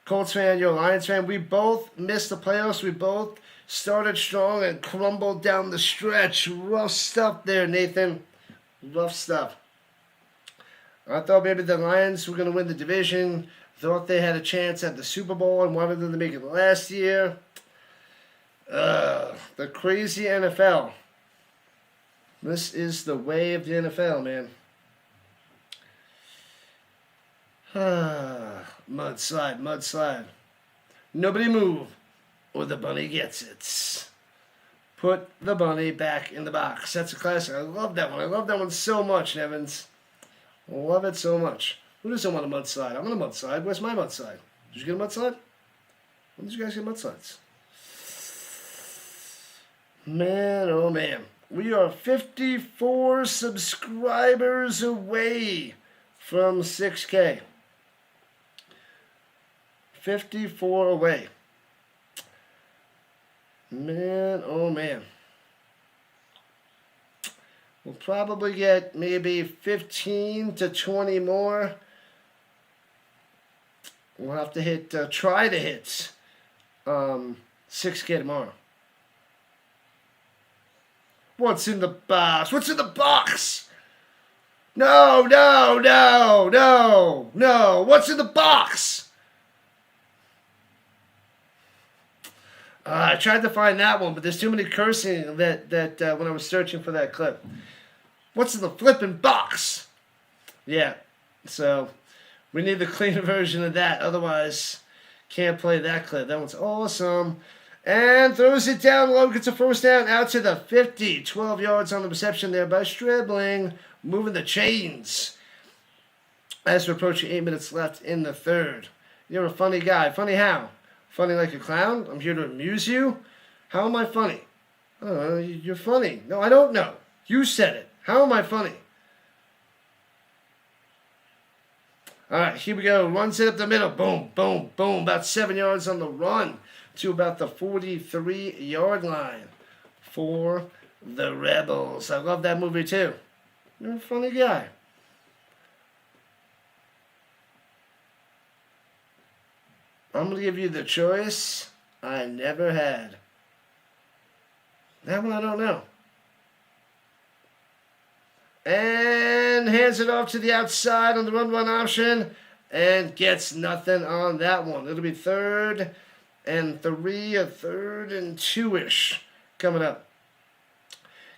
Colts fan, you're a Lions fan. We both missed the playoffs. We both started strong and crumbled down the stretch. Rough stuff there, Nathan. Rough stuff. I thought maybe the Lions were going to win the division. Thought they had a chance at the Super Bowl and wanted them to make it last year. The crazy NFL. This is the way of the NFL, man. Mudslide, mudslide. Nobody move, or the bunny gets it. Put the bunny back in the box. That's a classic. I love that one. I love that one so much, Evans. I love it so much. Who doesn't want a mudslide? I'm on a mudslide. Where's my mudslide? Did you get a mudslide? When did you guys get mudslides? Man, oh man. We are 54 subscribers away from 6K. 54 away. Man, oh man. We'll probably get maybe 15 to 20 more. We'll have to hit, try to hit 6K tomorrow. What's in the box? What's in the box? No, no, no, no, no. What's in the box? I tried to find that one, but there's too many cursing that when I was searching for that clip. What's in the flipping box? Yeah, so we need the clean version of that. Otherwise, can't play that clip. That one's awesome. And throws it down low, gets a first down out to the 50. 12 yards on the reception there by Stribling, moving the chains. As we're approaching 8 minutes left in the third. You're a funny guy. Funny how? Funny like a clown? I'm here to amuse you? How am I funny? I don't know. You're funny. No, I don't know. You said it. How am I funny? All right, here we go. Runs it up the middle. Boom, boom, boom. About 7 yards on the run to about the 43-yard line for the Rebels. I love that movie too. You're a funny guy. I'm going to give you the choice I never had. That one I don't know. And hands it off to the outside on the run option and gets nothing on that one. It'll be 3rd and 3, or 3rd and 2-ish coming up.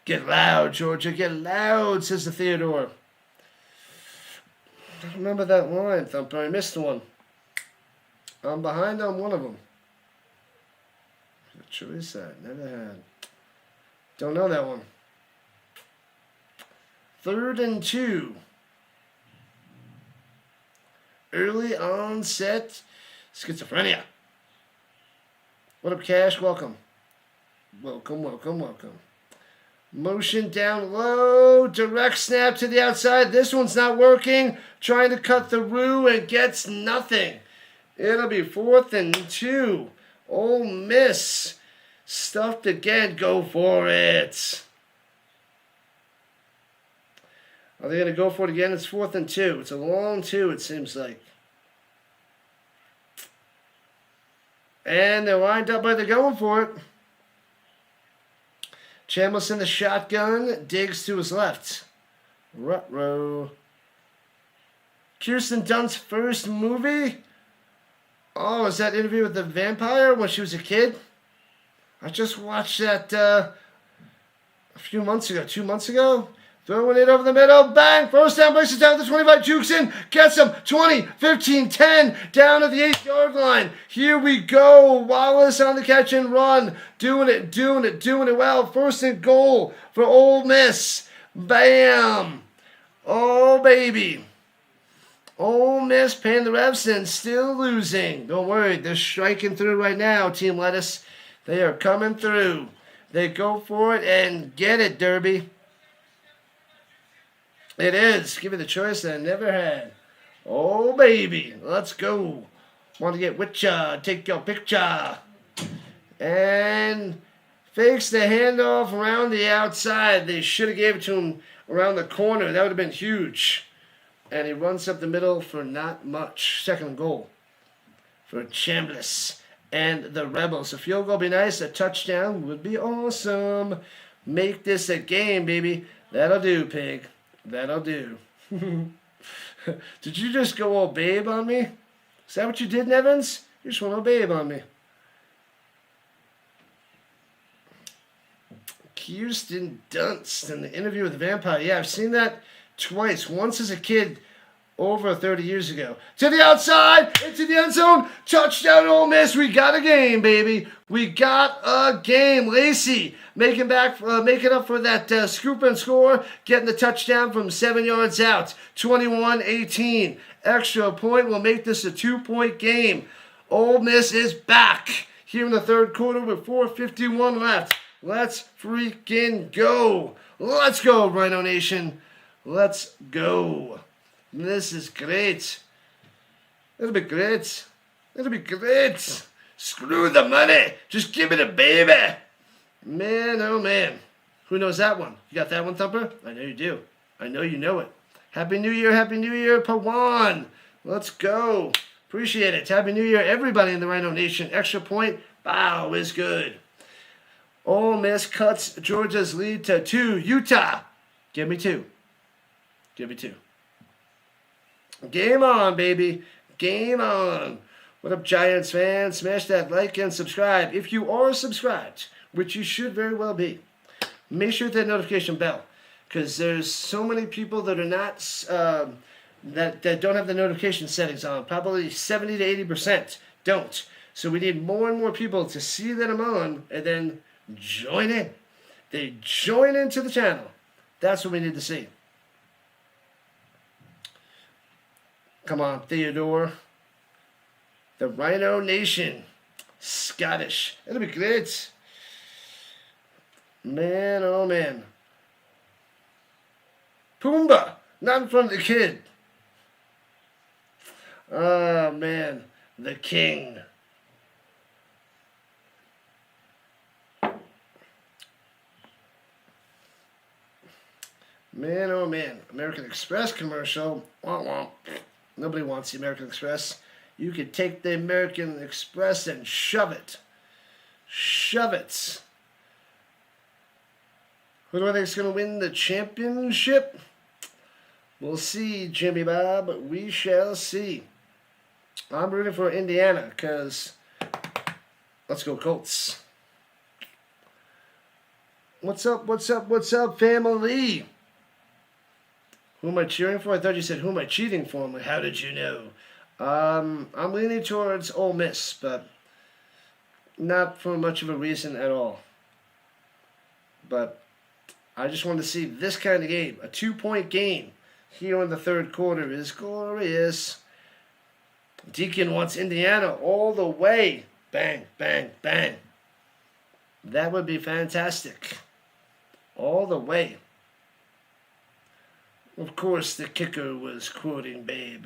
Get loud, Georgia. Get loud, says the Theodore. I don't remember that line, Thumper. I missed one. I'm behind on one of them. The choice I never had. Don't know that one. 3rd and 2. Early onset schizophrenia. What up, Cash? Welcome. Welcome, welcome, welcome. Motion down low. Direct snap to the outside. This one's not working. Trying to cut through and gets nothing. It'll be 4th and 2. Ole Miss. Stuffed again. Go for it. Are they going to go for it again? It's 4th and 2. It's a long 2, it seems like. And they're lined up, but they're going for it. Chambliss in the shotgun. Diggs to his left. Ruh-roh. Kirsten Dunst's first movie? Oh, is that Interview with the Vampire when she was a kid? I just watched that a few months ago, 2 months ago. Throwing it over the middle, bang, first down, places down to the 25, jukes in, gets him, 20, 15, 10, down at the 8-yard line. Here we go, Wallace on the catch and run, doing it well. 1st and goal for Ole Miss, bam. Oh, baby. Ole Miss paying the refs and still losing. Don't worry, they're striking through right now, Team Lettuce. They are coming through. They go for it and get it, Derby. It is. Give me the choice that I never had. Oh, baby. Let's go. Want to get with ya. Take your picture. And fakes the handoff around the outside. They should have gave it to him around the corner. That would have been huge. And he runs up the middle for not much. 2nd goal for Chambliss and the Rebels. A field goal would be nice. A touchdown would be awesome. Make this a game, baby. That'll do, pig. That'll do. Did you just go all babe on me? Is that what you did, Nevins? You just went all babe on me. Kirsten Dunst in the interview with the vampire. Yeah, I've seen that twice. Once as a kid, over 30 years ago. To the outside, into the end zone, touchdown Ole Miss. We got a game, baby. We got a game. Lacey making up for that scoop and score, getting the touchdown from 7 yards out. 21-18. Extra point will make this a 2-point game. Ole Miss is back here in the third quarter with 4:51 left. Let's freaking go. Let's go, Rhino Nation. Let's go. This is great. It'll be great. It'll be great. Screw the money. Just give me the baby. Man, oh man. Who knows that one? You got that one, Thumper? I know you do. I know you know it. Happy New Year, Pawan. Let's go. Appreciate it. Happy New Year, everybody in the Rhino Nation. Extra point. Wow, is good. Ole Miss cuts Georgia's lead to 2. Utah. Give me 2. Give me 2. Game on, baby. Game on. What up, Giants fans? Smash that like and subscribe. If you are subscribed, which you should very well be, make sure to hit that notification bell, because there's so many people that are not that don't have the notification settings on. Probably 70 to 80% don't. So we need more and more people to see that I'm on and then join in. They join into the channel. That's what we need to see. Come on, Theodore. The Rhino Nation. Scottish. It'll be great. Man, oh man. Pumbaa. Not in front of the kid. Oh man. The king. Man, oh man. American Express commercial. Womp womp. Nobody wants the American Express. You could take the American Express and shove it. Shove it. Who do I think is going to win the championship? We'll see, Jimmy Bob. We shall see. I'm rooting for Indiana because let's go Colts. What's up, family? Who am I cheering for? I thought you said, who am I cheating for? I'm like, how did you know? I'm leaning towards Ole Miss, but not for much of a reason at all. But I just want to see this kind of game. A 2-point game here in the third quarter is glorious. Deacon wants Indiana all the way. Bang, bang, bang. That would be fantastic. All the way. Of course, the kicker was quoting Babe.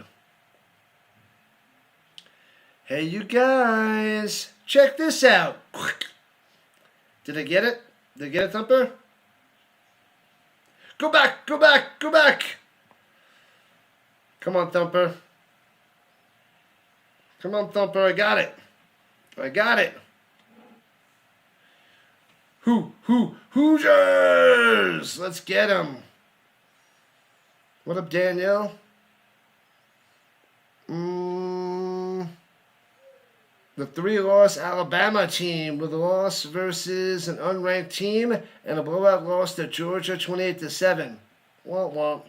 Hey, you guys, check this out. Did I get it? Did I get it, Thumper? Go back, go back, go back. Come on, Thumper. Come on, Thumper, I got it. I got it. Hoosiers! Let's get them. What up, Danielle? The 3-loss Alabama team with a loss versus an unranked team and a blowout loss to Georgia 28-7. Womp.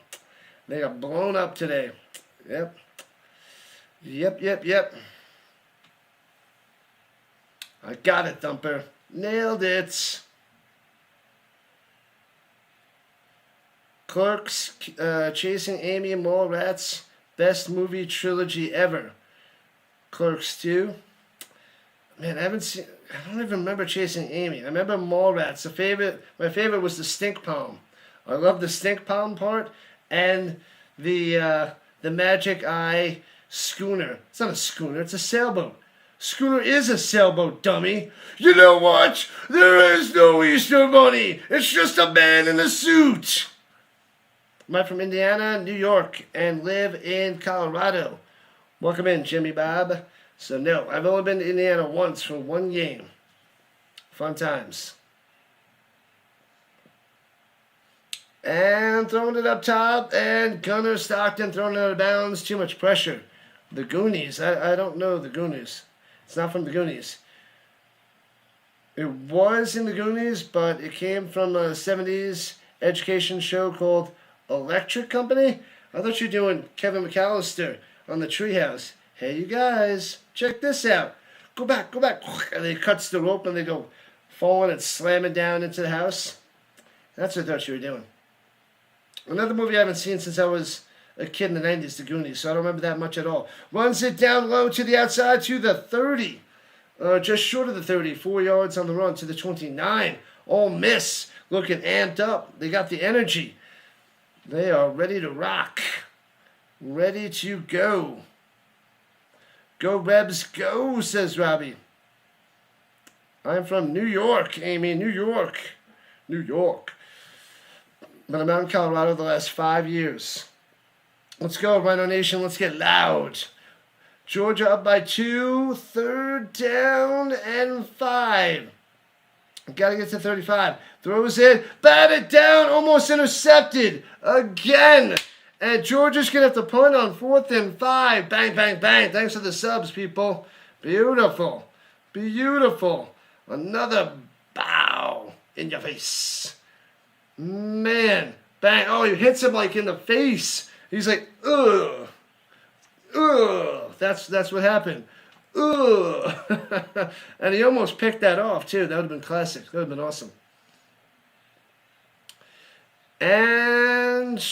They got blown up today. Yep. I got it, Thumper. Nailed it. Clerks, Chasing Amy and Mallrats, best movie trilogy ever. Clerks 2. Man, I don't even remember Chasing Amy. I remember Mallrats. My favorite was the stink palm. I love the stink palm part and the magic eye schooner. It's not a schooner, it's a sailboat. Schooner is a sailboat, dummy. You know what? There is no Easter Bunny. It's just a man in a suit. I'm from Indiana, New York, and live in Colorado. Welcome in, Jimmy Bob. So, no, I've only been to Indiana once for one game. Fun times. And throwing it up top, and Gunner Stockton throwing it out of bounds. Too much pressure. The Goonies. I don't know the Goonies. It's not from the Goonies. It was in the Goonies, but it came from a 70s education show called Electric Company. I thought you were doing Kevin McAllister on the Treehouse. Hey, you guys, check this out. Go back, go back. And he cuts the rope and they go falling and slamming down into the house. That's what I thought you were doing. Another movie I haven't seen since I was a kid in the 90s, The Goonies, so I don't remember that much at all. Runs it down low to the outside to the 30. Just short of the 30, 4 yards on the run to the 29. Ole Miss looking amped up. They got the energy. They are ready to rock. Ready to go. Go Rebs, go, says Robbie. I'm from New York, Amy, New York. New York. But I'm out in Colorado the last 5 years. Let's go, Rhino Nation. Let's get loud. Georgia up by 2. 3rd down and 5. Got to get to 35. Throws it. Batted down. Almost intercepted. Again. And Georgia's going to have to punt on 4th and 5. Bang, bang, bang. Thanks for the subs, people. Beautiful. Beautiful. Another bow in your face. Man. Bang. Oh, he hits him like in the face. He's like, ugh. Ugh. That's what happened. Ugh. And he almost picked that off, too. That would have been classic. That would have been awesome. And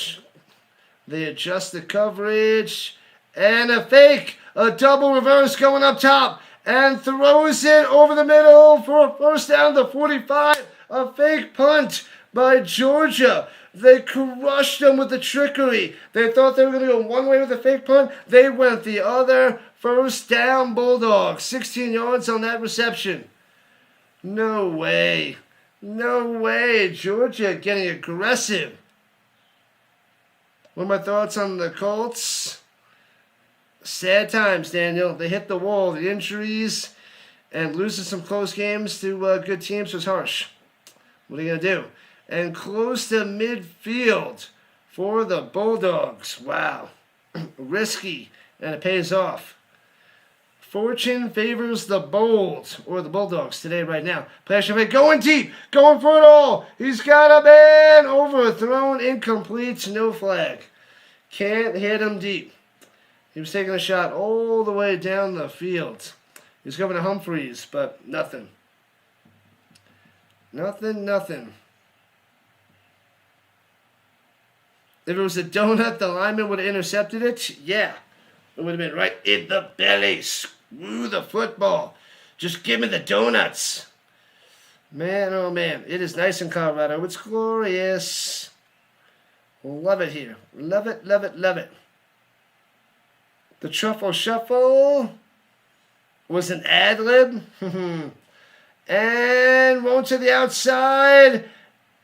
they adjust the coverage. And a fake. A double reverse going up top. And throws it over the middle for a first down to 45. A fake punt by Georgia. They crushed them with the trickery. They thought they were going to go one way with a fake punt. They went the other. First down, Bulldogs. 16 yards on that reception. No way. No way. Georgia getting aggressive. What are my thoughts on the Colts? Sad times, Daniel. They hit the wall. The injuries and losing some close games to good teams was harsh. What are you going to do? And close to midfield for the Bulldogs. Wow. Risky, and it pays off. Fortune favors the bold, or the Bulldogs today, right now. Plashman going deep, going for it all. He's got a man overthrown, incomplete, no flag. Can't hit him deep. He was taking a shot all the way down the field. He's going to Humphreys, but nothing. Nothing. If it was a donut, the lineman would have intercepted it. Yeah, it would have been right in the belly. Screw the football. Just give me the donuts. Man, oh man, it is nice in Colorado. It's glorious. Love it here. Love it. The truffle shuffle was an ad lib. And roll to the outside.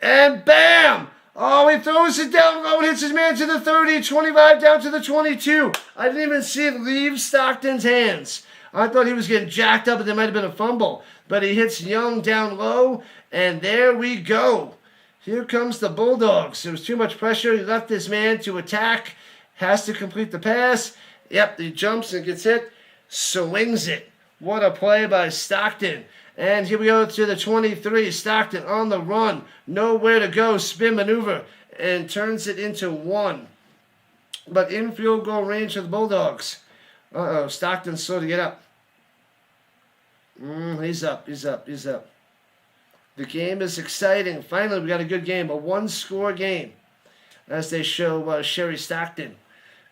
And bam! Oh, he throws it down low and hits his man to the 30, 25 down to the 22. I didn't even see it leave Stockton's hands. I thought he was getting jacked up and there might have been a fumble. But he hits Young down low, and there we go. Here comes the Bulldogs. There was too much pressure. He left his man to attack. Has to complete the pass. Yep, he jumps and gets hit. Swings it. What a play by Stockton. And here we go to the 23. Stockton on the run. Nowhere to go. Spin maneuver. And turns it into 1. But in field goal range of the Bulldogs. Uh-oh. Stockton's slow to get up. He's up. The game is exciting. Finally, we got a good game. A 1-score game. As they show Sherry Stockton,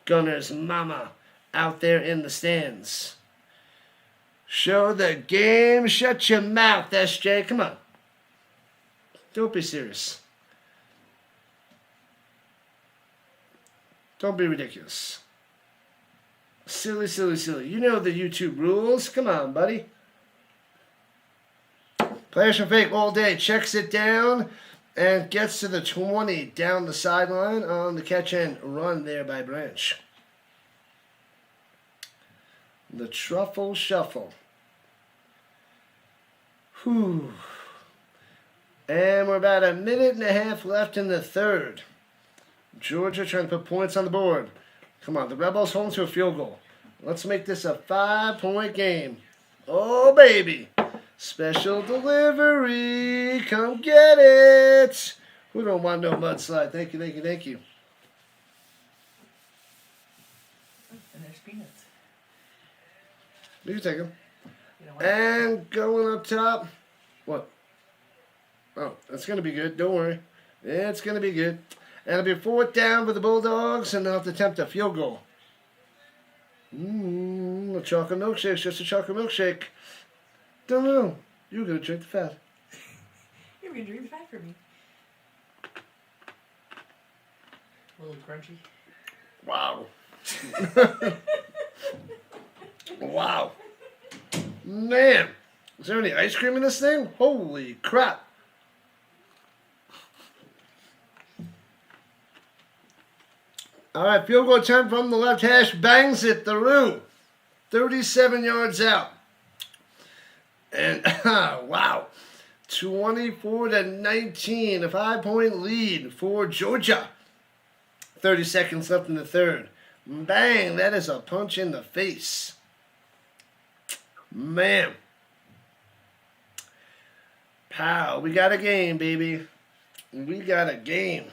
Gunner's mama, out there in the stands. Show the game. Shut your mouth, SJ. Come on. Don't be serious. Don't be ridiculous. Silly. You know the YouTube rules. Come on, buddy. Players from fake all day. Checks it down and gets to the 20 down the sideline on the catch and run there by Branch. The truffle shuffle. Whew. And we're about a minute and a half left in the third. Georgia trying to put points on the board. Come on, the Rebels home to a field goal. Let's make this a 5-point game. Oh, baby. Special delivery. Come get it. Who don't want no mudslide? Thank you, thank you, thank you.
And there's peanuts.
You can take them.
You know what?
And going up top. What? Oh, it's going to be good. Don't worry. It's going to be good. And it'll be 4th down for the Bulldogs, and they'll have to attempt a field goal. A chocolate milkshake. Just a chocolate milkshake. Don't know. You're going to drink the fat.
You're going to drink the fat for me. A little crunchy.
Wow. Wow. Man. Is there any ice cream in this thing? Holy crap. All right, field goal attempt from the left hash. Bangs it through. 37 yards out. And, wow. 24-19. A 5-point lead for Georgia. 30 seconds left in the third. Bang. That is a punch in the face. Man. Pow. We got a game, baby. We got a game.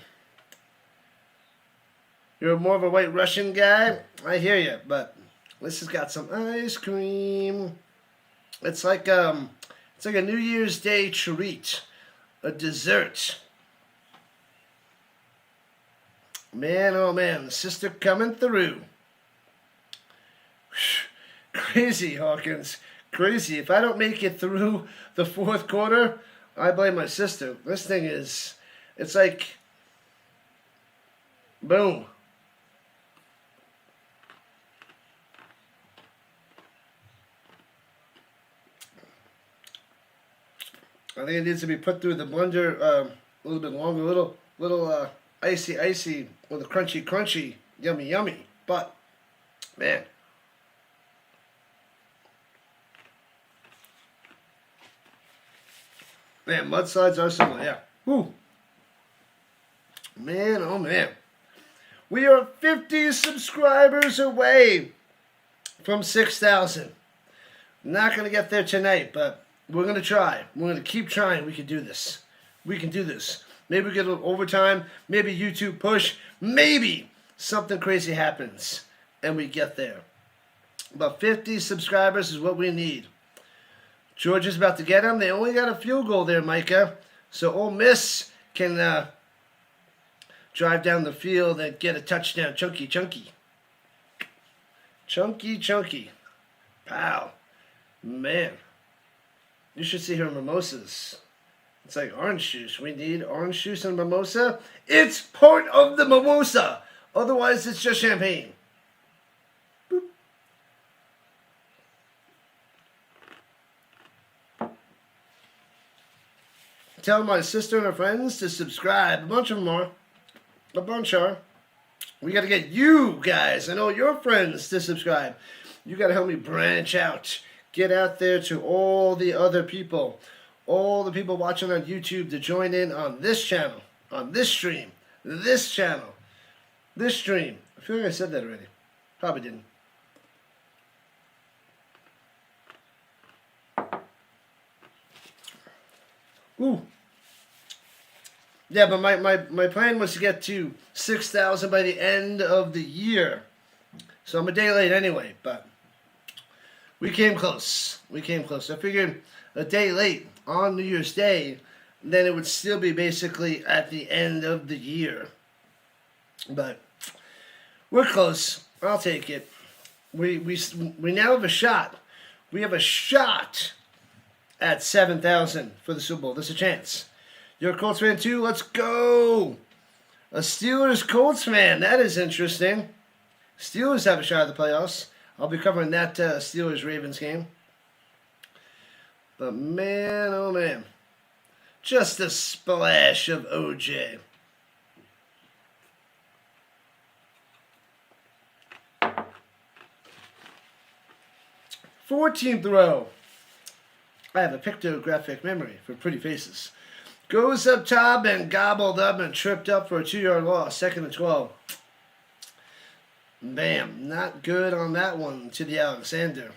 You're more of a White Russian guy? I hear you, but this has got some ice cream. It's like a New Year's Day treat, a dessert. Man, oh man, the sister coming through. Crazy, Hawkins. Crazy. If I don't make it through the fourth quarter, I blame my sister. This thing is, it's like, boom. I think it needs to be put through the blender a little bit longer, little icy, with a crunchy, yummy. But, man. Man, mudslides are similar, yeah. Woo. Man, oh man. We are 50 subscribers away from 6,000. Not going to get there tonight, but we're going to try. We're going to keep trying. We can do this. We can do this. Maybe we get a little overtime. Maybe YouTube push. Maybe something crazy happens and we get there. But 50 subscribers is what we need. Georgia's about to get them. They only got a field goal there, Micah. So Ole Miss can drive down the field and get a touchdown. Chunky. Pow. Man. You should see her mimosas. It's like orange juice. We need orange juice and mimosa. It's part of the mimosa. Otherwise, it's just champagne. Boop. Tell my sister and her friends to subscribe. A bunch of them are. A bunch are. We got to get you guys and all your friends to subscribe. You got to help me branch out. Get out there to all the other people. All the people watching on YouTube to join in on this channel. On this stream. This channel. This stream. I feel like I said that already. Probably didn't. Ooh. Yeah, but my plan was to get to 6,000 by the end of the year. So I'm a day late anyway, but we came close. I figured a day late on New Year's Day, then it would still be basically at the end of the year. But we're close. I'll take it. We now have a shot. We have a shot at 7,000 for the Super Bowl. There's a chance. You're a Colts fan too? Let's go! A Steelers-Colts fan. That is interesting. Steelers have a shot at the playoffs. I'll be covering that Steelers-Ravens game. But man, oh man. Just a splash of OJ. '14th row. I have a pictographic memory for pretty faces. Goes up top and gobbled up and tripped up for a 2-yard loss. 2nd and 12. Bam. Not good on that one to the Alexander.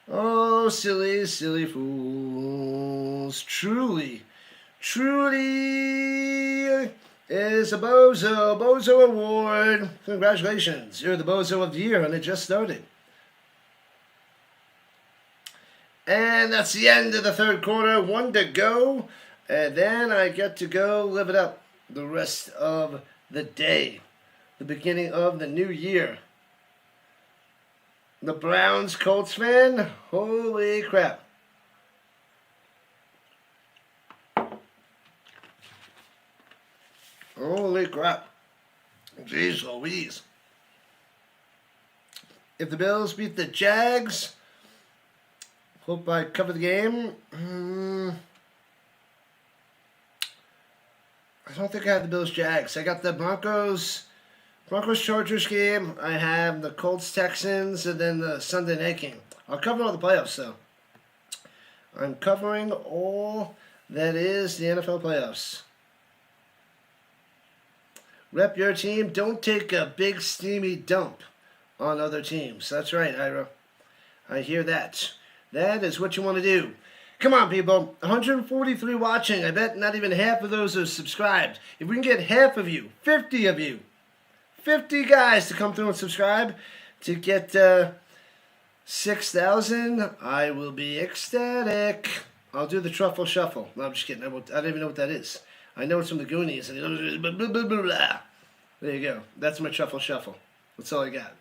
Oh, silly, silly fools. Truly is a Bozo. Bozo Award. Congratulations. You're the Bozo of the Year, and it just started. And that's the end of the third quarter. 1 to go. And then I get to go live it up the rest of the day. The beginning of the new year. The Browns Colts fan. Holy crap. Holy crap. Jeez Louise. If the Bills beat the Jags, hope I cover the game. I don't think I have the Bills Jags. I got the Broncos Chargers game. I have the Colts Texans, and then the Sunday night game. I'll cover all the playoffs though. I'm covering all that is the NFL playoffs. Rep your team. Don't take a big steamy dump on other teams. That's right, Ira. I hear that. That is what you want to do. Come on, people. 143 watching. I bet not even half of those are subscribed. If we can get half of you, 50 of you, 50 guys to come through and subscribe to get 6,000, I will be ecstatic. I'll do the truffle shuffle. No, I'm just kidding. I don't even know what that is. I know it's from the Goonies. And blah, blah, blah, blah, blah. There you go. That's my truffle shuffle. That's all I got.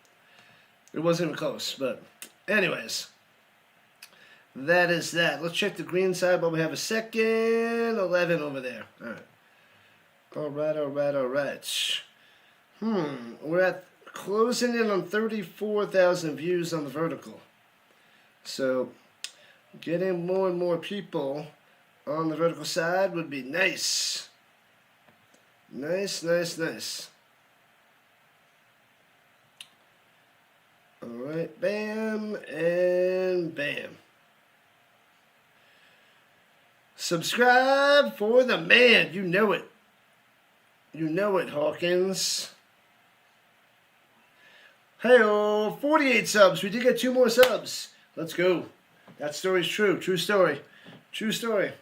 It wasn't even close, but anyways. That is that. Let's check the green side while we have a second. 11 over there. All right. We're at closing in on 34,000 views on the vertical. So, getting more and more people on the vertical side would be nice. Nice. All right, bam and bam. Subscribe for the man. You know it. You know it, Hawkins. Hey-oh, 48 subs. We did get 2 more subs. Let's go. That story's true. True story. True story.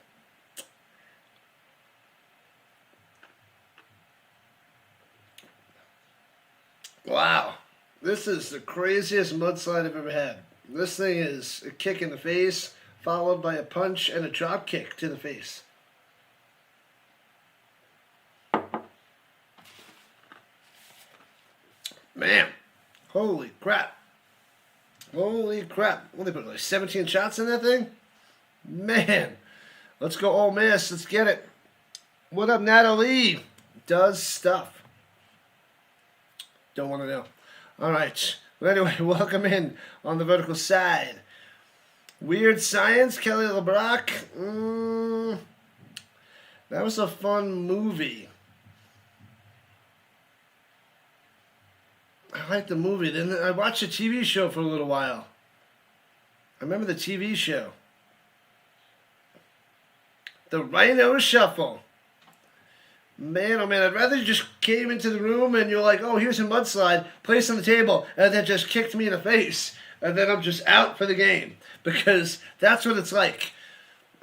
Wow. This is the craziest mudslide I've ever had. This thing is a kick in the face, followed by a punch and a drop kick to the face. Man, holy crap. Holy crap. What did they put, like 17 shots in that thing? Man, let's go Ole Miss. Let's get it. What up, Natalie? Does stuff. Don't want to know. All right. But anyway, welcome in on the vertical side. Weird Science, Kelly LeBrock. That was a fun movie. I liked the movie. Then I watched a TV show for a little while. I remember the TV show. The Rhino Shuffle. Man, oh man, I'd rather you just came into the room and you're like, oh, here's a mudslide, placed on the table, and then just kicked me in the face. And then I'm just out for the game. Because that's what it's like.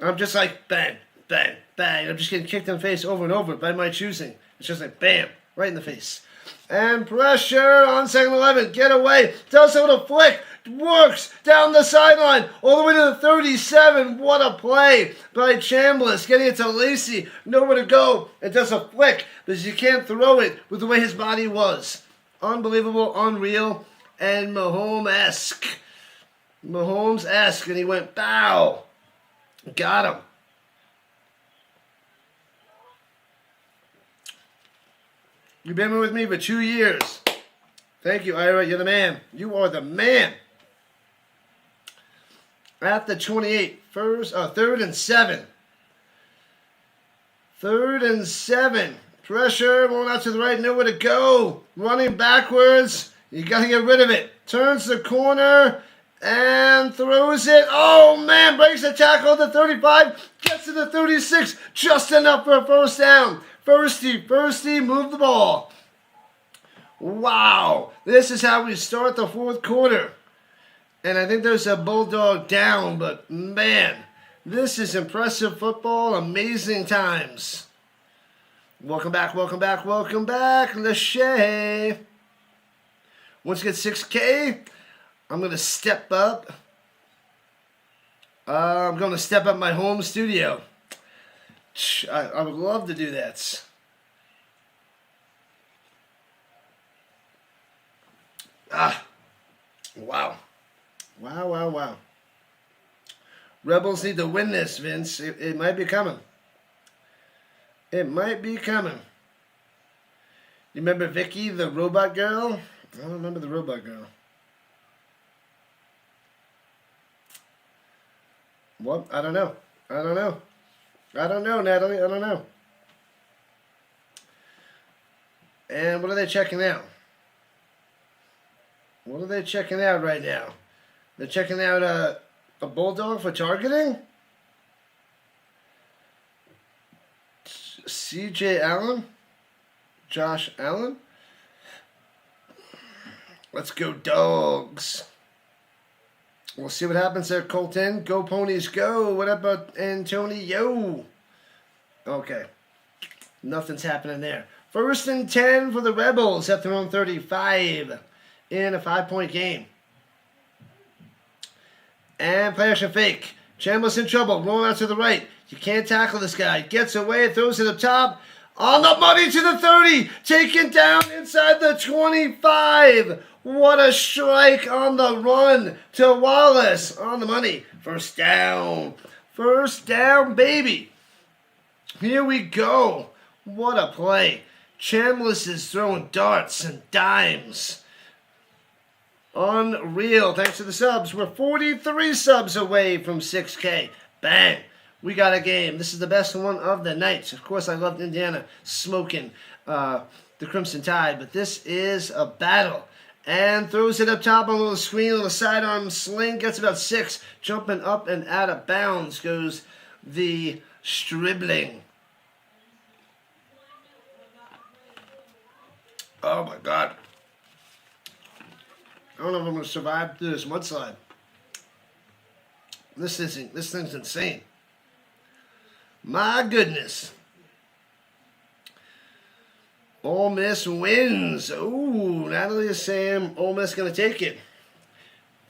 I'm just like, bang, bang, bang. I'm just getting kicked in the face over and over by my choosing. It's just like, bam, right in the face. And pressure on 2nd and 11. Get away. Does it with a flick. Works down the sideline. All the way to the 37. What a play by Chambliss. Getting it to Lacey. Nowhere to go. It does a flick because you can't throw it with the way his body was. Unbelievable. Unreal. And Mahomes-esque. Mahomes-esque. And he went, bow. Got him. You've been with me for 2 years. Thank you, Ira. You're the man. You are the man. At the 28, 3rd and 7. 3rd and 7. Pressure, going out to the right, nowhere to go. Running backwards. You got to get rid of it. Turns the corner, And throws it. Oh, man. Breaks the tackle at the 35. Gets to the 36. Just enough for a first down. Firsty, move the ball. Wow. This is how we start the fourth quarter. And I think there's a Bulldog down. But, man, this is impressive football. Amazing times. Welcome back. Lachey. Once you get 6K, I'm going to step up. I'm going to step up my home studio. I would love to do that. Wow. Rebels need to win this, Vince. It might be coming. You remember Vicky, the robot girl? I don't remember the robot girl. What? I don't know, Natalie. I don't know. And what are they checking out? What are they checking out right now? They're checking out a Bulldog for targeting? C.J. Allen? Josh Allen? Let's go Dogs. We'll see what happens there, Colton. Go Ponies, go. What about Antonio? Okay. Nothing's happening there. 1st and 10 for the Rebels at their own 35 in a 5-point game. And play action fake. Chambliss in trouble. Rolling out to the right. You can't tackle this guy. Gets away. Throws it up top. On the money to the 30. Taken down inside the 25. What a strike on the run to Wallace. On the money. First down. First down, baby. Here we go. What a play. Chambliss is throwing darts and dimes. Unreal. Thanks to the subs. We're 43 subs away from 6K. Bang. We got a game. This is the best one of the night. Of course, I loved Indiana smoking the Crimson Tide, but this is a battle. And throws it up top on a little screen, a little sidearm sling. Gets about 6. Jumping up and out of bounds goes the Stribling. Oh, my God. I don't know if I'm going to survive through this mudslide. This thing's insane. My goodness. Ole Miss wins. Ooh, Natalie is saying Ole Miss going to take it.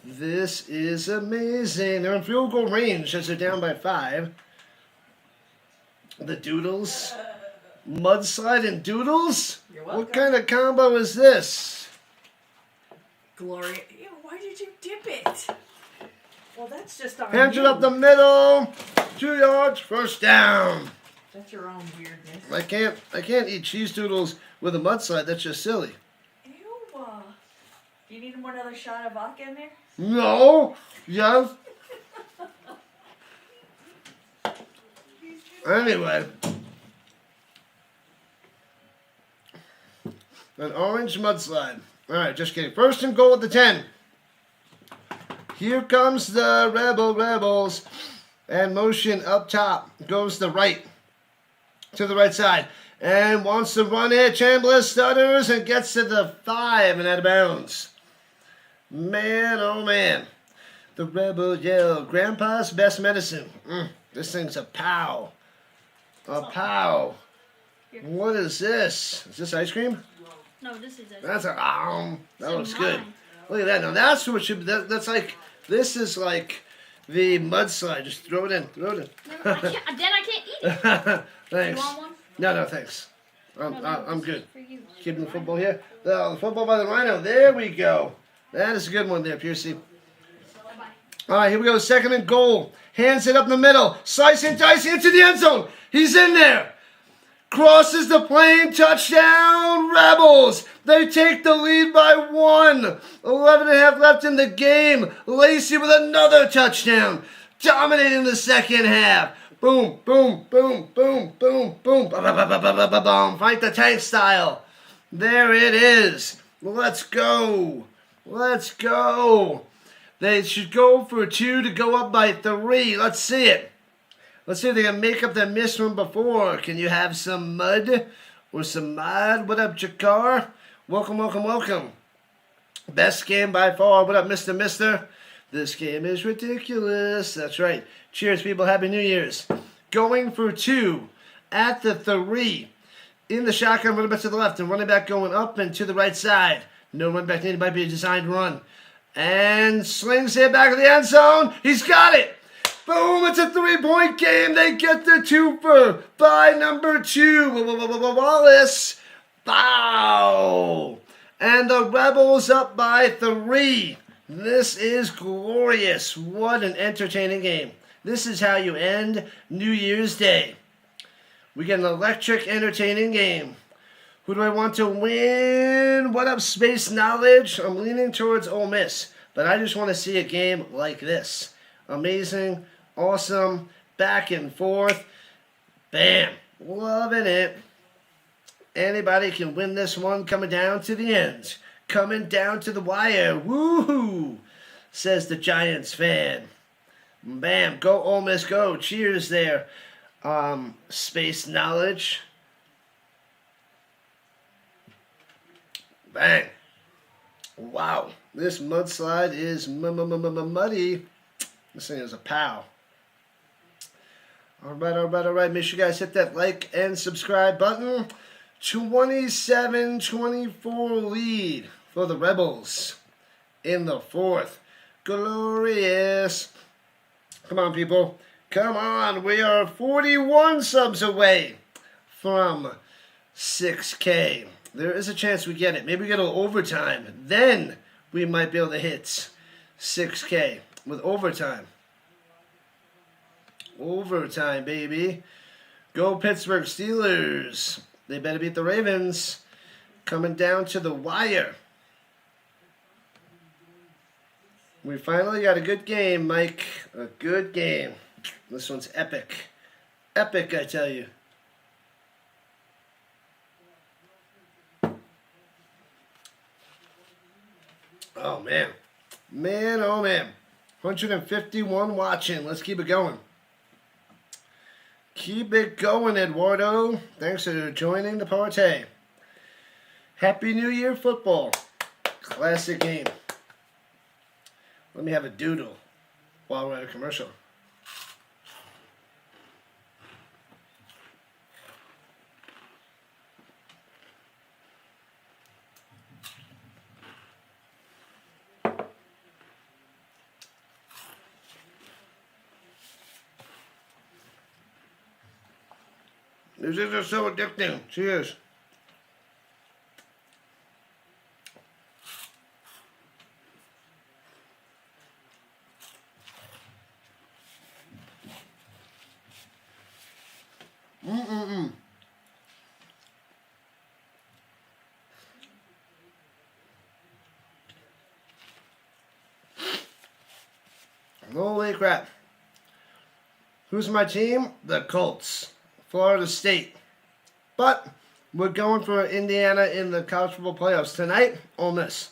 This is amazing. They're in field goal range as they're down by 5. The Doodles. Mudslide and Doodles?
You're welcome.
What kind of combo is this?
Gloria. Ew, why did you dip it? Well, that's just on
Hands
you.
it up the middle. 2 yards. First down.
That's your own weirdness.
I can't eat cheese doodles with a mudslide. That's just silly.
Ew. Do you need another shot of vodka in there?
No. Yes. Anyway. An orange mudslide. All right, just kidding. 1st and goal at the 10. Here comes the Rebels. And motion up top. Goes the right. To the right side. And wants to run it. Chambliss stutters and gets to the 5 and out of bounds. Man, oh man. The Rebels yell, Grandpa's best medicine. This thing's a pow. A pow. What is this? Is this ice cream?
No, this is it.
That's a that looks
mine.
good. Look at that. Now that's what should be. That's like, this is like the mudslide. Just throw it in.
No, I can't, then I can't eat it.
Thanks.
You want one?
No, thanks. I'm
this
good.
is for you.
Keeping the football here. The football by the Rhino. There we go. That is a good one there, Piercy.
Bye-bye.
All right, here we go. 2nd and goal. Hands it up the middle. Slice and dice into the end zone. He's in there. Crosses the plane. Touchdown, Rebels. They take the lead by 1. 11 and a half left in the game. Lacey with another touchdown. Dominating the second half. Boom, boom, boom, boom, boom, boom. Ba-ba-ba-ba-ba-ba-boom. Fight the tank style. There it is. Let's go. Let's go. They should go for 2 to go up by 3. Let's see it. Let's see if they can make up that miss from before. Can you have some mud or some mud? What up, Jakar? Welcome, welcome, welcome. Best game by far. What up, Mr. Mister? This game is ridiculous. That's right. Cheers, people. Happy New Year's. Going for 2 at the 3. In the shotgun, running back to the left, and running back going up and to the right side. No running back needed. Might be a designed run. And slings it back of the end zone. He's got it. Boom, it's a 3-point game. They get the twofer by number 2. Wallace. Bow. And the Rebels up by 3. This is glorious. What an entertaining game. This is how you end New Year's Day. We get an electric, entertaining game. Who do I want to win? What up, Space Knowledge? I'm leaning towards Ole Miss, but I just want to see a game like this. Amazing. Awesome, back and forth, bam, loving it. Anybody can win this one coming down to the end, coming down to the wire, woohoo, says the Giants fan. Bam, go Ole Miss, go, cheers there, Space Knowledge. Bang, wow, this mudslide is muddy. This thing is a pow. All right. Make sure you guys hit that like and subscribe button. 27-24 lead for the Rebels in the 4th. Glorious. Come on, people. Come on. We are 41 subs away from 6K. There is a chance we get it. Maybe we get a little overtime. Then we might be able to hit 6K with overtime. Overtime, baby. Go Pittsburgh Steelers. They better beat the Ravens. Coming down to the wire. We finally got a good game, Mike. A good game. This one's epic. Epic, I tell you. Oh, man. Man, oh, man. 151 watching. Let's keep it going. Keep it going, Eduardo. Thanks for joining the party. Happy New Year football. Classic game. Let me have a doodle while we're at a commercial. These are so addicting. Cheers. Holy crap. Who's my team? The Colts. Florida State. But we're going for Indiana in the college football playoffs tonight. Ole Miss.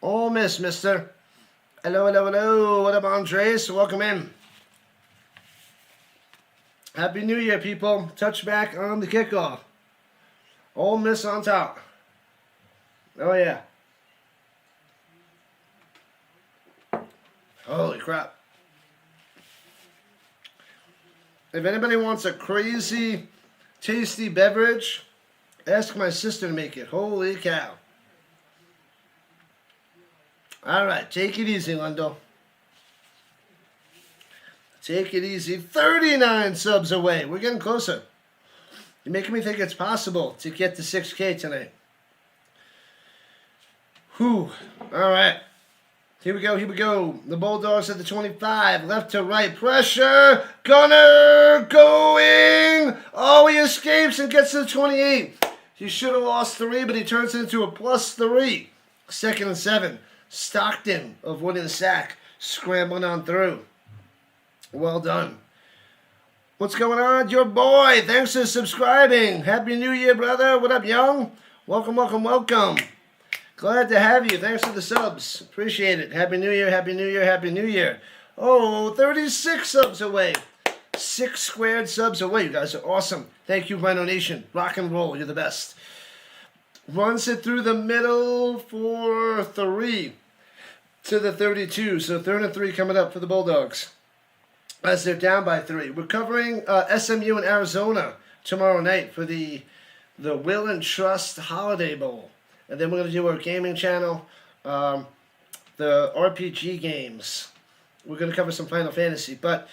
Ole Miss, mister. Hello, hello, hello. What up, Andres? Welcome in. Happy New Year, people. Touchback on the kickoff. Ole Miss on top. Oh, yeah. Holy crap. If anybody wants a crazy, tasty beverage, ask my sister to make it. Holy cow. All right, take it easy, Lundo. Take it easy. 39 subs away. We're getting closer. You're making me think it's possible to get to 6K tonight. Whew. All right. Here we go, here we go. The Bulldogs at the 25. Left to right. Pressure. Gunner going. Oh, he escapes and gets to the 28. He should have lost 3, but he turns it into a +3. 2nd and 7. Stockton avoiding the sack. Scrambling on through. Well done. What's going on? Your boy. Thanks for subscribing. Happy New Year, brother. What up, young? Welcome, welcome, welcome. Glad to have you. Thanks for the subs. Appreciate it. Happy New Year, Happy New Year, Happy New Year. Oh, 36 subs away. 6 squared subs away. You guys are awesome. Thank you, Rhino Nation. Rock and roll. You're the best. Runs it through the middle for 3 to the 32. So 3rd and 3 coming up for the Bulldogs as they're down by 3. We're covering SMU in Arizona tomorrow night for the Will and Trust Holiday Bowl. And then we're going to do our gaming channel, the RPG games. We're going to cover some Final Fantasy. But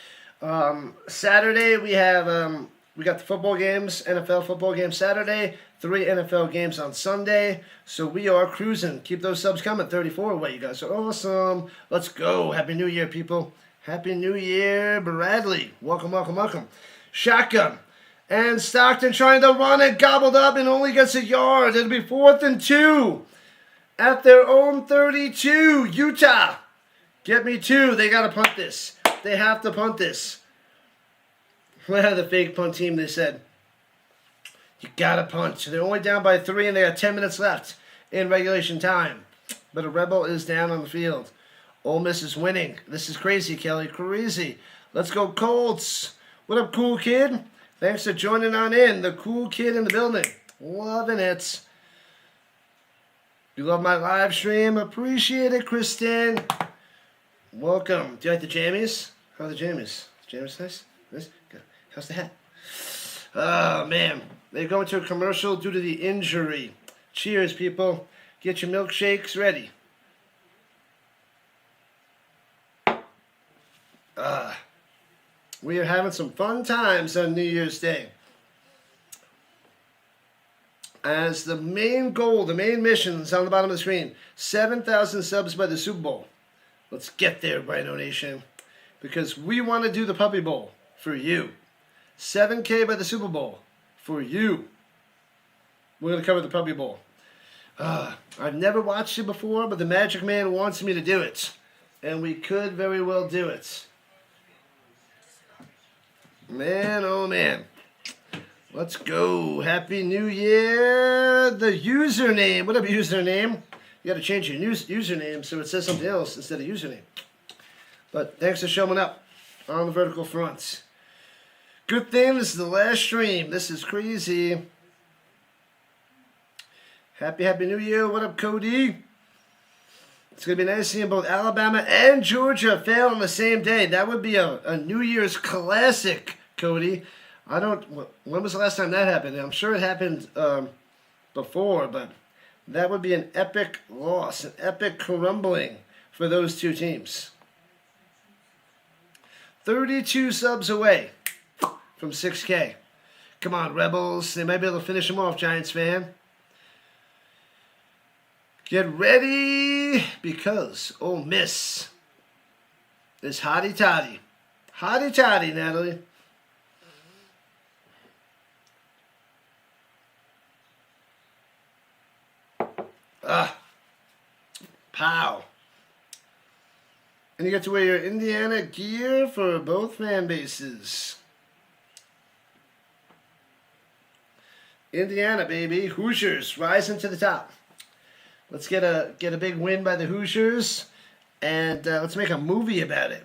Saturday we have we got the football games, NFL football games Saturday, 3 NFL games on Sunday. So we are cruising. Keep those subs coming. 34 away. You guys are awesome. Let's go. Happy New Year, people. Happy New Year, Bradley. Welcome, welcome, welcome. Shotgun. And Stockton trying to run it, gobbled up, and only gets a yard. It'll be 4th and 2 at their own 32. Utah. Get me 2. They got to punt this. They have to punt this. Well, the fake punt team, they said. You got to punt. They're only down by 3, and they got 10 minutes left in regulation time. But a Rebel is down on the field. Ole Miss is winning. This is crazy, Kelly. Crazy. Let's go, Colts. What up, cool kid? Thanks for joining on in. The cool kid in the building. Loving it. You love my live stream? Appreciate it, Kristen. Welcome. Do you like the jammies? How are the jammies? Jammies nice? Nice? Good. How's the hat? Oh, man. They're going to a commercial due to the injury. Cheers, people. Get your milkshakes ready. We are having some fun times on New Year's Day. As the main goal, the main mission is on the bottom of the screen. 7,000 subs by the Super Bowl. Let's get there, Rhino Nation. Because we want to do the Puppy Bowl for you. 7K by the Super Bowl for you. We're going to cover the Puppy Bowl. I've never watched it before, but the Magic Man wants me to do it. And we could very well do it. Man, oh man. Let's go. Happy New Year. The username. What up, username? You got to change your username so it says something else instead of username. But thanks for showing up on the vertical front. Good thing this is the last stream. This is crazy. Happy New Year. What up, Cody? It's going to be nice seeing both Alabama and Georgia fail on the same day. That would be a New Year's classic, Cody. When was the last time that happened? I'm sure it happened before, but that would be an epic loss, an epic crumbling for those two teams. 32 subs away from 6K. Come on, Rebels. They might be able to finish them off, Giants fan. Get ready, because Ole Miss is hotty toddy. Hotty toddy, Natalie. Pow. And you get to wear your Indiana gear for both fan bases. Indiana, baby. Hoosiers rising to the top. Let's get a big win by the Hoosiers, and let's make a movie about it.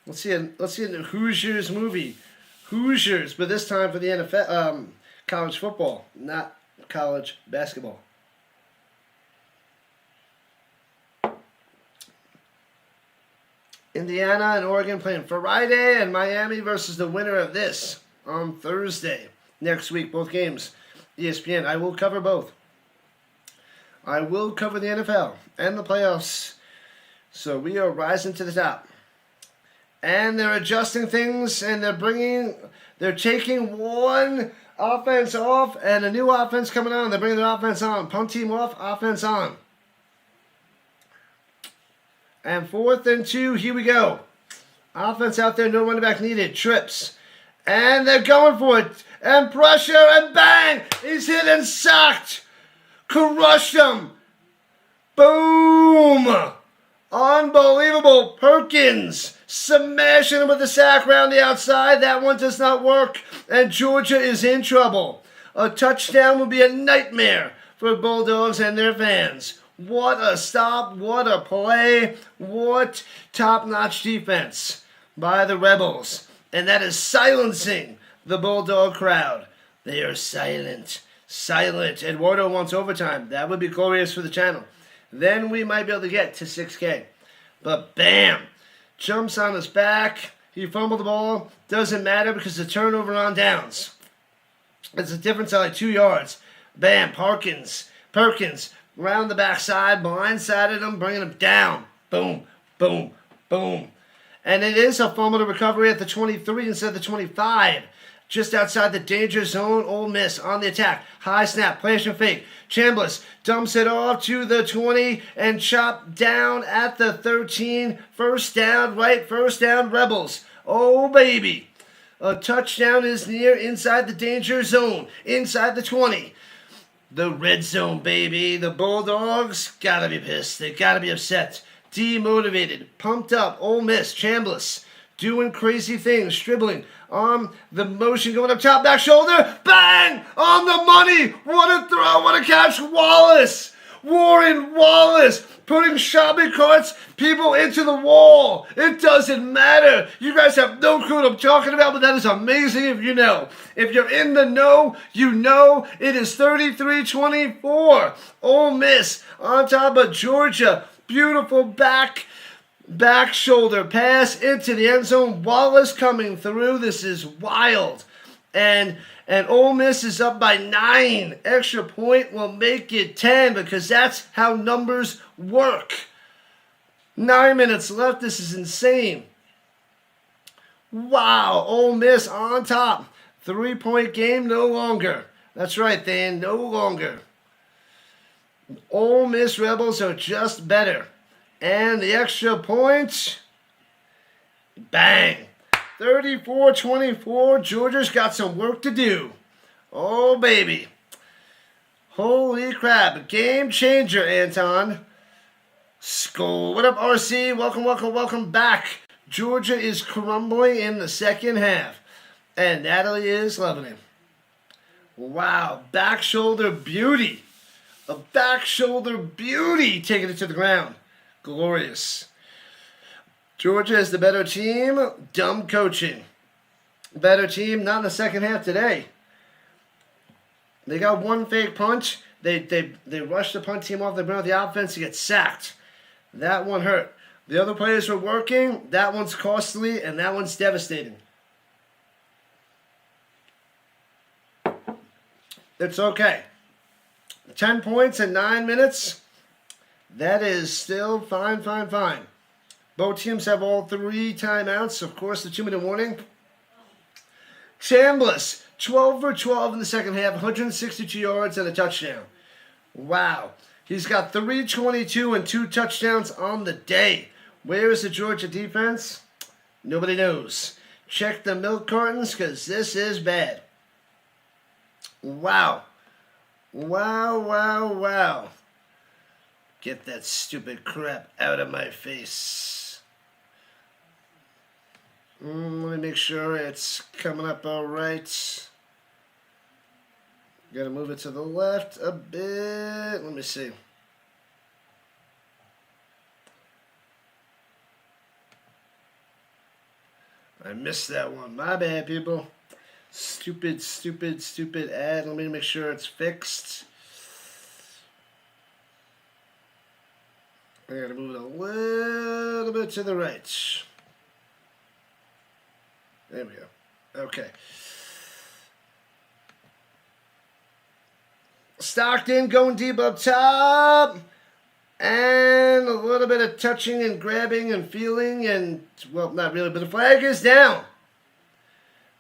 Let's see a Hoosiers movie. Hoosiers, but this time for the NFL, college football, not college basketball. Indiana and Oregon playing Friday, and Miami versus the winner of this on Thursday next week. Both games. ESPN. I will cover both. I will cover the NFL and the playoffs. So we are rising to the top. And they're adjusting things, and they're taking one offense off and a new offense coming on. They're bringing the offense on. Punt team off, offense on. And 4th and 2, here we go. Offense out there, no running back needed. Trips. And they're going for it. And pressure, and bang! He's hit and sacked. Crushed him. Boom! Unbelievable. Perkins smashing him with the sack around the outside. That one does not work. And Georgia is in trouble. A touchdown would be a nightmare for Bulldogs and their fans. What a stop, what a play, what top-notch defense by the Rebels. And that is silencing the Bulldog crowd. They are silent. Eduardo wants overtime. That would be glorious for the channel. Then we might be able to get to 6K. But bam! Jumps on his back. He fumbled the ball. Doesn't matter because the turnover on downs. It's a difference of like 2 yards. Bam! Perkins. Round the backside. Blindsided him. Bringing him down. Boom. Boom. Boom. And it is a fumble to recovery at the 23 instead of the 25. Just outside the danger zone, Ole Miss on the attack. High snap, play action fake. Chambliss dumps it off to the 20 and chopped down at the 13. First down, Rebels. Oh, baby. A touchdown is near inside the danger zone, inside the 20. The red zone, baby. The Bulldogs gotta be pissed. They gotta be upset. Demotivated, pumped up. Ole Miss, Chambliss doing crazy things, dribbling on the motion, going up top, back shoulder, bang! On the money! What a throw, what a catch! Warren Wallace, putting shopping carts, people into the wall. It doesn't matter. You guys have no clue what I'm talking about, but that is amazing if you know. If you're in the know, you know it is 33-24. Ole Miss on top of Georgia. Beautiful back shoulder pass into the end zone. Wallace coming through. This is wild. And Ole Miss is up by 9. Extra point will make it 10 because that's how numbers work. 9 minutes left. This is insane. Wow. Ole Miss on top. 3-point game no longer. That's right, Dan. No longer. Ole Miss Rebels are just better. And the extra point, bang. 34-24. Georgia's got some work to do. Oh, baby. Holy crap. Game changer, Anton. Skull. What up, RC? Welcome back. Georgia is crumbling in the second half. And Natalie is loving it. Wow. Back shoulder beauty. A back shoulder beauty taking it to the ground. Glorious. Georgia is the better team. Dumb coaching. Better team, not in the second half today. They got one fake punch. They rushed the punt team off. They brought the offense to get sacked. That one hurt. The other players were working. That one's costly, and that one's devastating. It's okay. 10 points in 9 minutes. That is still fine. Both teams have all 3 timeouts. Of course, the 2-minute warning. Chambliss, 12 for 12 in the second half, 162 yards and a touchdown. Wow. He's got 322 and 2 touchdowns on the day. Where is the Georgia defense? Nobody knows. Check the milk cartons because this is bad. Wow. Get that stupid crap out of my face. Let me make sure it's coming up all right. Gotta move it to the left a bit. Let me see. I missed that one. My bad, people. Stupid ad. Let me make sure it's fixed. I gotta move it a little bit to the right. There we go. Okay. Stockton going deep up top. And a little bit of touching and grabbing and feeling and, well, not really, but the flag is down.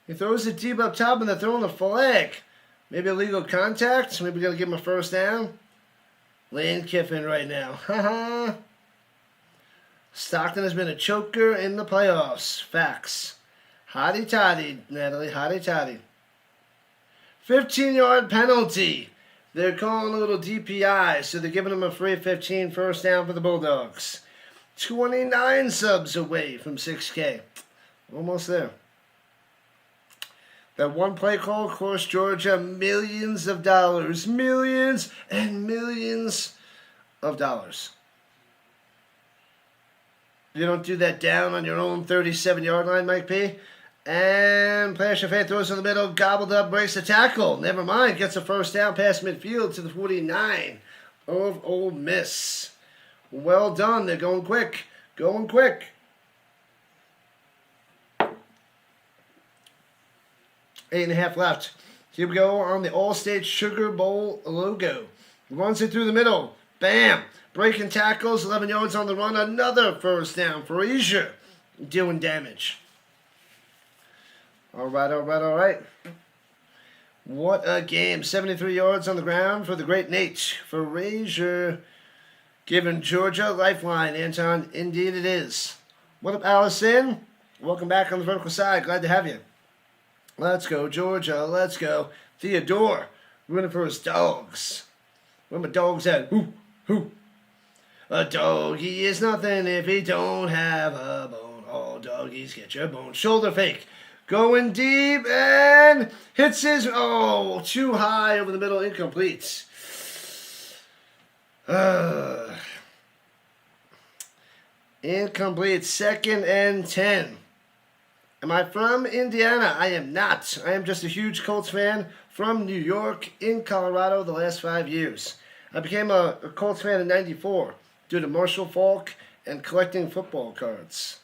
He throws it deep up top and they're throwing the flag. Maybe illegal contact. Maybe we got to give him a first down. Lane Kiffin right now. Stockton has been a choker in the playoffs. Facts. Hotty toddy, Natalie. Hotty toddy. 15-yard penalty. They're calling a little DPI, so they're giving him a free 15 first down for the Bulldogs. 29 subs away from 6K. Almost there. That one play call cost Georgia millions of dollars. Millions and millions of dollars. You don't do that down on your own 37-yard line, Mike P. And Player Shafay throws in the middle, gobbled up, breaks the tackle. Never mind, gets a first down past midfield to the 49 of Ole Miss. Well done. They're going quick. Going quick. 8.5 left. Here we go on the All-State Sugar Bowl logo. Runs it through the middle. Bam. Breaking tackles, 11 yards on the run. Another first down for Asia. Doing damage. All right. What a game. 73 yards on the ground for the great Nate. For Frazier, giving Georgia a lifeline. Anton, indeed it is. What up, Allison? Welcome back on the vertical side. Glad to have you. Let's go, Georgia. Let's go. Theodore, running for his dogs. Where my dogs at? Who? A doggy is nothing if he don't have a bone. All doggies get your bone. Shoulder fake. Going deep and hits his... Oh, too high over the middle. Incomplete. Incomplete. 2nd and 10. Am I from Indiana? I am not. I am just a huge Colts fan from New York in Colorado the last 5 years. I became a Colts fan in 94 due to Marshall Faulk and collecting football cards.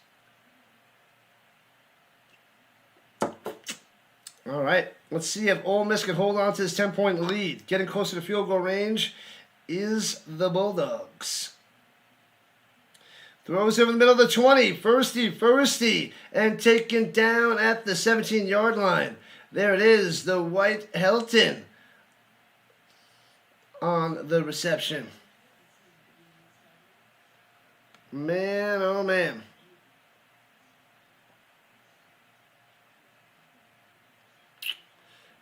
All right, let's see if Ole Miss can hold on to this 10-point lead. Getting closer to field goal range is the Bulldogs. Throws over the middle of the 20. Firsty, and taken down at the 17-yard line. There it is, the White Helton on the reception. Man, oh man.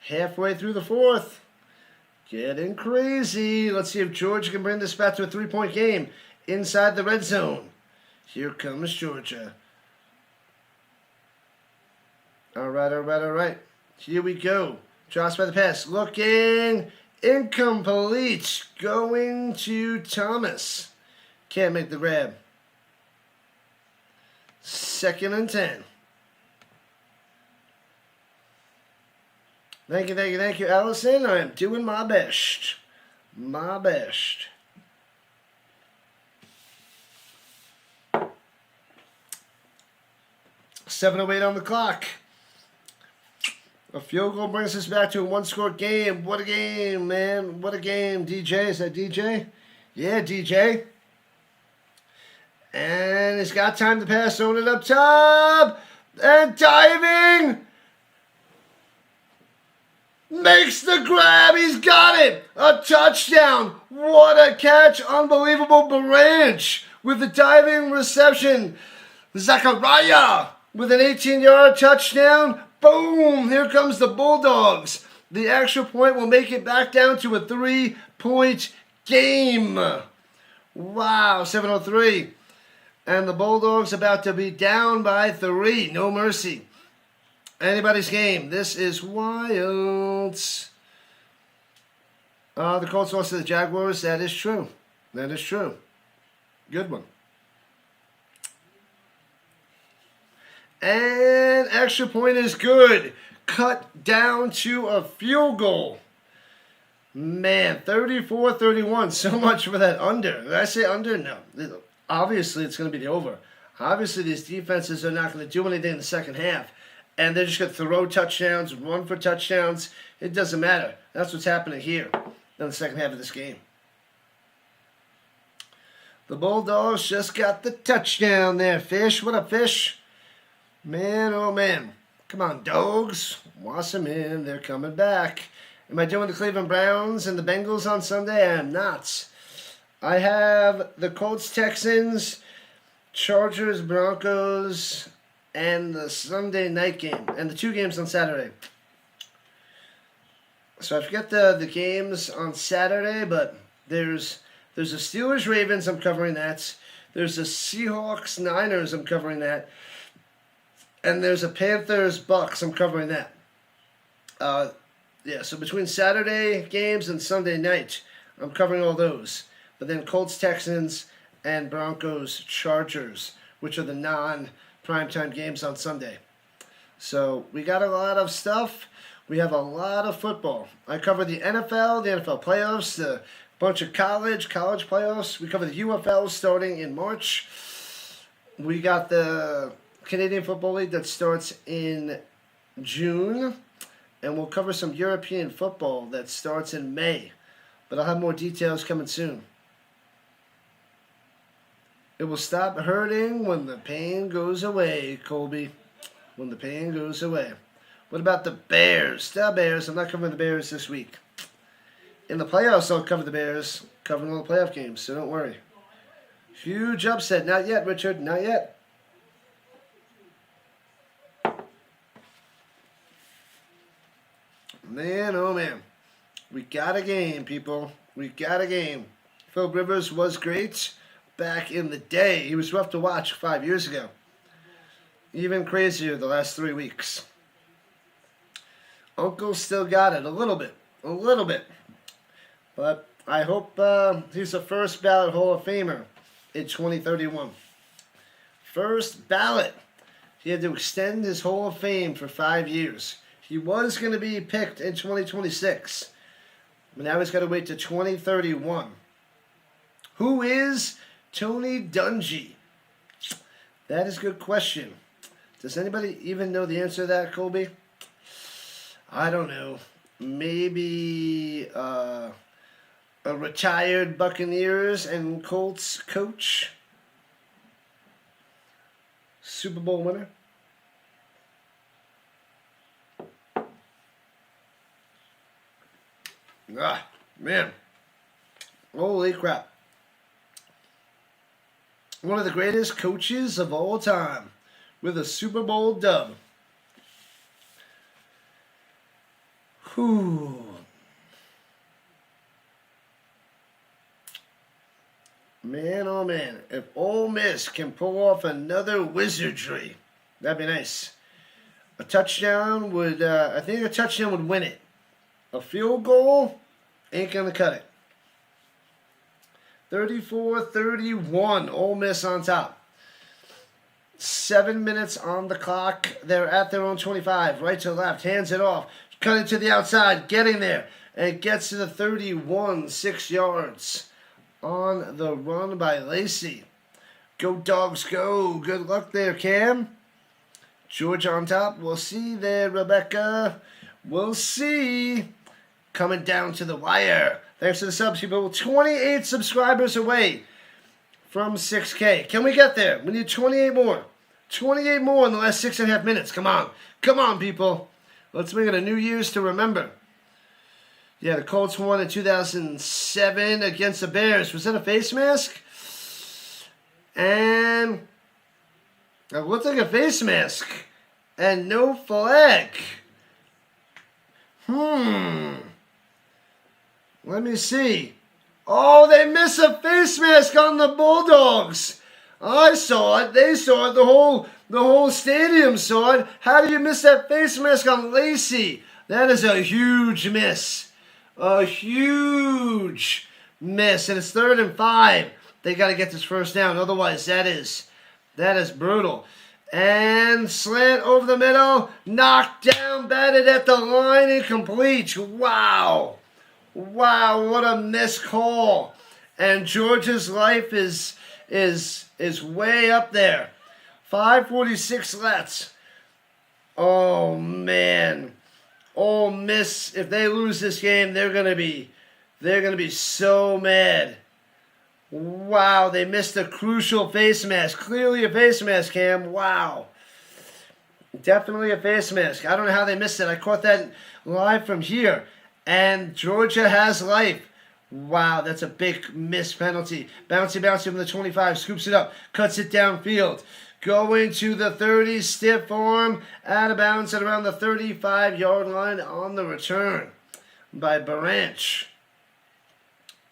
Halfway through the 4th. Getting crazy. Let's see if Georgia can bring this back to a 3-point game inside the red zone. Here comes Georgia. All right. Here we go. Drops by the pass. Looking. Incomplete. Going to Thomas. Can't make the grab. 2nd and 10. Thank you, Allison. I am doing my best. 7:08 on the clock. A field goal brings us back to a one-score game. What a game, man. What a game. DJ, is that DJ? Yeah, DJ. And he's got time to pass. Throwing it up top. And diving. Makes the grab. He's got it. A touchdown. What a catch. Unbelievable branch with the diving reception. Zachariah with an 18-yard touchdown. Boom. Here comes the Bulldogs. The extra point will make it back down to a 3-point game. Wow. 7:03. And the Bulldogs about to be down by 3. No mercy. Anybody's game. This is wild. The Colts lost to the Jaguars. That is true. Good one. And extra point is good. Cut down to a field goal. Man, 34-31. So much for that under. Did I say under? No. Obviously, it's going to be the over. Obviously, these defenses are not going to do anything in the second half. And they're just going to throw touchdowns, run for touchdowns. It doesn't matter. That's what's happening here in the second half of this game. The Bulldogs just got the touchdown there, Fish. What up, Fish? Man, oh man. Come on, Dogs. Wash them in. They're coming back. Am I doing the Cleveland Browns and the Bengals on Sunday? I am not. I have the Colts, Texans, Chargers, Broncos, and the Sunday night game, and the 2 games on Saturday. So I forget the games on Saturday, but there's a Steelers-Ravens, I'm covering that. There's a Seahawks-Niners, I'm covering that. And there's a Panthers-Bucks, I'm covering that. Yeah, so between Saturday games and Sunday night, I'm covering all those. But then Colts, Texans, and Broncos, Chargers, which are the non-primetime games on Sunday. So we got a lot of stuff. We have a lot of football. I cover the NFL playoffs, the bunch of college playoffs. We cover the UFL starting in March. We got the Canadian Football League that starts in June. And we'll cover some European football that starts in May. But I'll have more details coming soon. It will stop hurting when the pain goes away, Colby. When the pain goes away. What about the Bears? The Bears. I'm not covering the Bears this week. In the playoffs, I'll cover the Bears. Covering all the playoff games, so don't worry. Huge upset. Not yet, Richard. Not yet. Man, oh man. We got a game, people. We got a game. Phil Rivers was great back in the day. He was rough to watch 5 years ago. Even crazier the last 3 weeks. Uncle still got it a little bit. A little bit. But I hope he's a first ballot Hall of Famer in 2031. First ballot. He had to extend his Hall of Fame for 5 years. He was going to be picked in 2026. But now he's got to wait to 2031. Who is Tony Dungy? That is a good question. Does anybody even know the answer to that, Colby? I don't know. Maybe a retired Buccaneers and Colts coach? Super Bowl winner? Ah, man. Holy crap. One of the greatest coaches of all time with a Super Bowl dub. Whew. Man, oh man. If Ole Miss can pull off another wizardry, that'd be nice. A touchdown would, I think a touchdown would win it. A field goal ain't going to cut it. 34-31, Ole Miss on top. 7 minutes on the clock. They're at their own 25, right to left, hands it off, cut it to the outside, getting there, and it gets to the 31, 6 yards on the run by Lacey. Go Dogs, go. Good luck there, Cam. Georgia on top. We'll see there, Rebecca. We'll see. Coming down to the wire. Thanks to the subs, people. 28 subscribers away from 6K. Can we get there? We need 28 more. 28 more in the last 6.5 minutes. Come on. Come on, people. Let's make it a New Year's to remember. Yeah, the Colts won in 2007 against the Bears. Was that a face mask? And it looked like a face mask. And no flag. Let me see. Oh, they miss a face mask on the Bulldogs. I saw it. They saw it. The whole stadium saw it. How do you miss that face mask on Lacey? That is a huge miss. A huge miss. And it's 3rd and 5. They got to get this first down. Otherwise, that is brutal. And slant over the middle. Knocked down, batted at the line, incomplete. Wow. Wow, what a missed call. And Georgia's life is way up there. 5:46 left. Oh man. Ole Miss, if they lose this game, they're gonna be so mad. Wow, they missed a crucial face mask. Clearly a face mask, Cam. Wow. Definitely a face mask. I don't know how they missed it. I caught that live from here. And Georgia has life. Wow, that's a big missed penalty. Bouncy from the 25. Scoops it up. Cuts it downfield. Going to the 30. Stiff arm. Out of bounds at around the 35-yard line on the return by Branch.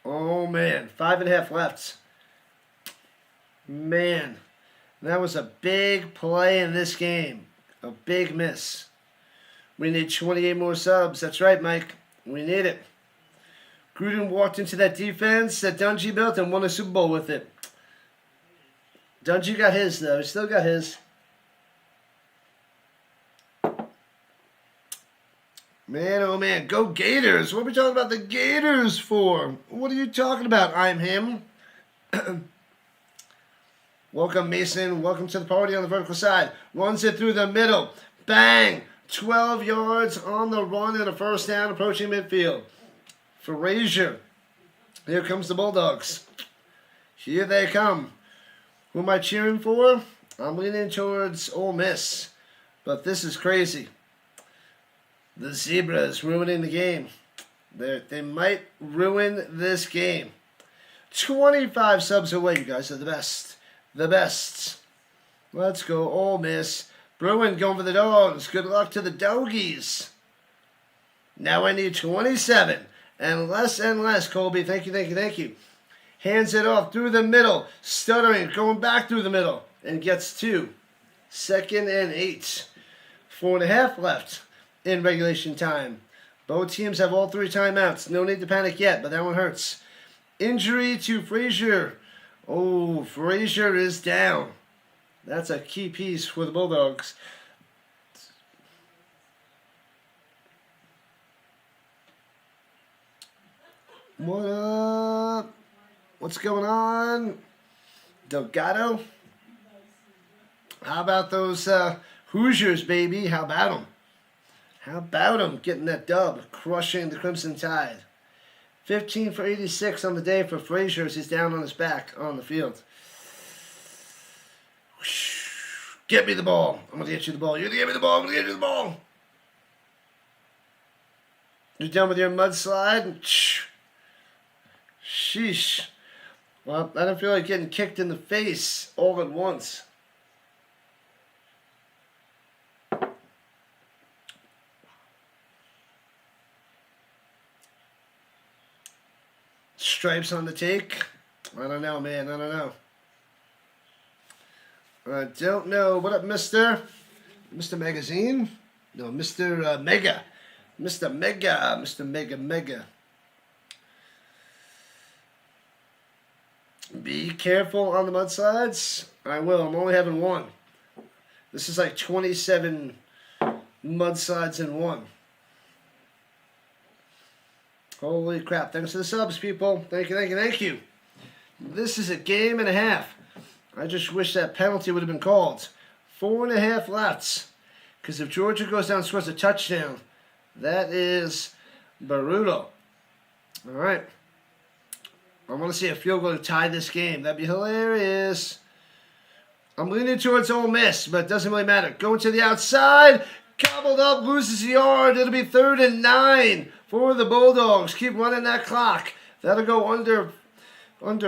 Oh, man. 5.5 left. Man, that was a big play in this game. A big miss. We need 28 more subs. That's right, Mike. We need it. Gruden walked into that defense that Dungy built and won a Super Bowl with it. Dungy got his, though. He still got his. Man, oh man, go Gators. What are we talking about the Gators for? What are you talking about? I'm him. Welcome, Mason. Welcome to the party on the vertical side. Runs it through the middle. Bang! 12 yards on the run and a first down approaching midfield. Frazier. Here comes the Bulldogs. Here they come. Who am I cheering for? I'm leaning towards Ole Miss. But this is crazy. The Zebras ruining the game. They might ruin this game. 25 subs away. You guys are the best. The best. Let's go, Ole Miss. Bruin going for the Dogs. Good luck to the Doggies. Now I need 27. And less, Colby. Thank you, thank you, thank you. Hands it off through the middle. Stuttering, going back through the middle. And gets 2. 2nd and 8. 4.5 left in regulation time. Both teams have all 3 timeouts. No need to panic yet, but that one hurts. Injury to Frazier. Oh, Frazier is down. That's a key piece for the Bulldogs. What up? What's going on? Delgado? How about those Hoosiers, baby? How about them? How about them getting that dub, crushing the Crimson Tide? 15 for 86 on the day for Frazier as he's down on his back on the field. Get me the ball. I'm going to get you the ball. You're going to get me the ball. I'm going to get you the ball. You're done with your mudslide? Sheesh. Well, I don't feel like getting kicked in the face all at once. Stripes on the take? I don't know, man. I don't know. I don't know. What up, Mr. Magazine? No, Mr. Mega. Mr. Mega. Mr. Mega Mega. Be careful on the mudslides. I will. I'm only having one. This is like 27 mudslides in one. Holy crap. Thanks for the subs, people. Thank you, thank you, thank you. This is a game and a half. I just wish that penalty would have been called. 4.5 left. Because if Georgia goes down and scores a touchdown, that is brutal. All right. I want to see a field goal to tie this game. That'd be hilarious. I'm leaning towards Ole Miss, but it doesn't really matter. Going to the outside. Gobbled up, loses the yard. It'll be 3rd and 9 for the Bulldogs. Keep running that clock. That'll go under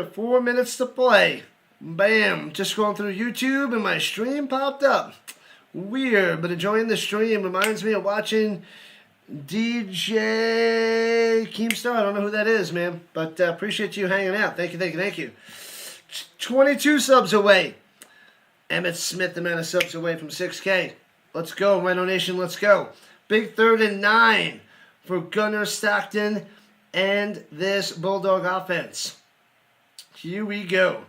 4 minutes to play. Bam. Just going through YouTube and my stream popped up. Weird, but enjoying the stream. Reminds me of watching DJ Keemstar. I don't know who that is, man. But appreciate you hanging out. Thank you, thank you, thank you. 22 subs away. Emmett Smith, the amount of subs away from 6K. Let's go, Rhino Nation, let's go. Big 3rd and 9 for Gunnar Stockton and this Bulldog offense. Here we go.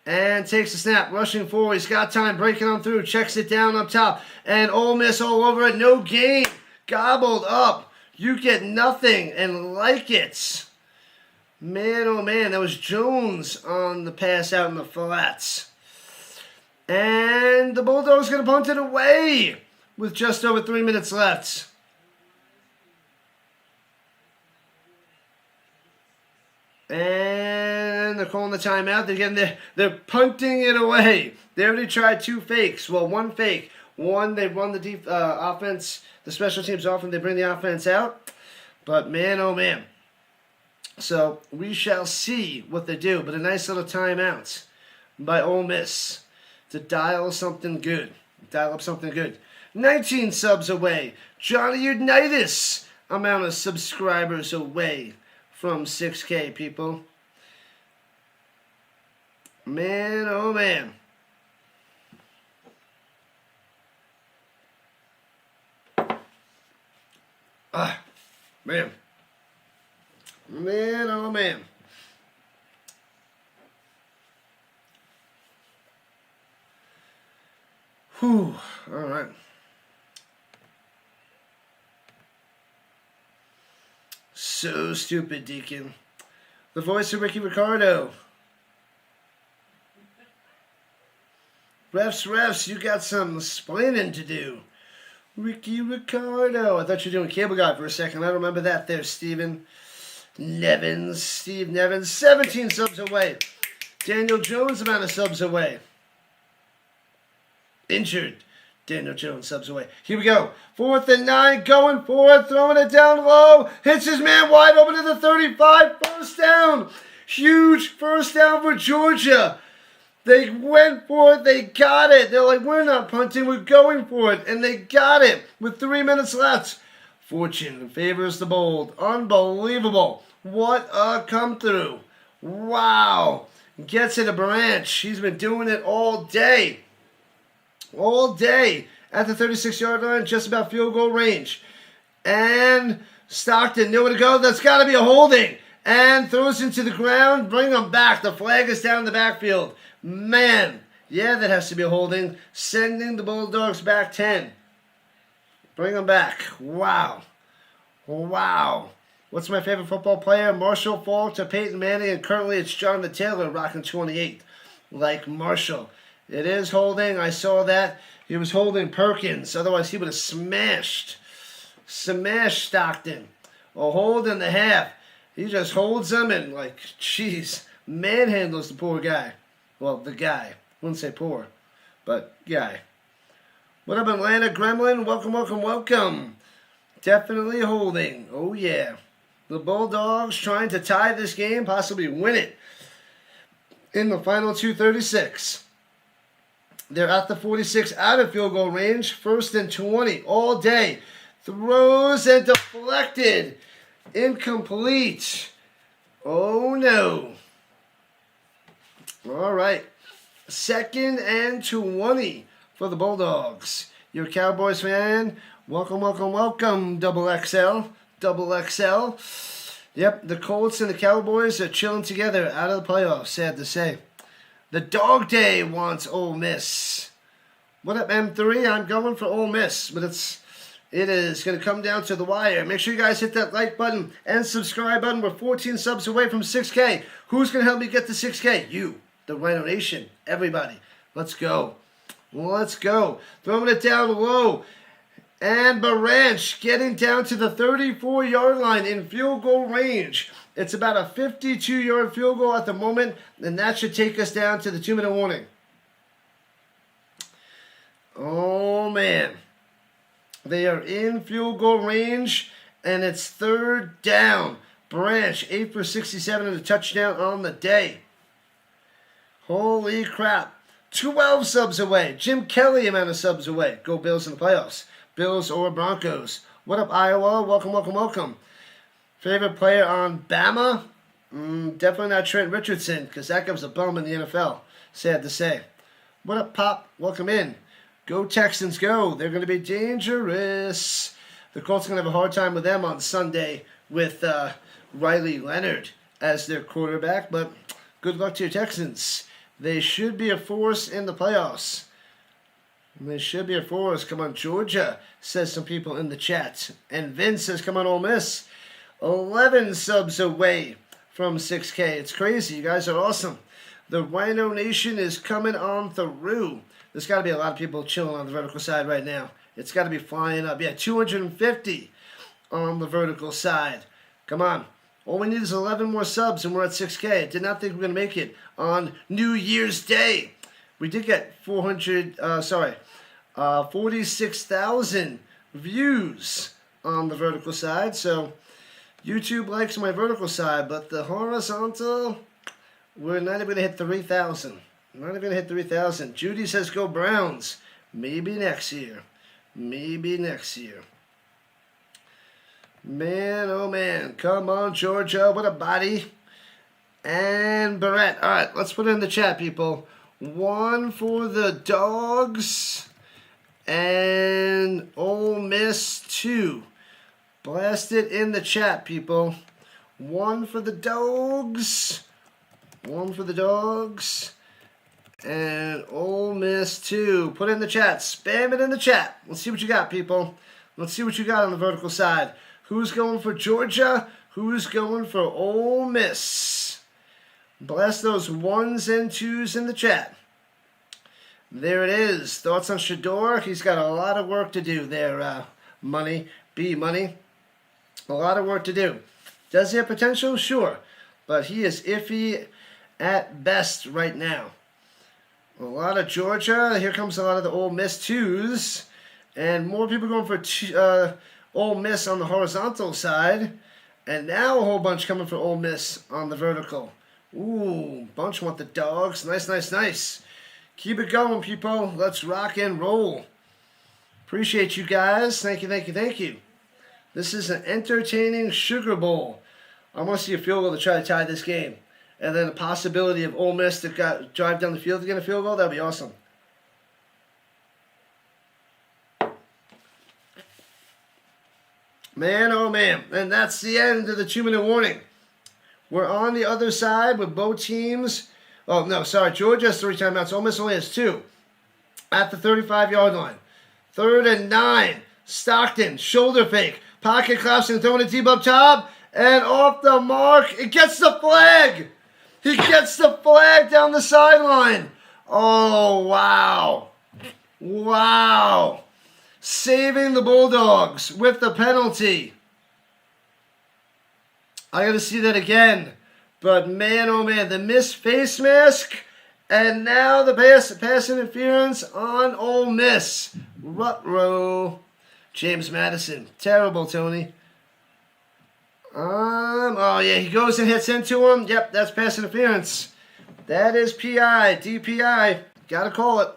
And takes a snap, rushing forward. He's got time, breaking on through, checks it down up top. And Ole Miss all over it, no gain. Gobbled up. You get nothing and like it. Man, oh man, that was Jones on the pass out in the flats. And the Bulldogs going to punt it away with just over 3 minutes left. And they're calling the timeout. They're punting it away. They already tried 2 fakes. Well, 1 fake. One, they run the offense, the special teams off, and they bring the offense out. But man, oh man. So we shall see what they do. But a nice little timeout by Ole Miss to dial something good. Dial up something good. 19 subs away. Johnny Unitas amount of subscribers away from 6K, people. Man, oh man. Man. Man, oh man. Whew. All right. So stupid, Deacon. The voice of Ricky Ricardo. Refs, you got some explaining to do. Ricky Ricardo. I thought you were doing Cable Guy for a second. I don't remember that there, Steve Nevins, 17 subs away. Daniel Jones, amount of subs away. Injured. Daniel Jones subs away. Here we go. 4th and 9, going for it, throwing it down low. Hits his man wide open to the 35. First down. Huge first down for Georgia. They went for it. They got it. They're like, we're not punting. We're going for it. And they got it with 3 minutes left. Fortune favors the bold. Unbelievable. What a come through. Wow. Gets it a branch. He's been doing it all day. All day at the 36-yard line, just about field goal range. And Stockton, nowhere to go. That's got to be a holding. And throws into the ground. Bring them back. The flag is down in the backfield. Man, yeah, that has to be a holding. Sending the Bulldogs back 10. Bring them back. Wow. Wow. What's my favorite football player? Marshall Faulk to Peyton Manning, and currently it's Jonathan Taylor rocking 28. Like Marshall. It is holding. I saw that. He was holding Perkins. Otherwise, he would have smashed Stockton. A hold in the half. He just holds him and, like, jeez, manhandles the poor guy. Well, the guy. Wouldn't say poor, but guy. What up, Atlanta Gremlin? Welcome, welcome, welcome. Definitely holding. Oh, yeah. The Bulldogs trying to tie this game, possibly win it in the final 2:36. They're at the 46, out of field goal range. 1st and 20 all day. Throws and deflected. Incomplete. Oh, no. All right. 2nd and 20 for the Bulldogs. You're a Cowboys fan? Welcome, welcome, welcome, Double XL. Double XL. Yep, the Colts and the Cowboys are chilling together out of the playoffs, sad to say. The Dog Day wants Ole Miss. What up, M3? I'm going for Ole Miss, but it is going to come down to the wire. Make sure you guys hit that like button and subscribe button. We're 14 subs away from 6K. Who's going to help me get to 6K? You, the Rhino Nation, everybody. Let's go. Let's go. Throwing it down low. And Baranch getting down to the 34-yard line in field goal range. It's about a 52-yard field goal at the moment, and that should take us down to the 2-minute warning. Oh, man. They are in field goal range, and it's 3rd down. Branch, 8 for 67 and a touchdown on the day. Holy crap. 12 subs away. Jim Kelly amount of subs away. Go Bills in the playoffs. Bills or Broncos. What up, Iowa? Welcome, welcome, welcome. Favorite player on Bama? Definitely not Trent Richardson, because that guy was a bum in the NFL. Sad to say. What up, Pop? Welcome in. Go Texans, go. They're going to be dangerous. The Colts are going to have a hard time with them on Sunday with Riley Leonard as their quarterback, but good luck to your Texans. They should be a force in the playoffs. They should be a force. Come on, Georgia, says some people in the chat. And Vince says, come on, Ole Miss. 11 subs away from 6K. It's crazy. You guys are awesome. The Rhino Nation is coming on through. There's got to be a lot of people chilling on the vertical side right now. It's got to be flying up. Yeah, 250 on the vertical side. Come on. All we need is 11 more subs and we're at 6K. Did not think we were going to make it on New Year's Day. We did get 46,000 views on the vertical side. So YouTube likes my vertical side, but the horizontal, we're not even going to hit 3,000. Not even going to hit 3,000. Judy says go Browns. Maybe next year. Maybe next year. Man, oh man. Come on, Georgia. What a body. And Barrett. All right, let's put it in the chat, people. 1 for the Dogs. And Ole Miss 2. Blast it in the chat, people. 1 for the Dogs. 1 for the Dogs. And Ole Miss 2. Put it in the chat. Spam it in the chat. Let's see what you got, people. Let's see what you got on the vertical side. Who's going for Georgia? Who's going for Ole Miss? Blast those 1s and 2s in the chat. There it is. Thoughts on Shedeur? He's got a lot of work to do there, Money. B Money. A lot of work to do. Does he have potential? Sure. But he is iffy at best right now. A lot of Georgia. Here comes a lot of the Ole Miss 2s. And more people going for Ole Miss on the horizontal side. And now a whole bunch coming for Ole Miss on the vertical. Ooh, bunch want the Dogs. Nice, nice, nice. Keep it going, people. Let's rock and roll. Appreciate you guys. Thank you, thank you, thank you. This is an entertaining Sugar Bowl. I want to see a field goal to try to tie this game. And then the possibility of Ole Miss to drive down the field to get a field goal. That would be awesome. Man, oh man. And that's the end of the 2-minute warning. We're on the other side with both teams. Oh, no, sorry. Georgia has 3 timeouts. Ole Miss only has 2. At the 35-yard line. 3rd and 9. Stockton, shoulder fake. Pocket collapsing, throwing it deep up top. And off the mark. It gets the flag. He gets the flag down the sideline. Oh, wow. Wow. Saving the Bulldogs with the penalty. I got to see that again. But man, oh man, the missed face mask. And now the pass interference on Ole Miss. Ruh-roh. James Madison. Terrible, Tony. Oh yeah, he goes and hits into him. Yep, that's pass interference. That is PI, DPI. Gotta call it.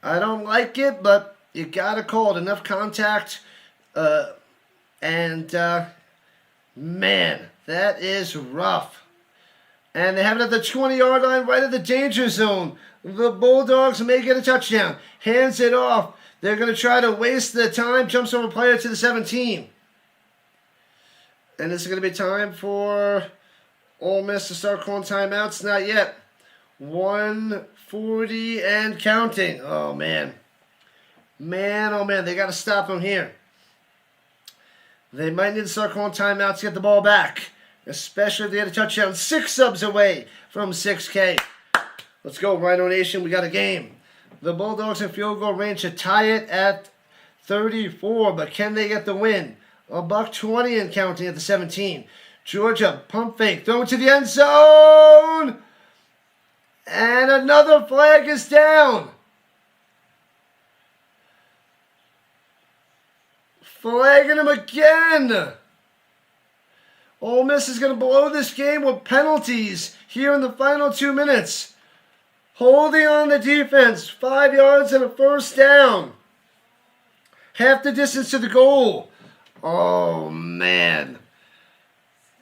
I don't like it, but you gotta call it. Enough contact. Man, that is rough. And they have it at the 20-yard line, right at the danger zone. The Bulldogs may get a touchdown. Hands it off. They're going to try to waste the time. Jumps over player to the 17. And this is going to be time for Ole Miss to start calling timeouts. Not yet. 1:40 and counting. Oh, man. Man, oh, man. They got to stop them here. They might need to start calling timeouts to get the ball back. Especially if they get a touchdown. 6 subs away from 6K. Let's go, Rhino Nation. We got a game. The Bulldogs in field goal range to tie it at 34. But can they get the win? $1.20 and counting at the 17. Georgia, pump fake. Throw it to the end zone. And another flag is down. Flagging him again. Ole Miss is going to blow this game with penalties here in the final 2 minutes. Holding on the defense. 5 yards and a first down. Half the distance to the goal. Oh, man.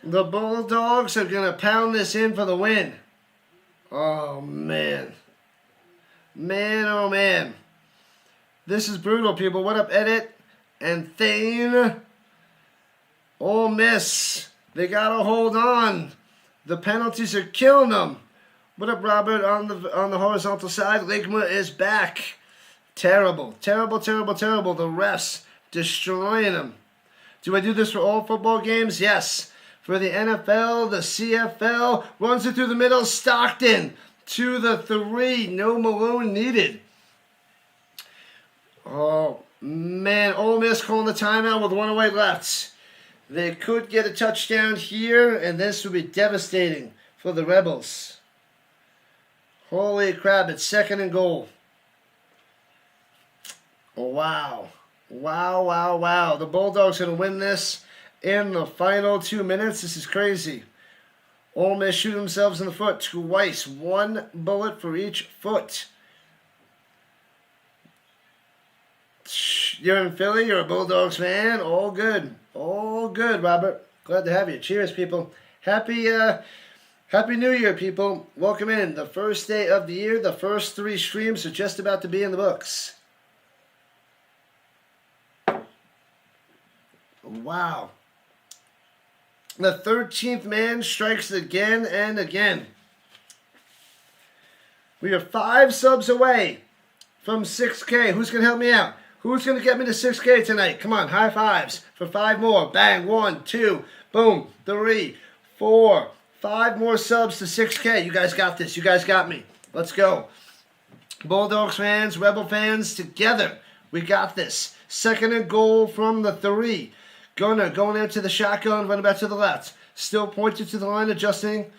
The Bulldogs are going to pound this in for the win. Oh, man. Man, oh, man. This is brutal, people. What up, Edit and Thane? Ole Miss. They got to hold on. The penalties are killing them. What up, Robert, on the horizontal side? Ligma is back. Terrible, terrible, terrible, terrible. The refs destroying them. Do I do this for all football games? Yes. For the NFL, the CFL, runs it through the middle. Stockton to the 3. No Malone needed. Oh, man. Ole Miss calling the timeout with 1 away left. They could get a touchdown here, and this would be devastating for the Rebels. Holy crap, it's 2nd and goal. Wow. Wow, wow, wow. The Bulldogs going to win this in the final 2 minutes. This is crazy. Ole Miss shoot themselves in the foot twice. 1 bullet for each foot. You're in Philly. You're a Bulldogs fan. All good. All good, Robert. Glad to have you. Cheers, people. Happy New Year, people. Welcome in. The first day of the year. The first 3 streams are just about to be in the books. Wow. The 13th man strikes again and again. We are 5 subs away from 6K. Who's going to help me out? Who's going to get me to 6K tonight? Come on, high fives for 5 more. Bang, 1, 2, boom, 3, 4, 5 more subs to 6K. You guys got this. You guys got me. Let's go. Bulldogs fans, Rebel fans, together. We got this. 2nd and goal from the 3. Gunner going into the shotgun, running back to the left. Still pointed to the line, adjusting.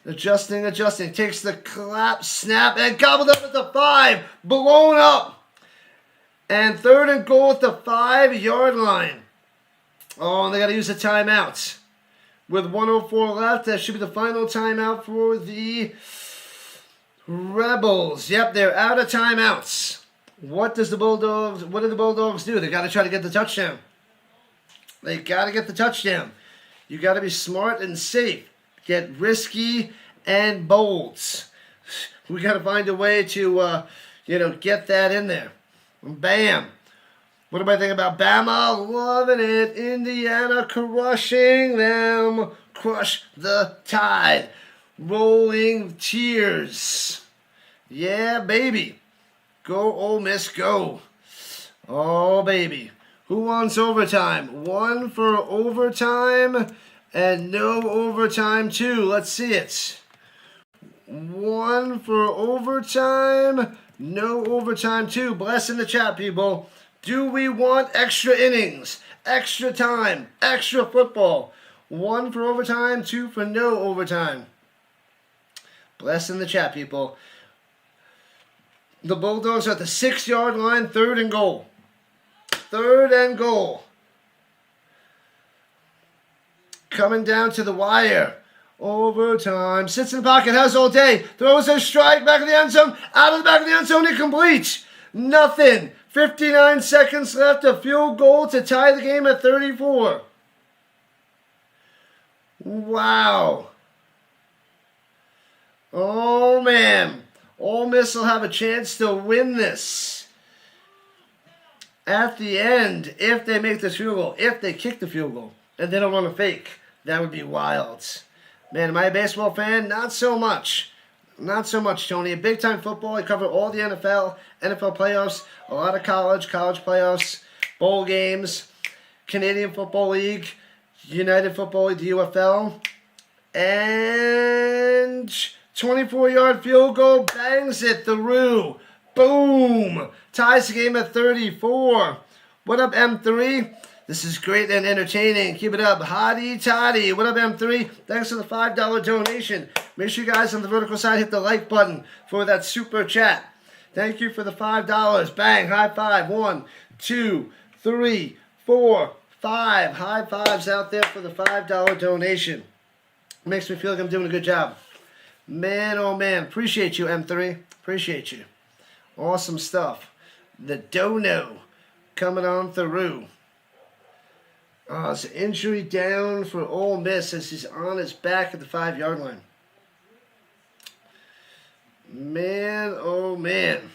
Takes the clap, snap, and gobbled up at the 5. Blown up. And 3rd and goal at the 5-yard line. Oh, and they got to use a timeout. With 1:04 left, that should be the final timeout for the Rebels. Yep, they're out of timeouts. What do the Bulldogs do? They got to try to get the touchdown. They got to get the touchdown. You got to be smart and safe. Get risky and bold. We got to find a way to, get that in there. Bam. What do I think about Bama? Loving it. Indiana crushing them. Crush the Tide. Rolling Tears. Yeah, baby. Go, Ole Miss, go. Oh, baby. Who wants overtime? 1 for overtime and no overtime 2. Let's see it. 1 for overtime, no overtime 2. Bless in the chat, people. Do we want extra innings, extra time, extra football? 1 for overtime, 2 for no overtime. Bless in the chat, people. The Bulldogs are at the 6-yard line, 3rd and goal. 3rd and goal. Coming down to the wire. Overtime. Sits in the pocket. Has all day. Throws a strike. Back of the end zone. Out of the back of the end zone. Incomplete. Nothing. 59 seconds left. A field goal to tie the game at 34. Wow. Oh, man. Ole Miss will have a chance to win this at the end if they make this field goal. If they kick the field goal and they don't run a fake. That would be wild. Man, am I a baseball fan? Not so much. Not so much, Tony. Big-time football. I cover all the NFL playoffs, a lot of college playoffs, bowl games, Canadian Football League, United Football League, the UFL. And 24-yard field goal, bangs it through. Boom! Ties the game at 34. What up, M3? This is great and entertaining. Keep it up. Hottie toddy. What up, M3? Thanks for the $5 donation. Make sure you guys on the vertical side hit the like button for that super chat. Thank you for the $5. Bang. High five. 1, 2, 3, 4, 5. High fives out there for the $5 donation. Makes me feel like I'm doing a good job. Man, oh man. Appreciate you, M3. Appreciate you. Awesome stuff. The dono coming on through. Oh, it's an injury down for Ole Miss as he's on his back at the 5-yard line. Man, oh man.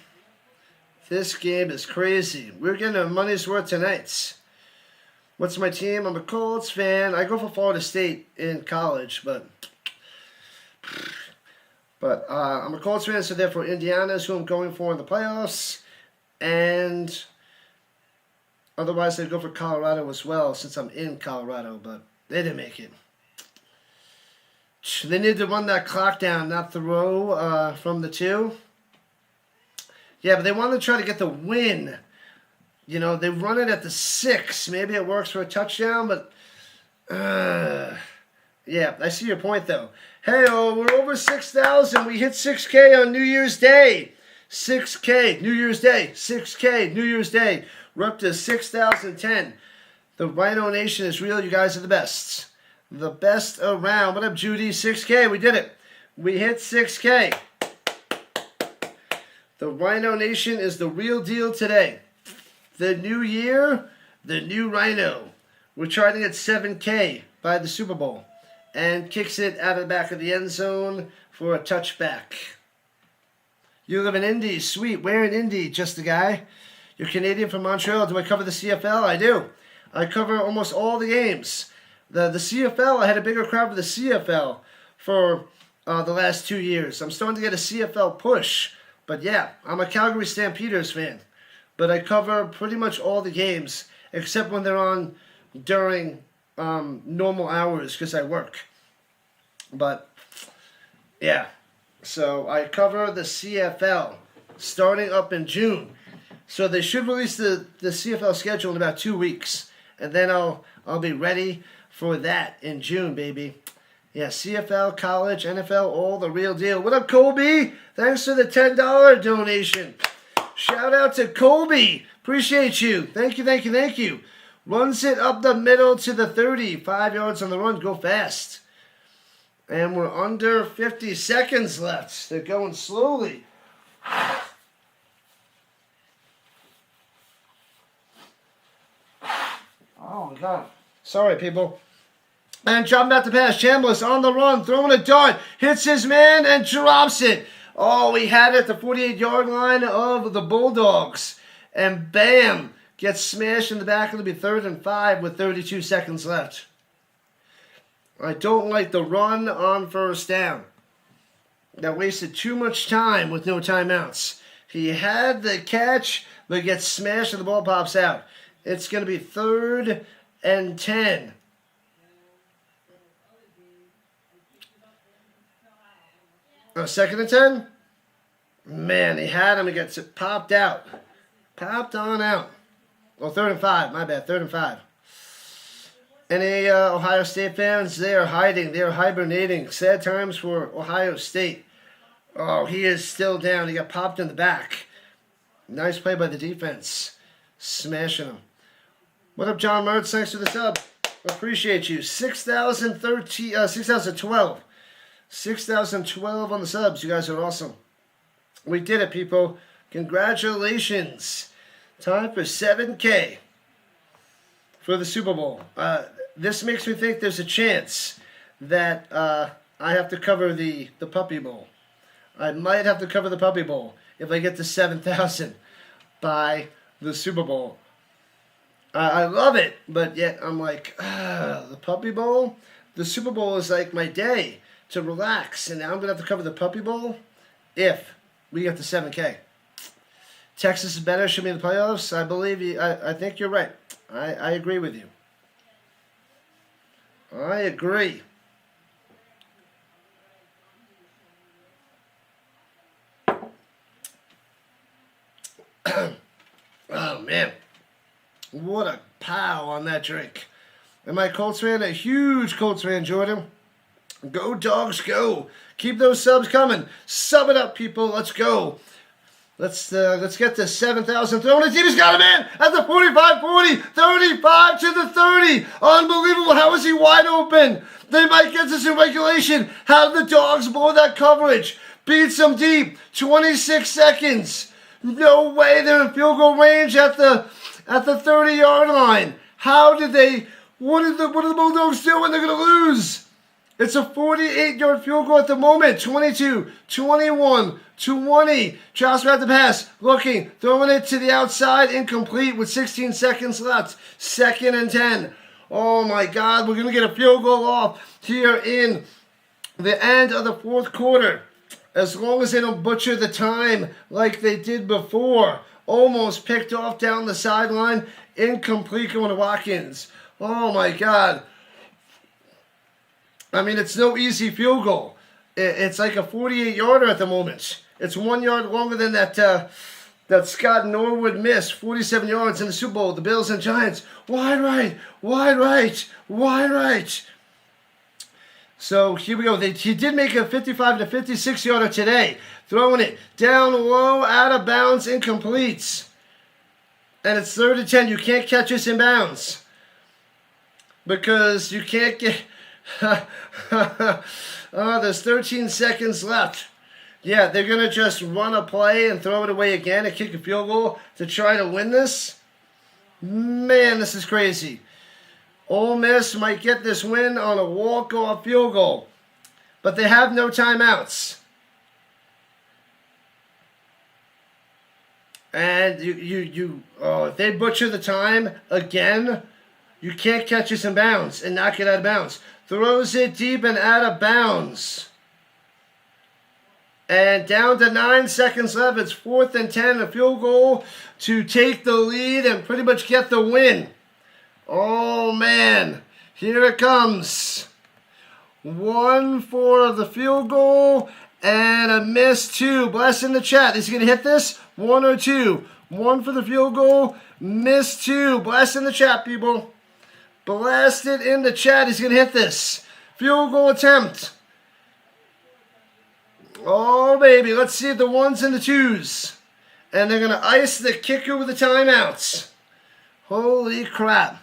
This game is crazy. We're getting our money's worth tonight. What's my team? I'm a Colts fan. I go for Florida State in college, but I'm a Colts fan, so therefore Indiana is who I'm going for in the playoffs. And otherwise, I'd go for Colorado as well, since I'm in Colorado, but they didn't make it. They need to run that clock down, not throw from the 2. Yeah, but they want to try to get the win. You know, they run it at the 6. Maybe it works for a touchdown, but yeah, I see your point, though. Hey, we're over 6,000. We hit 6K on New Year's Day. 6K, New Year's Day. 6K, New Year's Day. We're up to 6,010. The Rhino Nation is real. You guys are the best. The best around. What up, Judy? 6K. We did it. We hit 6K. The Rhino Nation is the real deal today. The new year, the new Rhino. We're charting at 7K by the Super Bowl. And kicks it out of the back of the end zone for a touchback. You live in Indy. Sweet. Where in Indy? Just a guy. You're Canadian from Montreal. Do I cover the CFL? I do. I cover almost all the games. The CFL, I had a bigger crowd for the CFL for the last 2 years. I'm starting to get a CFL push. But yeah, I'm a Calgary Stampeders fan. But I cover pretty much all the games, except when they're on during normal hours because I work. But yeah, so I cover the CFL starting up in June. So they should release the CFL schedule in about 2 weeks. And then I'll be ready for that in June, baby. Yeah, CFL, college, NFL, all the real deal. What up, Colby? Thanks for the $10 donation. Shout out to Colby. Appreciate you. Thank you, thank you, thank you. Runs it up the middle to the 30. 5 yards on the run. Go fast. And we're under 50 seconds left. They're going slowly. Oh, my God. Sorry, people. And dropping back to pass. Chambliss on the run. Throwing a dart. Hits his man and drops it. Oh, he had it at the 48-yard line of the Bulldogs. And bam. Gets smashed in the back. It'll be 3rd and 5 with 32 seconds left. I don't like the run on first down. That wasted too much time with no timeouts. He had the catch, but gets smashed and the ball pops out. It's going to be 3rd and 10. Oh, 2nd and 10? Man, he had him. He gets it popped out. Popped on out. Well, 3rd and 5. My bad. 3rd and 5. Any Ohio State fans? They are hiding. They are hibernating. Sad times for Ohio State. Oh, he is still down. He got popped in the back. Nice play by the defense. Smashing him. What up, John Mertz? Thanks for the sub. Appreciate you. 6,012. 6,012 on the subs. You guys are awesome. We did it, people. Congratulations. Time for 7K for the Super Bowl. This makes me think there's a chance that I have to cover the Puppy Bowl. I might have to cover the Puppy Bowl if I get to 7,000 by the Super Bowl. I love it, but yet I'm like, the Puppy Bowl? The Super Bowl is like my day to relax, and now I'm going to have to cover the Puppy Bowl if we get to 7K. Texas is better, should be in the playoffs. I believe you. I think you're right. I agree with you. I agree. Oh, man. What a pow on that drink. Am I a Colts fan? A huge Colts fan, Jordan. Go, Dogs, go. Keep those subs coming. Sub it up, people. Let's go. Let's get to 7,000. Throwing it deep. He's got him in at the 45-40. 35 to the 30. Unbelievable. How is he wide open? They might get this in regulation. How did the Dogs blow that coverage? Beats them deep. 26 seconds. No way. They're in field goal range at the 30-yard line. How did they... What are the Bulldogs doing? They're going to lose. It's a 48-yard field goal at the moment. 22, 21, 20. Drops back the pass. Looking. Throwing it to the outside. Incomplete with 16 seconds left. 2nd and 10. Oh, my God. We're going to get a field goal off here in the end of the 4th quarter. As long as they don't butcher the time like they did before. Almost picked off down the sideline. Incomplete going to Watkins. Oh, my God. I mean, it's no easy field goal. It's like a 48-yarder at the moment. It's 1 yard longer than that Scott Norwood missed. 47 yards in the Super Bowl. The Bills and Giants. Wide right, wide right, wide right. So here we go. He did make a 55 to 56-yarder today. Throwing it down low, out of bounds, incomplete. And it's 3rd and 10. You can't catch us in bounds. Because you can't get... there's 13 seconds left. Yeah, they're going to just run a play and throw it away again and kick a field goal to try to win this. Man, this is crazy. Ole Miss might get this win on a walk-off field goal. But they have no timeouts. And if they butcher the time again, You can't catch this in bounds and knock it out of bounds. Throws it deep and out of bounds. And down to 9 seconds left. It's 4th and 10. A field goal to take the lead and pretty much get the win. Oh, man. Here it comes. 1 for the field goal and a miss 2. Blast in the chat. Is he going to hit this? 1 or 2? 1 for the field goal. Miss 2. Blast in the chat, people. Blast it in the chat. He's going to hit this. Field goal attempt. Oh, baby. Let's see the 1s and the 2s. And they're going to ice the kicker with the timeouts. Holy crap.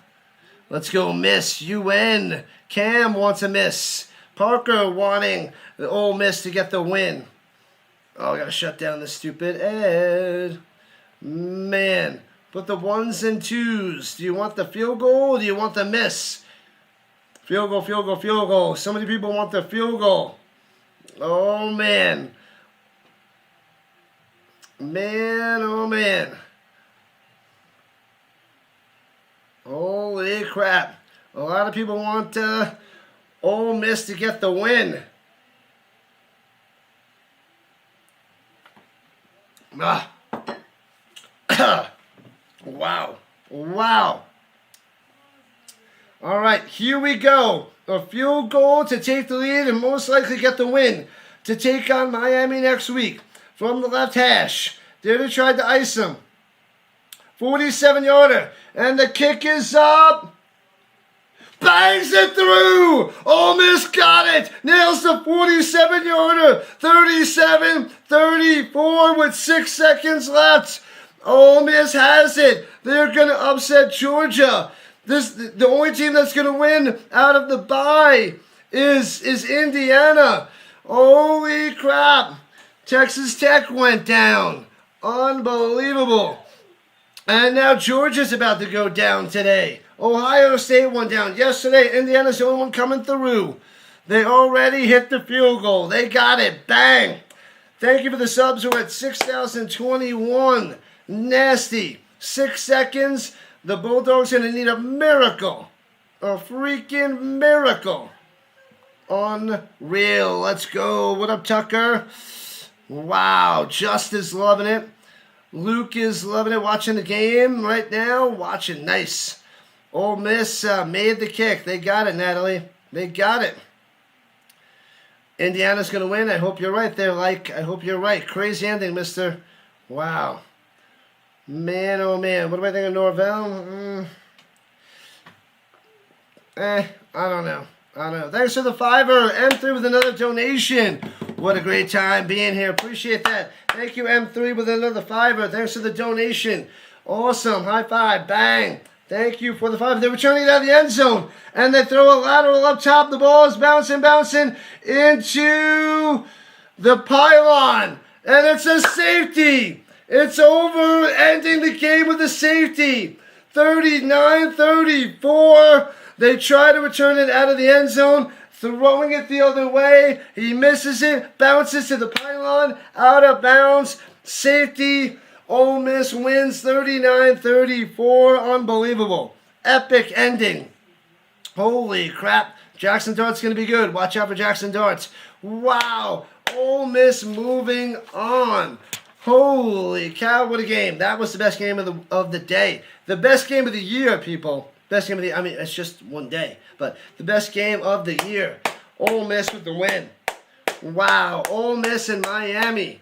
Let's go miss. UN. Cam wants a miss. Parker wanting the Ole Miss to get the win. Oh, I got to shut down this stupid Ed. Man. Put the 1s and 2s. Do you want the field goal or do you want the miss? Field goal, field goal, field goal. So many people want the field goal. Oh, man. Man, oh, man. Holy crap. A lot of people want Ole Miss to get the win. Ah. Wow. Wow. All right, here we go. A field goal to take the lead and most likely get the win to take on Miami next week. From the left hash. There they tried to ice him. 47-yarder. And the kick is up. Bangs it through. Ole Miss got it. Nails the 47-yarder. 37-34 with 6 seconds left. Ole Miss has it. They're going to upset Georgia. The only team that's going to win out of the bye is Indiana. Holy crap. Texas Tech went down. Unbelievable. And now Georgia's about to go down today. Ohio State went down yesterday. Indiana's the only one coming through. They already hit the field goal. They got it. Bang. Thank you for the subs. We're at 6,021. Nasty. 6 seconds. The Bulldogs going to need a miracle. A freaking miracle. Unreal. Let's go. What up, Tucker? Wow. Justice loving it. Luke is loving it. Watching the game right now. Watching. Nice. Ole Miss made the kick. They got it, Natalie. They got it. Indiana's going to win. I hope you're right there, like. I hope you're right. Crazy ending, mister. Wow. Man, oh man. What do I think of Norvell? I don't know. Thanks for the $5. M3 with another donation. What a great time being here. Appreciate that. Thank you, M3 with another $5. Thanks for the donation. Awesome. High five. Bang. Thank you for the $5. They're returning it out of the end zone. And they throw a lateral up top. The ball is bouncing into the pylon. And it's a safety. It's over, ending the game with a safety. 39-34. They try to return it out of the end zone, throwing it the other way. He misses it, bounces to the pylon, out of bounds. Safety. Ole Miss wins 39-34. Unbelievable. Epic ending. Holy crap. Jackson Dart's going to be good. Watch out for Jackson Darts. Wow. Ole Miss moving on. Holy cow, what a game. That was the best game of the day. The best game of the year, people. Best game of the year. I mean, it's just one day. But the best game of the year. Ole Miss with the win. Wow. Ole Miss in Miami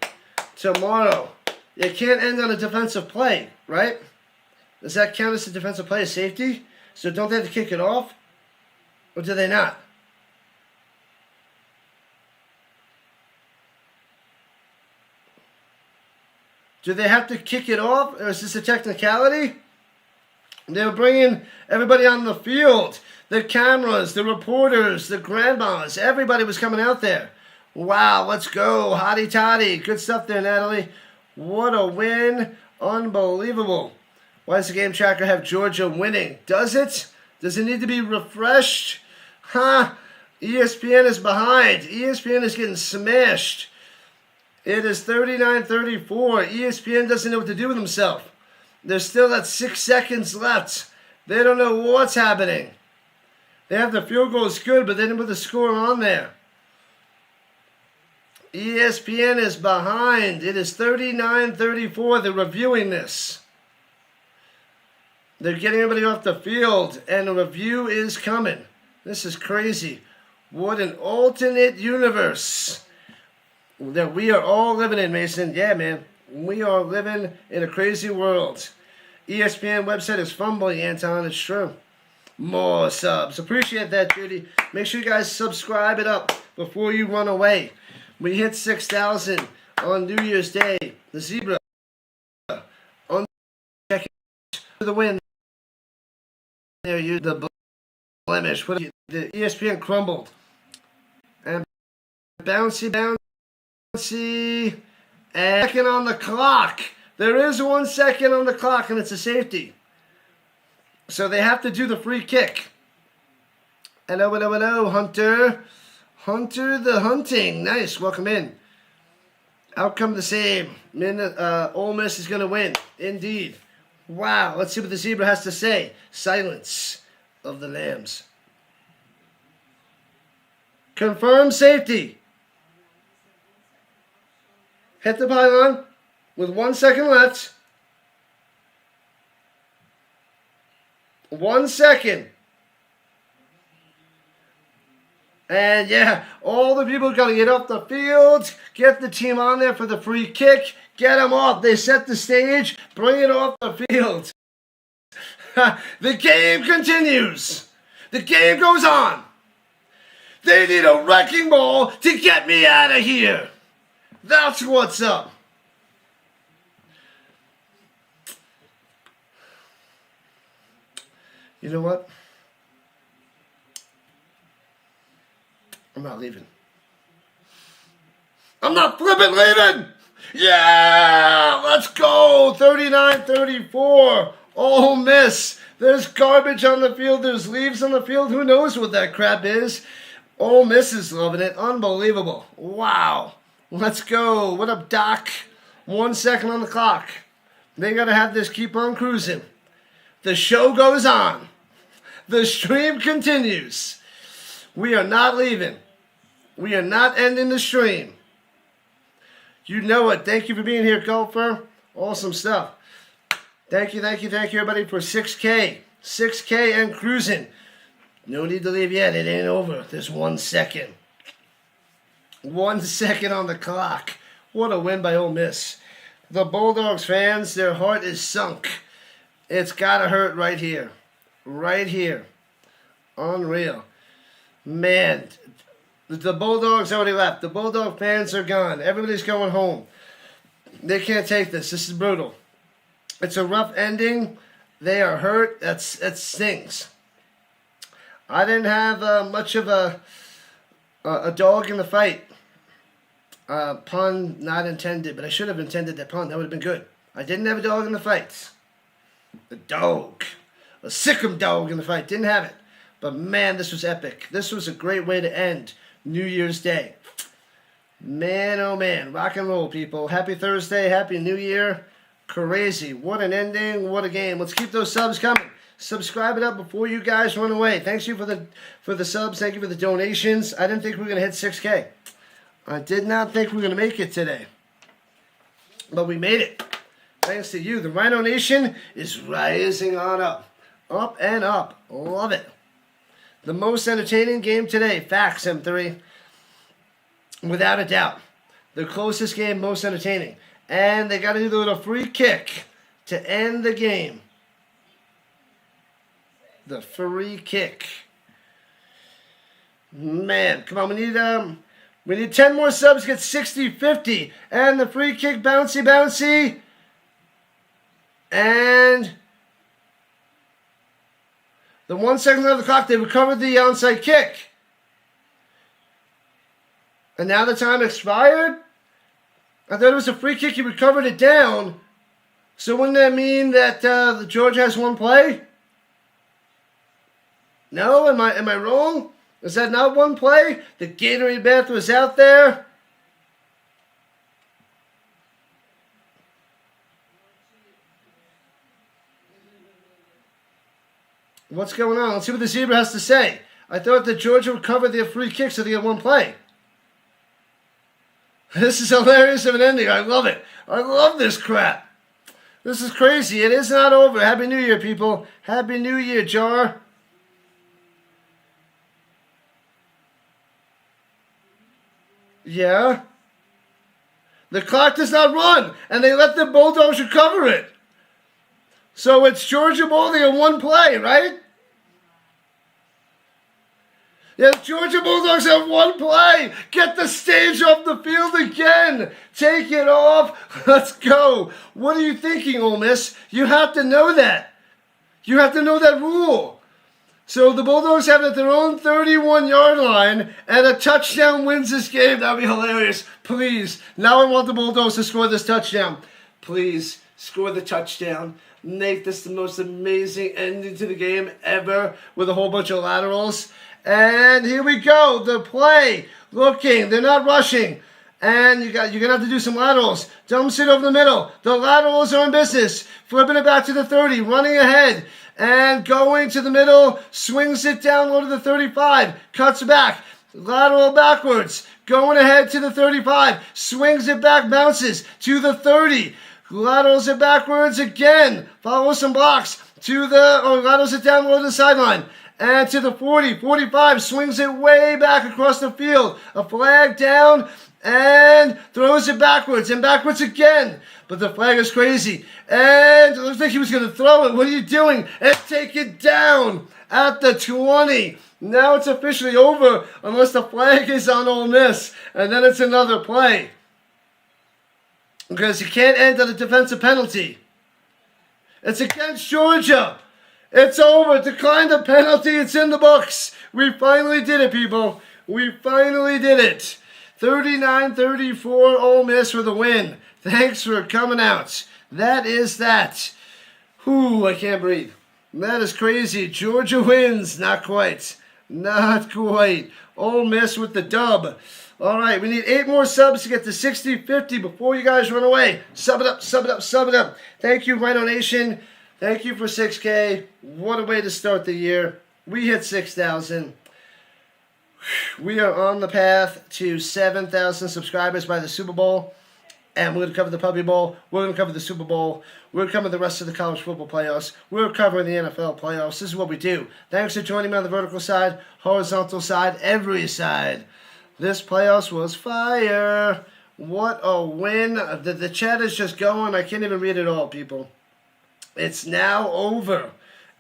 tomorrow. It can't end on a defensive play, right? Does that count as a defensive play, a safety? So don't they have to kick it off? Or do they not? Do they have to kick it off, or is this a technicality? They were bringing everybody on the field. The cameras, the reporters, the grandmas. Everybody was coming out there. Wow, let's go. Hotty toddy. Good stuff there, Natalie. What a win. Unbelievable. Why does the game tracker have Georgia winning? Does it? Does it need to be refreshed? ESPN is behind. ESPN is getting smashed. It is 39-34. ESPN doesn't know what to do with himself. There's still that 6 seconds left. They don't know what's happening. They have the field goal is good, but they didn't put the score on there. ESPN is behind. It is 39-34. They're reviewing this. They're getting everybody off the field, and a review is coming. This is crazy. What an alternate universe that we are all living in, Mason. Yeah, man. We are living in a crazy world. ESPN website is fumbling, Anton. It's true. More subs. Appreciate that, Judy. Make sure you guys subscribe it up before you run away. We hit 6,000 on New Year's Day. The Zebra on the win. There you the blemish. The ESPN crumbled. And bouncy. And second on the clock. There is 1 second on the clock, and it's a safety. So they have to do the free kick. Hello, Hunter. Hunter the Hunting. Nice. Welcome in. Outcome the same. Ole Miss is going to win. Indeed. Wow. Let's see what the Zebra has to say. Silence of the Lambs. Confirm safety. Hit the pylon with 1 second left. 1 second. And yeah, all the people got to get off the field, get the team on there for the free kick, get them off. They set the stage, bring it off the field. The game continues. The game goes on. They need a wrecking ball to get me out of here. That's what's up. You know what? I'm not leaving. I'm not flipping leaving! Yeah! Let's go! 39-34. Ole Miss. There's garbage on the field. There's leaves on the field. Who knows what that crap is? Ole Miss is loving it. Unbelievable. Wow. Let's go. What up, Doc? 1 second on the clock. They got to have this keep on cruising. The show goes on. The stream continues. We are not leaving. We are not ending the stream. You know it. Thank you for being here, Golfer. Awesome stuff. Thank you, everybody, for 6K. 6K and cruising. No need to leave yet. It ain't over. There's 1 second. 1 second on the clock. What a win by Ole Miss. The Bulldogs fans, their heart is sunk. It's got to hurt right here. Right here. Unreal. Man, the Bulldogs already left. The Bulldog fans are gone. Everybody's going home. They can't take this. This is brutal. It's a rough ending. They are hurt. That stings. I didn't have much of a dog in the fight. Pun not intended, but I should have intended that pun. That would have been good. I didn't have a dog in the fight. A dog. A sick'em dog in the fight. Didn't have it. But man, this was epic. This was a great way to end New Year's Day. Man, oh man. Rock and roll, people. Happy Thursday. Happy New Year. Crazy. What an ending. What a game. Let's keep those subs coming. Subscribe it up before you guys run away. Thanks you for the subs. Thank you for the donations. I didn't think we were going to hit 6K. I did not think we were going to make it today. But we made it. Thanks to you. The Rhino Nation is rising on up. Up and up. Love it. The most entertaining game today. Facts, M3. Without a doubt. The closest game, most entertaining. And they got to do the little free kick to end the game. The free kick. Man, come on. We need 10 more subs, get 60-50. And the free kick, bouncy. And the 1 second on the clock, they recovered the onside kick. And now the time expired? I thought it was a free kick, he recovered it down. So wouldn't that mean that the Georgia has one play? No? Am I wrong? Is that not one play? The Gatorade bath was out there. What's going on? Let's see what the Zebra has to say. I thought that Georgia would cover their free kicks so they get one play. This is hilarious of an ending. I love it. I love this crap. This is crazy. It is not over. Happy New Year, people. Happy New Year, Jar. Yeah. The clock does not run, and they let the Bulldogs recover it. So it's Georgia Bulldogs in one play, right? Yeah, Georgia Bulldogs have one play. Get the stage off the field again. Take it off. Let's go. What are you thinking, Ole Miss? You have to know that. You have to know that rule. So the Bulldogs have it at their own 31-yard line, and a touchdown wins this game. That would be hilarious. Please. Now I want the Bulldogs to score this touchdown. Please, score the touchdown. Make this the most amazing ending to the game ever with a whole bunch of laterals. And here we go. The play. Looking. They're not rushing. And you're going to have to do some laterals. Dumps it over the middle. The laterals are in business. Flipping it back to the 30. Running ahead. And going to the middle. Swings it down low to the 35. Cuts back. Lateral backwards. Going ahead to the 35. Swings it back. Bounces to the 30. Laterals it backwards again. Follows some blocks. Laterals it down low to the sideline. And to the 40, 45, swings it way back across the field. A flag down and throws it backwards and backwards again. But the flag is crazy. And it looks like he was going to throw it. What are you doing? And take it down at the 20. Now it's officially over unless the flag is on Ole Miss. And then it's another play. Because you can't end on a defensive penalty. It's against Georgia. It's over. Decline the penalty. It's in the books. We finally did it, people. We finally did it. 39-34 Ole Miss for the win. Thanks for coming out. That is that. Whew, I can't breathe. That is crazy. Georgia wins. Not quite. Not quite. Ole Miss with the dub. All right, we need 8 more subs to get to 60-50 before you guys run away. Sub it up, sub it up, sub it up. Thank you, Rhino Nation. Thank you for 6K. What a way to start the year. We hit 6,000. We are on the path to 7,000 subscribers by the Super Bowl. And we're going to cover the Puppy Bowl. We're going to cover the Super Bowl. We're covering the rest of the college football playoffs. We're covering the NFL playoffs. This is what we do. Thanks for joining me on the vertical side, horizontal side, every side. This playoffs was fire. What a win. The chat is just going. I can't even read it all, people. It's now over,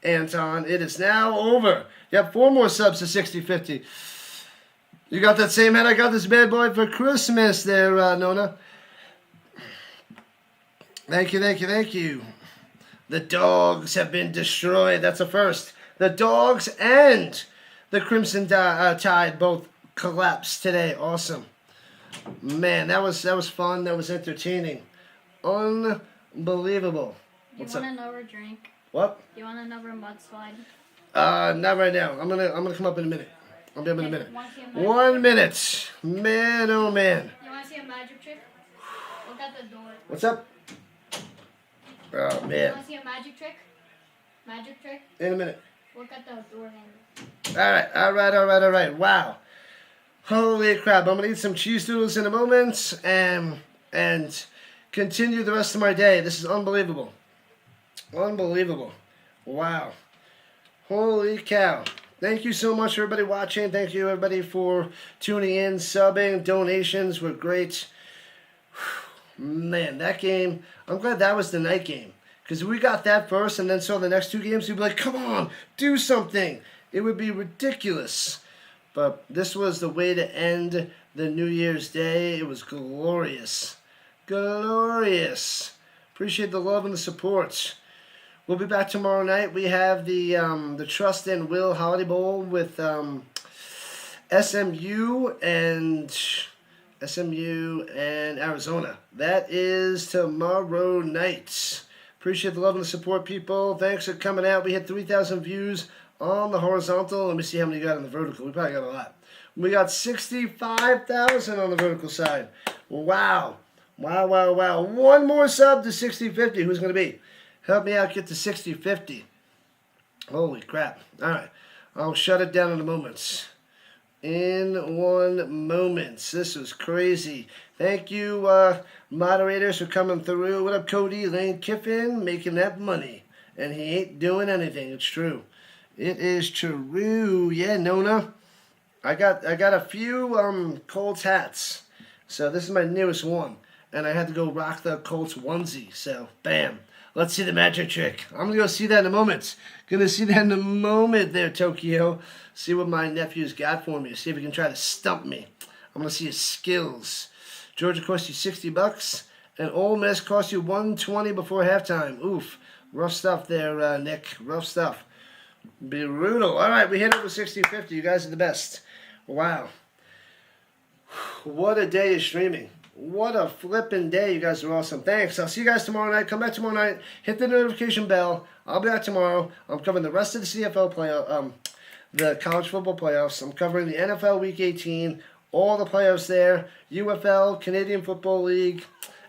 Anton. It is now over. You have 4 more subs to 60-50. You got that same head? I got this bad boy for Christmas there, Nona. Thank you, thank you, thank you. The dogs have been destroyed. That's a first. The dogs and the Crimson Tide both collapsed today. Awesome. Man, that was fun. That was entertaining. Unbelievable.
You want another drink?
What?
You want another mudslide?
Not right now. I'm gonna come up in a minute. I'll be up in a minute. 1 minute. Man, oh man.
You want to see a magic trick? Look at the door.
What's up? Oh
You
man.
want to see a magic trick? Magic trick?
In a minute.
Look at the door handle.
All right. Wow. Holy crap. I'm gonna eat some cheese doodles in a moment and continue the rest of my day. This is unbelievable. Unbelievable. Wow. Holy cow. Thank you so much for everybody watching. Thank you everybody for tuning in, subbing. Donations were great. Man, that game, I'm glad that was the night game. Because if we got that first and then saw the next 2 games, we'd be like, come on, do something. It would be ridiculous. But this was the way to end the New Year's Day. It was glorious. Glorious. Appreciate the love and the support. We'll be back tomorrow night. We have the Trust and Will Holiday Bowl with SMU and Arizona. That is tomorrow night. Appreciate the love and the support, people. Thanks for coming out. We hit 3,000 views on the horizontal. Let me see how many you got on the vertical. We probably got a lot. We got 65,000 on the vertical side. Wow. Wow. 1 more sub to 60-50. Who's going to be? Help me out, get to 60-50. Holy crap. All right. I'll shut it down in a moment. In 1 moment. This was crazy. Thank you, moderators, for coming through. What up, Cody? Lane Kiffin making that money. And he ain't doing anything. It's true. It is true. Yeah, Nona. I got a few Colts hats. So this is my newest one. And I had to go rock the Colts onesie. So, bam. Let's see the magic trick. I'm going to go see that in a moment. Going to see that in a moment there, Tokyo. See what my nephew's got for me. See if he can try to stump me. I'm going to see his skills. Georgia cost you $60. And Ole Miss cost you $120 before halftime. Oof. Rough stuff there, Nick. Rough stuff. Brutal. All right, we hit over 60-50. You guys are the best. Wow. What a day of streaming. What a flippin' day. You guys are awesome. Thanks. I'll see you guys tomorrow night. Come back tomorrow night. Hit the notification bell. I'll be back tomorrow. I'm covering the rest of the CFL playoff, the college football playoffs. I'm covering the NFL Week 18, all the playoffs there, UFL, Canadian Football League,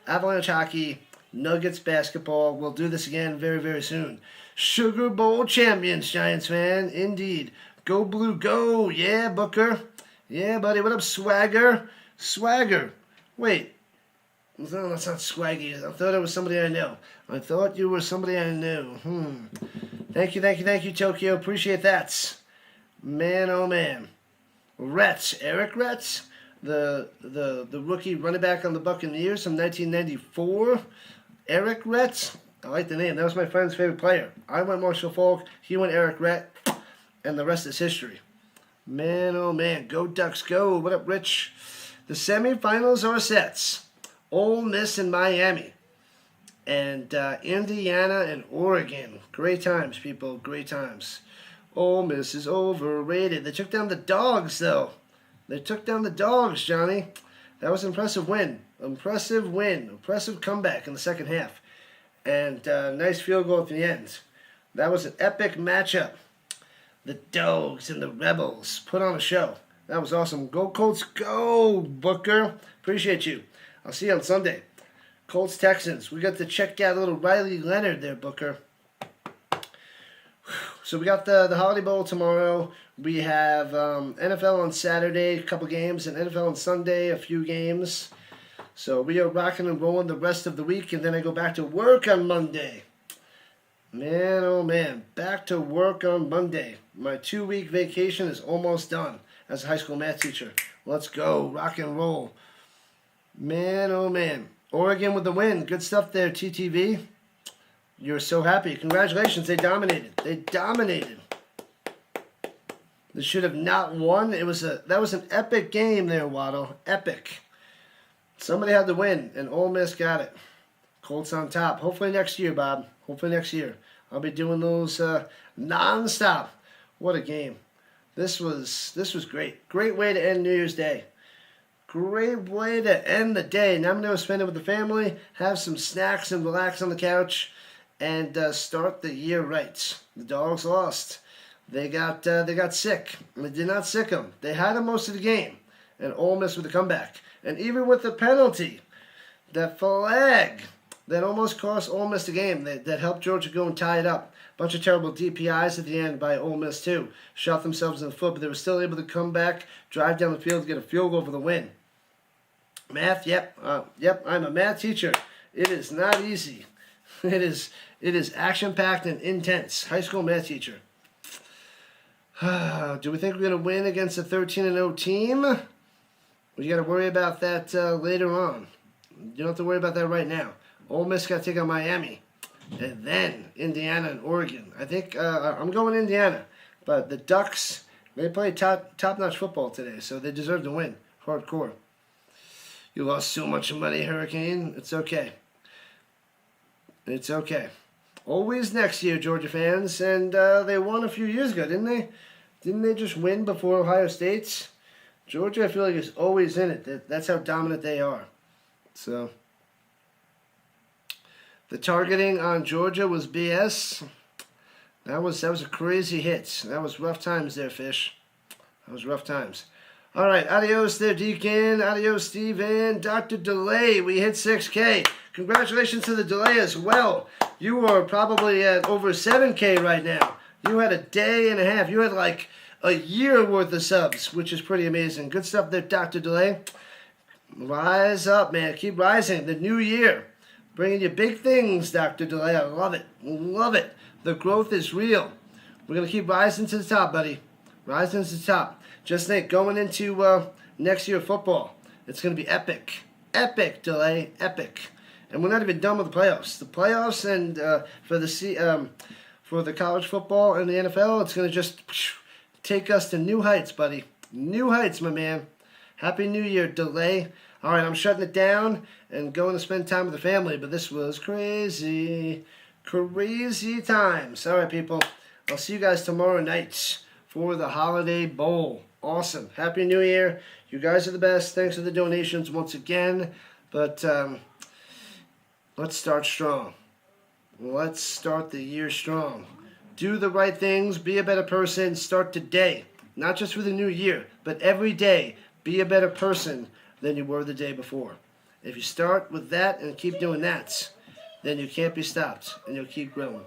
Avalanche Hockey, Nuggets Basketball. We'll do this again very, very soon. Sugar Bowl champions, Giants fan. Indeed. Go Blue, go. Yeah, Booker. Yeah, buddy. What up, Swagger? Swagger. Wait. No, that's not Swaggy. I thought it was somebody I know. I thought you were somebody I knew. Thank you, Tokyo. Appreciate that. Man, oh man. Retz. Eric Retz. The rookie running back on the Buccaneers from 1994. Eric Retz. I like the name. That was my friend's favorite player. I went Marshall Falk. He went Eric Retz. And the rest is history. Man, oh man. Go Ducks, go. What up, Rich? The semifinals are set. Ole Miss and Miami. And Indiana and Oregon. Great times, people. Great times. Ole Miss is overrated. They took down the Dogs, though. They took down the Dogs, Johnny. That was an impressive win. Impressive win. Impressive comeback in the second half. And nice field goal at the end. That was an epic matchup. The Dogs and the Rebels put on a show. That was awesome. Go Colts, go, Booker. Appreciate you. I'll see you on Sunday. Colts, Texans. We got to check out a little Riley Leonard there, Booker. So we got the Holiday Bowl tomorrow. We have NFL on Saturday, a couple games, and NFL on Sunday, a few games. So we are rocking and rolling the rest of the week, and then I go back to work on Monday. Man, oh man, back to work on Monday. My 2-week vacation is almost done as a high school math teacher. Let's go, rock and roll. Man, oh man. Oregon with the win. Good stuff there, TTV. You're so happy. Congratulations, they dominated. They dominated. They should have not won. That was an epic game there, Waddle. Epic. Somebody had to win, and Ole Miss got it. Colts on top. Hopefully next year, Bob. Hopefully next year. I'll be doing those non-stop. What a game. This was great. Great way to end New Year's Day. Great way to end the day. Now I'm going to spend it with the family, have some snacks, and relax on the couch, and start the year right. The Dogs lost. They got sick. They did not sick them. They had them most of the game, and Ole Miss with a comeback. And even with the penalty, that flag that almost cost Ole Miss the game, that helped Georgia go and tie it up. Bunch of terrible DPIs at the end by Ole Miss too. Shot themselves in the foot, but they were still able to come back, drive down the field, get a field goal for the win. Math, yep, I'm a math teacher. It is not easy. It is action-packed and intense. High school math teacher. Do we think we're going to win against a 13-0 team? Well, you got to worry about that later on. You don't have to worry about that right now. Ole Miss got to take on Miami. And then Indiana and Oregon. I think I'm going Indiana. But the Ducks, they played top-notch football today, so they deserve to win. Hardcore. You lost so much money, Hurricane. It's okay. It's okay. Always next year, Georgia fans. And they won a few years ago, didn't they? Didn't they just win before Ohio State? Georgia, I feel like, is always in it. That's how dominant they are. So, the targeting on Georgia was BS. That was a crazy hit. That was rough times there, Fish. That was rough times. All right, adios there, Deacon. Adios, Steven. Dr. Delay, we hit 6K. Congratulations to the Delay as well. You are probably at over 7K right now. You had a day and a half. You had like a year worth of subs, which is pretty amazing. Good stuff there, Dr. Delay. Rise up, man. Keep rising. The new year. Bringing you big things, Dr. Delay. I love it. Love it. The growth is real. We're going to keep rising to the top, buddy. Rising to the top. Just think, going into next year football, it's going to be epic. Epic, Delay. Epic. And we're not even done with the playoffs. The playoffs and for the college football and the NFL, it's going to just take us to new heights, buddy. New heights, my man. Happy New Year, Delay. All right, I'm shutting it down and going to spend time with the family, but this was crazy. Crazy times. All right, people. I'll see you guys tomorrow night for the Holiday Bowl. Awesome. Happy New Year. You guys are the best. Thanks for the donations once again. But let's start strong. Let's start the year strong. Do the right things. Be a better person. Start today. Not just for the new year, but every day. Be a better person than you were the day before. If you start with that and keep doing that, then you can't be stopped, and you'll keep growing.